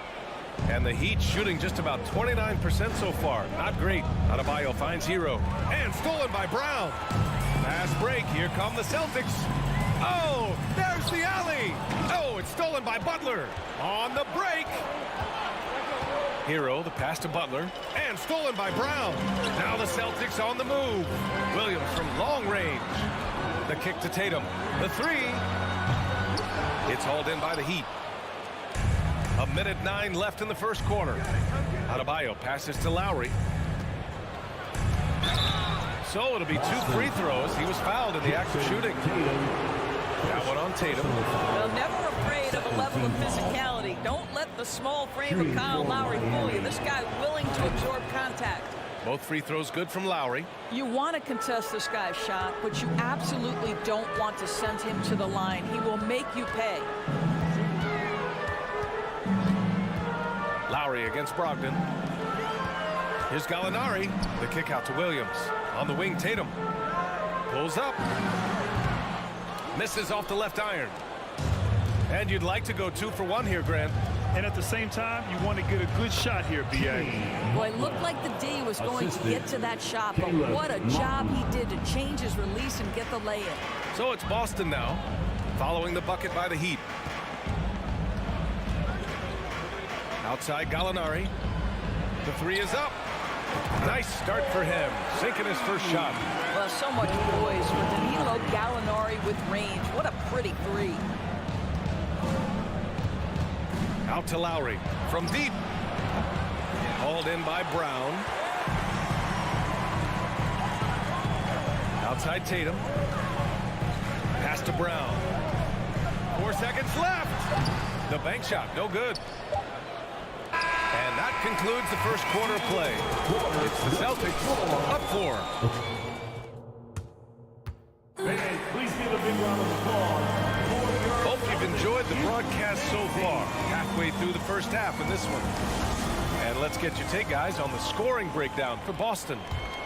And the Heat shooting just about 29% so far. Not great. Adebayo finds Hero. And stolen by Brown. Fast break. Here come the Celtics. Oh, there's the alley. Oh, it's stolen by Butler. On the break. Hero, the pass to Butler. And stolen by Brown. Now the Celtics on the move. Williams from long range. The kick to Tatum. The 3. It's hauled in by the Heat. 1:09 left in the first quarter. Adebayo passes to Lowry. So it'll be 2 free throws. He was fouled in the act of shooting. That one on Tatum. Well, never afraid of a level of physicality. Don't let the small frame of Kyle Lowry fool you. This guy willing to absorb contact. Both free throws good from Lowry. You want to contest this guy's shot, but you absolutely don't want to send him to the line. He will make you pay. Lowry against Brogdon. Here's Gallinari. The kick out to Williams. On the wing, Tatum. Pulls up. Misses off the left iron. And you'd like to go 2 for 1 here, Grant. And at the same time, you want to get a good shot here, B.A. Boy, it looked like the D was going to get to that shot, but what a job he did to change his release and get the lay-in. So it's Boston now, following the bucket by the Heat. Outside Gallinari. The 3 is up. Nice start for him, sinking his first shot. Well, so much poise for Danilo Gallinari with range. What a pretty 3. Out to Lowry from deep. Hauled in by Brown. Outside Tatum. Pass to Brown. 4 seconds left. The bank shot, no good. And that concludes the first quarter play. It's the Celtics up 4. Fans, please give a big round of applause. Hope you've enjoyed the broadcast so far. Halfway through the first half in this one. And let's get your take, guys, on the scoring breakdown for Boston.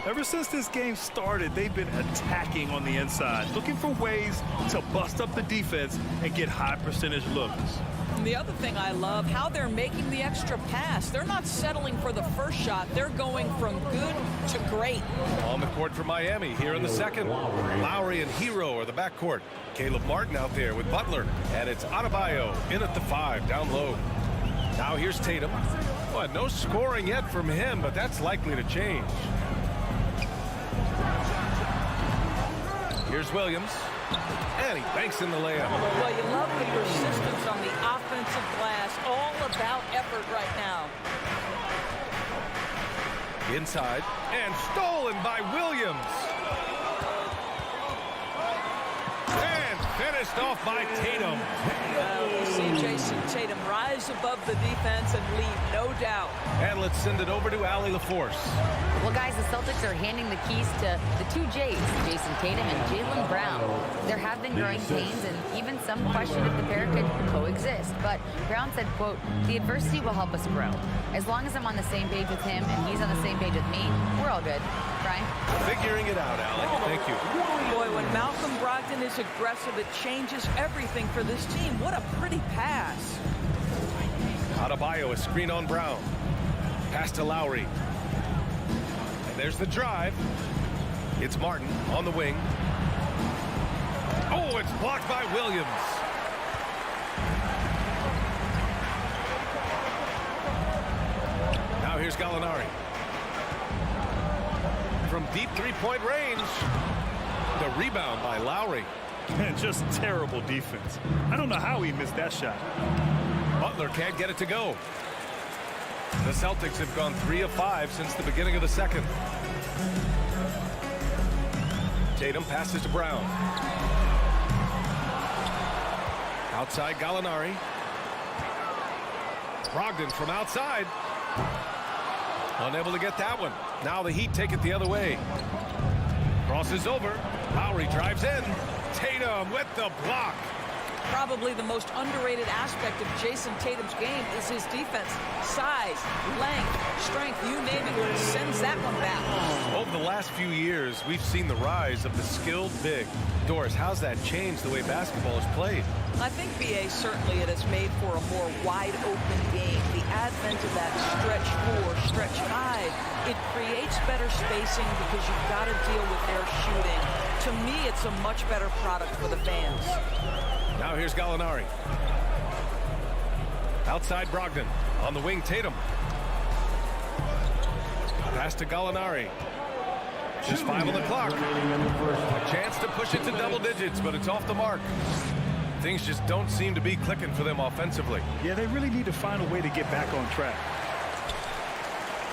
Ever since this game started, they've been attacking on the inside, looking for ways to bust up the defense and get high percentage looks. And the other thing I love, how they're making the extra pass. They're not settling for the first shot. They're going from good to great. On the court for Miami here in the second. Lowry and Hero are the backcourt. Caleb Martin out there with Butler. And it's Adebayo in at the 5, down low. Now here's Tatum. Well, no scoring yet from him, but that's likely to change. Here's Williams. And he banks in the layup. Well, you love the persistence on the offensive glass. All about effort right now. Inside. And stolen by Williams. And finished off by Tatum. We see Jason Tatum rise above the defense and lead, no doubt. And let's send it over to Allie LaForce. Well, guys, the Celtics are handing the keys to the 2 J's, Jason Tatum and Jaylen Brown. There have been growing pains and even some question if the pair could coexist. But Brown said, quote, "The adversity will help us grow. As long as I'm on the same page with him and he's on the same page with me, we're all good." Brian? Figuring it out, Allie. Thank you. Boy, when Malcolm Brogdon is aggressive, it changes everything for this team. What a pretty pass. Adebayo, a screen on Brown. Pass to Lowry. And there's the drive. It's Martin on the wing. Oh, it's blocked by Williams. Now here's Gallinari. From deep 3-point range. The rebound by Lowry. And just terrible defense. I don't know how he missed that shot. Butler can't get it to go. The Celtics have gone 3 of 5 since the beginning of the second. Tatum passes to Brown. Outside Gallinari. Brogdon from outside. Unable to get that one. Now the Heat take it the other way. Crosses over. Lowry drives in. Tatum with the block. Probably the most underrated aspect of Jason Tatum's game is his defense. Size, length, strength, you name it, sends that one back. Over the last few years, we've seen the rise of the skilled big. Doris, how's that changed the way basketball is played? I think, B.A., certainly it has made for a more wide-open game. The advent of that stretch 4, stretch 5, it creates better spacing because you've got to deal with their shooting. To me, it's a much better product for the fans. Now here's Gallinari. Outside Brogdon. On the wing, Tatum. Pass to Gallinari. Just 5 on the clock. A chance to push it to double digits, but it's off the mark. Things just don't seem to be clicking for them offensively. Yeah, they really need to find a way to get back on track.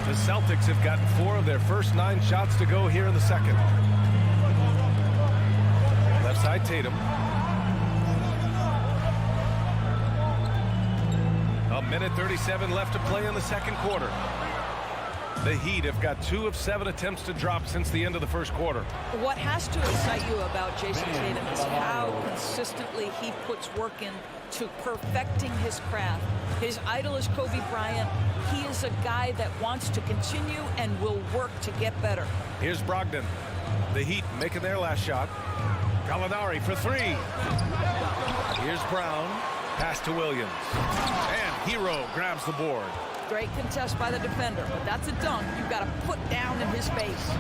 The Celtics have gotten 4 of their first 9 shots to go here in the second. Left side, Tatum. A minute 37 left to play in the second quarter. The Heat have got 2 of 7 attempts to drop since the end of the first quarter. What has to excite you about Jason Tatum is how consistently he puts work in to perfecting his craft. His idol is Kobe Bryant. He is a guy that wants to continue and will work to get better. Here's Brogdon. The Heat making their last shot. Gallinari for three. Here's Brown. Pass to Williams. And Hero grabs the board. Great contest by the defender, but that's a dunk you've got to put down in his face.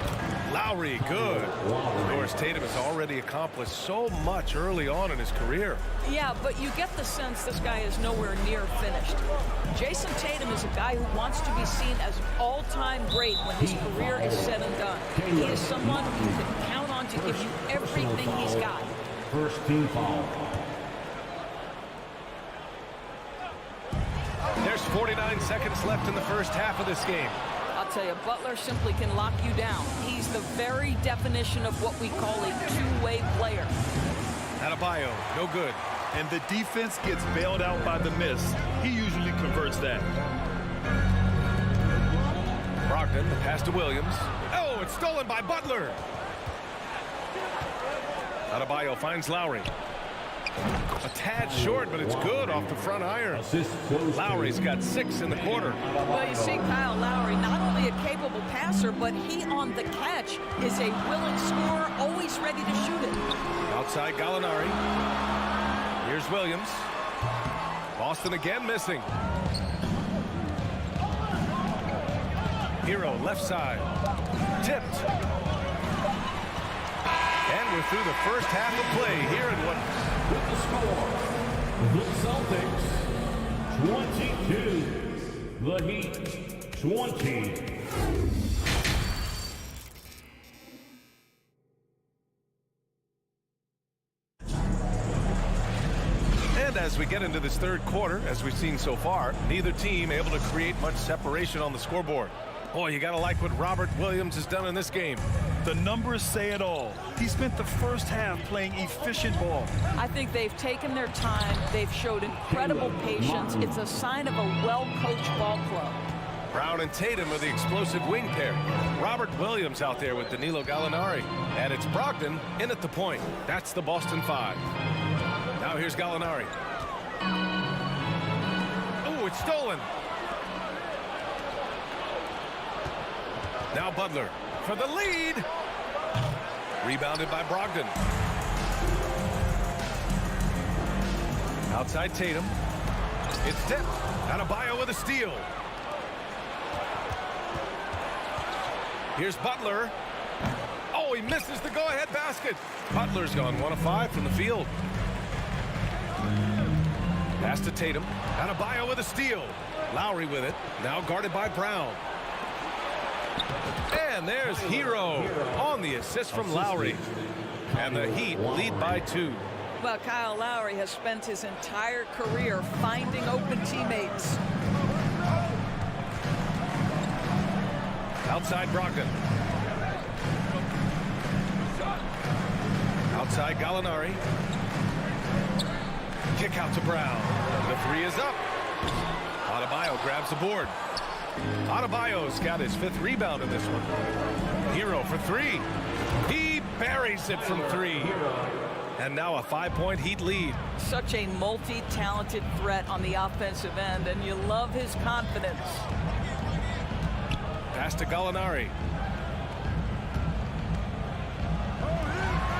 Lowry, good. Of course, Tatum has already accomplished so much early on in his career. Yeah, but you get the sense this guy is nowhere near finished. Jason Tatum is a guy who wants to be seen as an all-time great when his career is said and done. He is someone you can count on to give you everything he's got. First team foul. There's 49 seconds left in the first half of this game. I'll tell you, Butler simply can lock you down. He's the very definition of what we call a two-way player. Adebayo, no good. And the defense gets bailed out by the miss. He usually converts that. Brogdon, the pass to Williams. Oh, it's stolen by Butler. Adebayo finds Lowry. A tad short, but it's good off the front iron. Lowry's got 6 in the quarter. Well, you see, Kyle Lowry, not only a capable passer, but he on the catch is a willing scorer, always ready to shoot it. Outside Gallinari. Here's Williams. Boston again missing. Hero left side. Tipped. And we're through the first half of play here in what... With the score, the Celtics 22, the Heat 20. And as we get into this third quarter, as we've seen so far, neither team able to create much separation on the scoreboard. Boy, you gotta like what Robert Williams has done in this game. The numbers say it all. He spent the first half playing efficient ball. I think they've taken their time. They've showed incredible patience. It's a sign of a well-coached ball club. Brown and Tatum are the explosive wing pair. Robert Williams out there with Danilo Gallinari. And it's Brogdon in at the point. That's the Boston 5. Now here's Gallinari. Oh, it's stolen. Now Butler for the lead. Rebounded by Brogdon. Outside Tatum. It's tipped. Adebayo with a steal. Here's Butler. Oh, he misses the go-ahead basket. Butler's gone 1 of 5 from the field. Pass to Tatum. Adebayo with a steal. Lowry with it. Now guarded by Brown. And there's Hero on the assist from Lowry. And the Heat lead by 2. Well, Kyle Lowry has spent his entire career finding open teammates. Outside Brogdon. Outside Gallinari. Kick out to Brown. The 3 is up. Adebayo grabs the board. Adebayo's got his 5th rebound in this one. Hero for 3. He buries it from 3. And now a 5-point Heat lead. Such a multi-talented threat on the offensive end, and you love his confidence. Pass to Gallinari.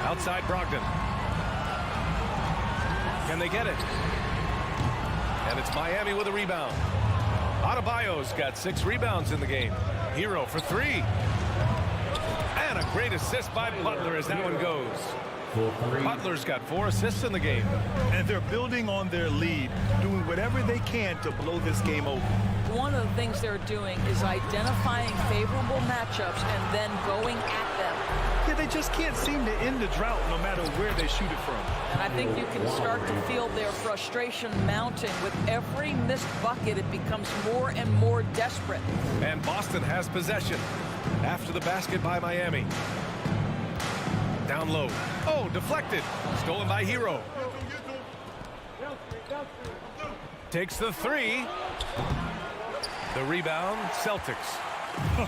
Outside Brogdon. Can they get it? And it's Miami with a rebound. Adebayo's got 6 rebounds in the game. Hero for 3. And a great assist by Butler as that one goes. Butler's got 4 assists in the game. And they're building on their lead, doing whatever they can to blow this game open. One of the things they're doing is identifying favorable matchups and then going at them. Yeah, they just can't seem to end the drought no matter where they shoot it from. And I think you can start to feel their frustration mounting. With every missed bucket, it becomes more and more desperate. And Boston has possession after the basket by Miami. Down low. Oh, deflected. Stolen by Hero. Takes the 3. The rebound, Celtics.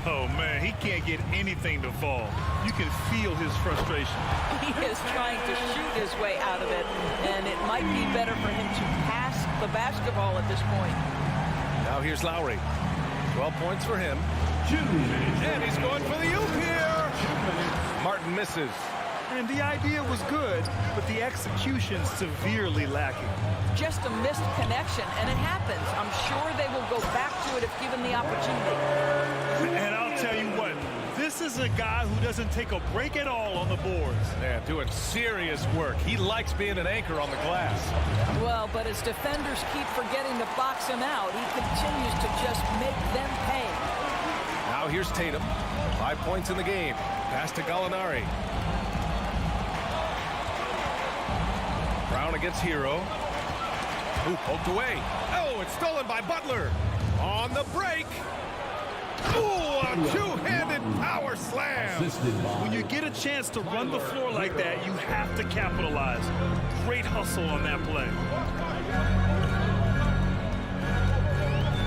Oh, man, he can't get anything to fall. You can feel his frustration. He is trying to shoot his way out of it, and it might be better for him to pass the basketball at this point. Now here's Lowry. 12 points for him. And he's going for the oop here. Martin misses. And the idea was good, but the execution severely lacking. Just a missed connection, and it happens. I'm sure they will go back to it if given the opportunity. And I'll tell you what, this is a guy who doesn't take a break at all on the boards. Yeah, doing serious work. He likes being an anchor on the glass. Well, but as defenders keep forgetting to box him out, he continues to just make them pay. Now here's Tatum. 5 points in the game. Pass to Gallinari. Brown against Hero. Ooh, poked away. Oh, it's stolen by Butler. On the break. Ooh, a two-handed power slam. When you get a chance to run the floor like that, you have to capitalize. Great hustle on that play.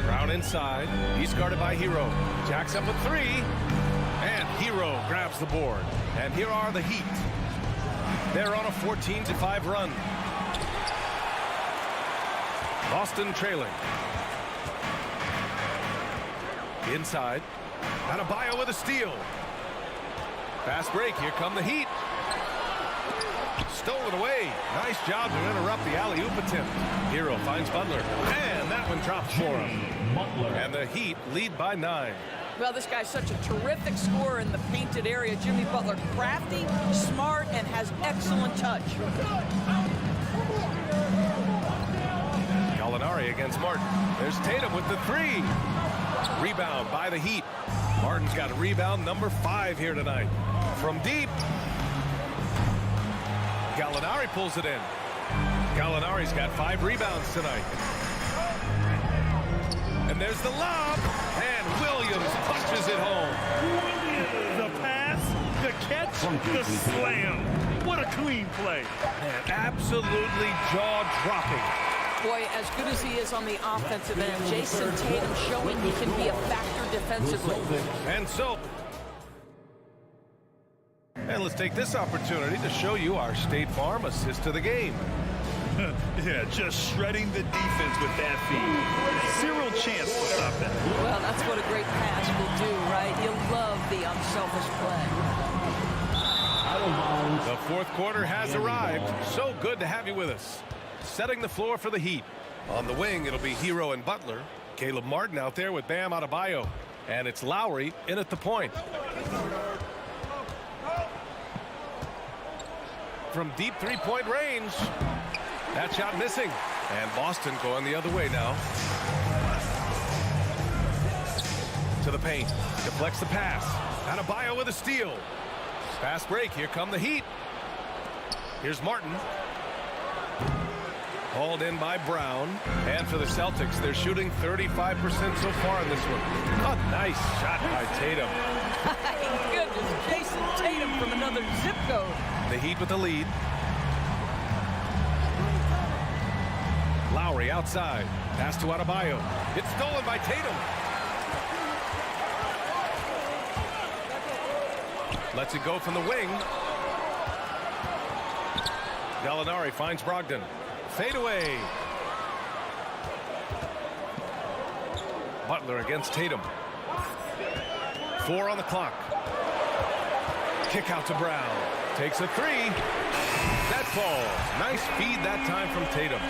Brown inside. He's guarded by Hero. Jacks up a three. And Hero grabs the board. And here are the Heat. They're on a 14-5 run. Boston trailing. Inside. Adebayo with a steal. Fast break. Here come the Heat. Stolen away. Nice job to interrupt the alley-oop attempt. Hero finds Butler. And that one drops for him. And the Heat lead by 9. Well, this guy's such a terrific scorer in the painted area. Jimmy Butler, crafty, smart, and has excellent touch. Gallinari against Martin. There's Tatum with the three. Rebound by the Heat. Martin's got a rebound number 5 here tonight. From deep. Gallinari pulls it in. Gallinari's got 5 rebounds tonight. And there's the lob. And Williams punches it home. The pass, the catch, the slam. What a clean play. And absolutely jaw-dropping. Boy, as good as he is on the offensive end, Jason Tatum showing he can be a factor defensively. And let's take this opportunity to show you our State Farm assist to the game. Yeah, just shredding the defense with that feed. Zero chance to stop that. Well, that's what a great pass will do, right? You love the unselfish play. The fourth quarter has arrived. So good to have you with us. Setting the floor for the Heat. On the wing, it'll be Hero and Butler. Caleb Martin out there with Bam Adebayo. And it's Lowry in at the point. From deep three-point range. That shot missing. And Boston going the other way now. To the paint. Deflects the pass. Adebayo with a steal. Fast break. Here come the Heat. Here's Martin. Hauled in by Brown. And for the Celtics, they're shooting 35% so far in this one. A nice shot by Tatum. My goodness, Jason Tatum from another zip code. The Heat with the lead. Lowry outside. Pass to Adebayo. It's stolen by Tatum. Lets it go from the wing. Gallinari finds Brogdon. Fade away. Butler against Tatum. 4 on the clock. Kick out to Brown. Takes a three. That falls. Nice feed that time from Tatum.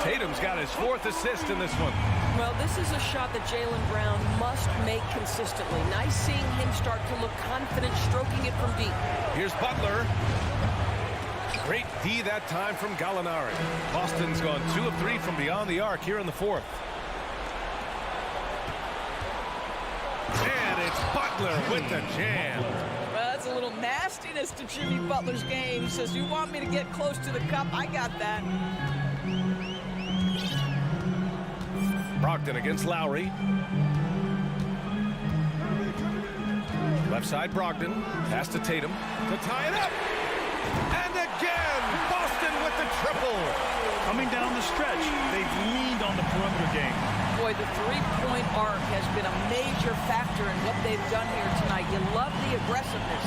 Tatum's got his 4th assist in this one. Well, this is a shot that Jaylen Brown must make consistently. Nice seeing him start to look confident, stroking it from deep. Here's Butler. Great D that time from Gallinari. Boston's gone 2 of 3 from beyond the arc here in the 4th. And it's Butler with the jam. Well, that's a little nastiness to Jimmy Butler's game. He says, you want me to get close to the cup? I got that. Brogdon against Lowry. Left side Brogdon. Pass to Tatum to tie it up. And again, Boston with the triple. Coming down the stretch, they've leaned on the perimeter game. Boy, the three-point arc has been a major factor in what they've done here tonight. You love the aggressiveness.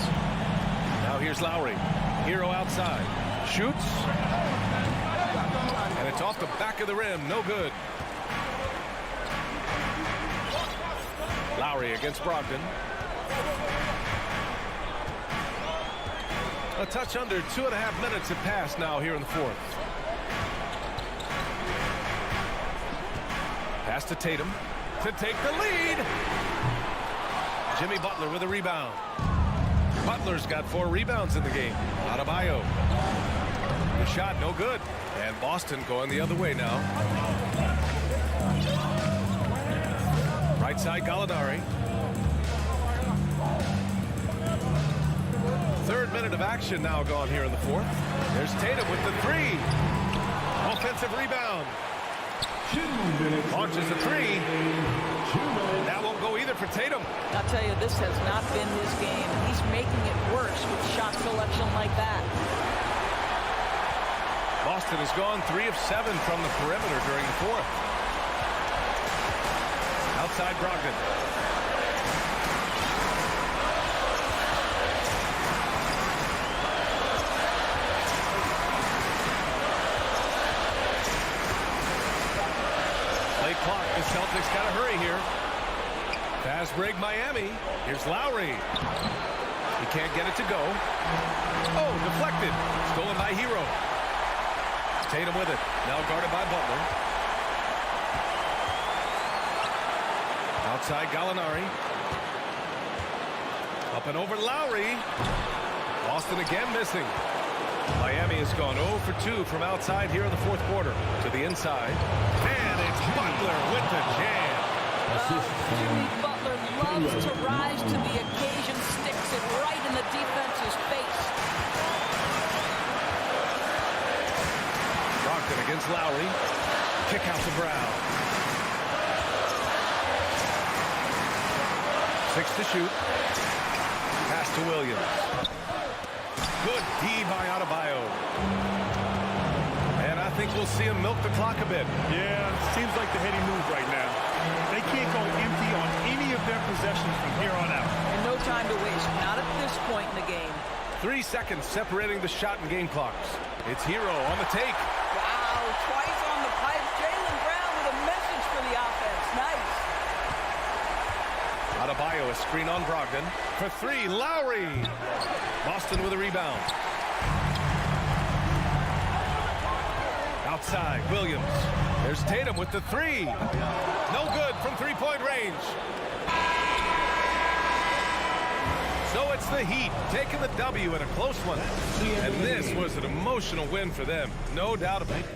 Now here's Lowry. Hero outside. Shoots. And it's off the back of the rim. No good. Lowry against Brogdon. A touch under 2.5 minutes have passed now here in the fourth. Pass to Tatum to take the lead. Jimmy Butler with a rebound. Butler's got 4 rebounds in the game. Adebayo. The shot no good. And Boston going the other way now. Right side Gallinari. 3rd minute of action now gone here in the fourth. There's Tatum with the 3. Offensive rebound. Launches the 3. That won't go either for Tatum. I'll tell you, this has not been his game. He's making it worse with shot selection like that. Boston has gone 3 of 7 from the perimeter during the fourth. Outside Brogdon. Play clock. The Celtics got to hurry here. Fast break Miami. Here's Lowry. He can't get it to go. Oh, deflected. Stolen by Hero. Tatum with it. Now guarded by Butler. Outside Gallinari. Up and over Lowry. Boston again missing. Miami has gone 0 for 2 from outside here in the fourth quarter. To the inside. And it's Butler with the jam. Jimmy Butler loves to rise to the occasion. Sticks it right in the defense's face. Brogdon against Lowry. Kick out to Brown. 6 to shoot. Pass to Williams. Good D by Adebayo. And I think we'll see him milk the clock a bit. Yeah, seems like the heady move right now. They can't go empty on any of their possessions from here on out. And no time to waste. Not at this point in the game. 3 seconds separating the shot and game clocks. It's Hero on the take. Wow, twice on the pipe. Jaylen Brown with a message for the offense. Nice. Adebayo, a screen on Brogdon. For 3, Lowry. Boston with a rebound. Outside, Williams. There's Tatum with the 3. No good from 3-point range. So it's the Heat taking the W in a close one. And this was an emotional win for them. No doubt about it.